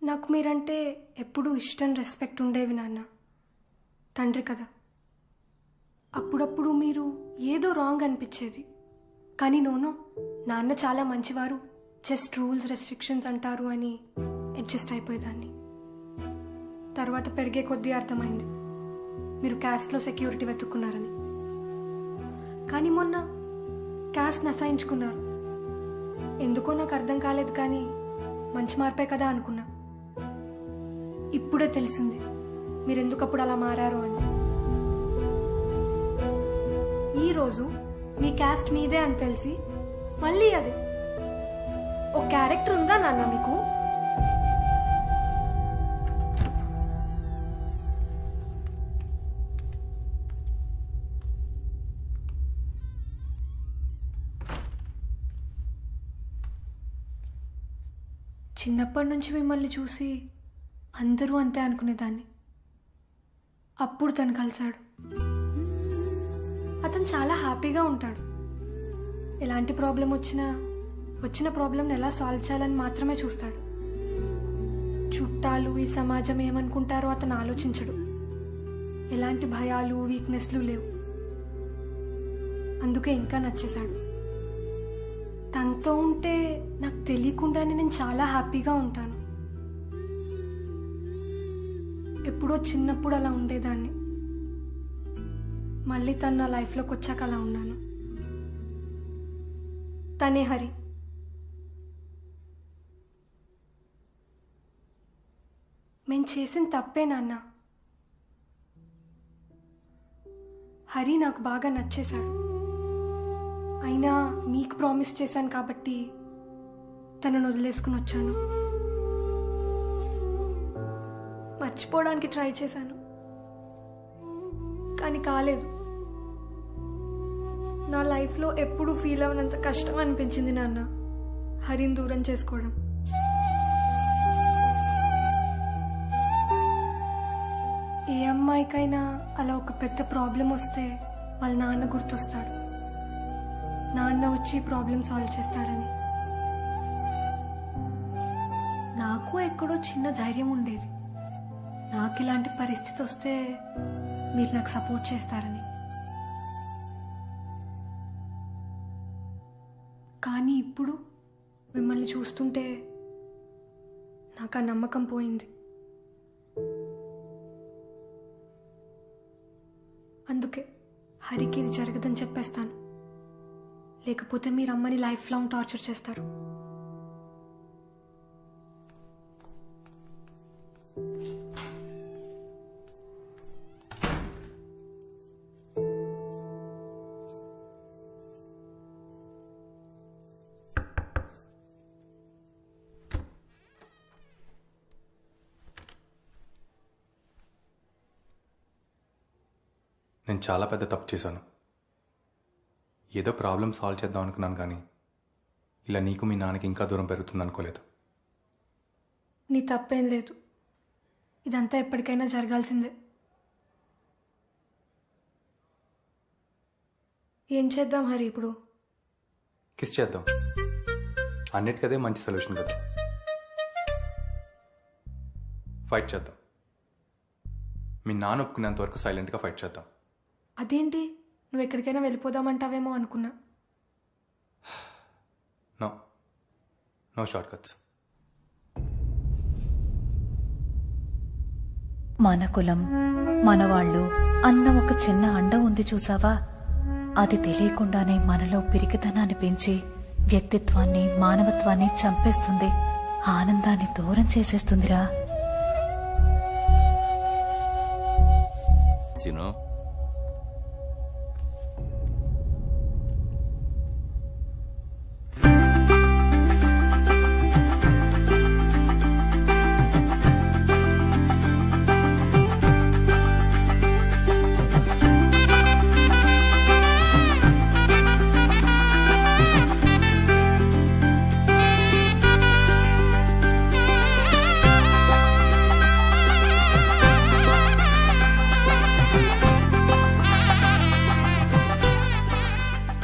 నాకు మీరంటే ఎప్పుడూ ఇష్టం, రెస్పెక్ట్ ఉండేవి నాన్న. తండ్రి కదా. అప్పుడప్పుడు మీరు ఏదో రాంగ్ అనిపించేది, కానీ నోనో నాన్న చాలా మంచివారు, జస్ట్ రూల్స్ రెస్ట్రిక్షన్స్ అంటారు అని అడ్జస్ట్ అయిపోయేదాన్ని. తర్వాత పెరిగే కొద్దీ అర్థమైంది మీరు క్యాస్ట్లో సెక్యూరిటీ వెతుక్కున్నారని. కానీ మొన్న క్యాస్ట్ అసహించుకున్నారు. ఎందుకో నాకు అర్థం కాలేదు, కానీ మంచి మార్పే కదా అనుకున్నా. ఇప్పుడే తెలిసింది మీరెందుకప్పుడు అలా మారారు అని. ఈరోజు మీ క్యాస్ట్ మీదే అని తెలిసి మళ్ళీ అదే. ఓ క్యారెక్టర్ ఉందా నాన్న మీకు? చిన్నప్పటి నుంచి మిమ్మల్ని చూసి అందరూ అంతే అనుకునేదాన్ని. అప్పుడు తను కలిశాడు. అతను చాలా హ్యాపీగా ఉంటాడు. ఎలాంటి ప్రాబ్లం వచ్చిన ప్రాబ్లంని ఎలా సాల్వ్ చేయాలని మాత్రమే చూస్తాడు. చుట్టాలు, ఈ సమాజం ఏమనుకుంటారో అతను ఆలోచించడు. ఎలాంటి భయాలు, వీక్నెస్లు లేవు. అందుకే ఇంకా నచ్చేశాడు. తనతో ఉంటే నాకు తెలియకుండానే నేను చాలా హ్యాపీగా ఉంటాను. ఎప్పుడో చిన్నప్పుడు అలా ఉండేదాన్ని, మళ్ళీ తను నా లైఫ్లోకి వచ్చాక అలా ఉన్నాను. తనే హరి. మేము చేసిన తప్పే నాన్న. హరి నాకు బాగా నచ్చేశాడు. అయినా మీకు ప్రామిస్ చేశాను కాబట్టి తనను వదిలేసుకుని వచ్చాను. మర్చిపోవడానికి ట్రై చేశాను, కానీ కాలేదు. నా లైఫ్లో ఎప్పుడూ ఫీల్ అవనంత కష్టం అనిపించింది నాన్న హరిని దూరం చేసుకోవడం. ఏ అమ్మాయికైనా అలా ఒక పెద్ద ప్రాబ్లం వస్తే వాళ్ళ నాన్న గుర్తొస్తాడు. నాన్న వచ్చి ప్రాబ్లం సాల్వ్ చేస్తాడని. నాకు ఎక్కడో చిన్న ధైర్యం ఉండేది, నాకు ఇలాంటి పరిస్థితి వస్తే మీరు నాకు సపోర్ట్ చేస్తారని. కానీ ఇప్పుడు మిమ్మల్ని చూస్తుంటే నాకు ఆ నమ్మకం పోయింది. అందుకే హరికి ఇది జరగదని చెప్పేస్తాను, లేకపోతే మీరు అమ్మని లైఫ్ లాంగ్ టార్చర్ చేస్తారు. నేను చాలా పెద్ద తప్పు చేశాను. ఏదో ప్రాబ్లం సాల్వ్ చేద్దాం అనుకున్నాను, కానీ ఇలా నీకు మీ నాన్నకి ఇంకా దూరం పెరుగుతుంది అనుకోలేదు. నీ తప్పేం లేదు, ఇదంతా ఎప్పటికైనా జరగాల్సిందే. ఏం చేద్దాం హరి ఇప్పుడు? కిస్ చేద్దాం. అన్నిటికదే మంచి సొల్యూషన్ కదా. ఫైట్ చేద్దాం. మీ నాన్న ఒప్పుకునేంత వరకు సైలెంట్గా ఫైట్ చేద్దాం. అదేంటి, నువ్వు ఎక్కడికైనా వెళ్ళిపోదామంటావేమో అనుకున్నా. No no short cuts. మన కులం మనవాళ్ళు అన్న ఒక చిన్న అండ ఉంది చూసావా, అది తెలియకుండానే మనలో పిరికితనాన్ని పెంచి వ్యక్తిత్వాన్ని మానవత్వాన్ని చంపేస్తుంది, ఆనందాన్ని దూరం చేసేస్తుందిరా. సిను,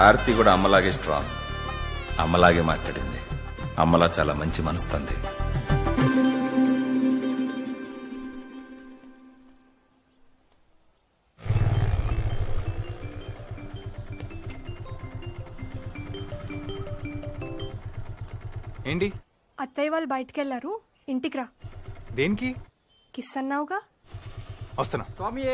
ఆర్తి కూడా అమ్మలాగే స్ట్రాంగ్, అమ్మలాగే మాట్లాడింది. అమ్మలా చాలా మంచి మనసుతంది. ఏంటి? అత్తయ్య వాళ్ళు బయటికి వెళ్ళారు, ఇంటికి రా. దేనికి? కిస్ అన్నావుగా. వస్తున్నా. స్వామి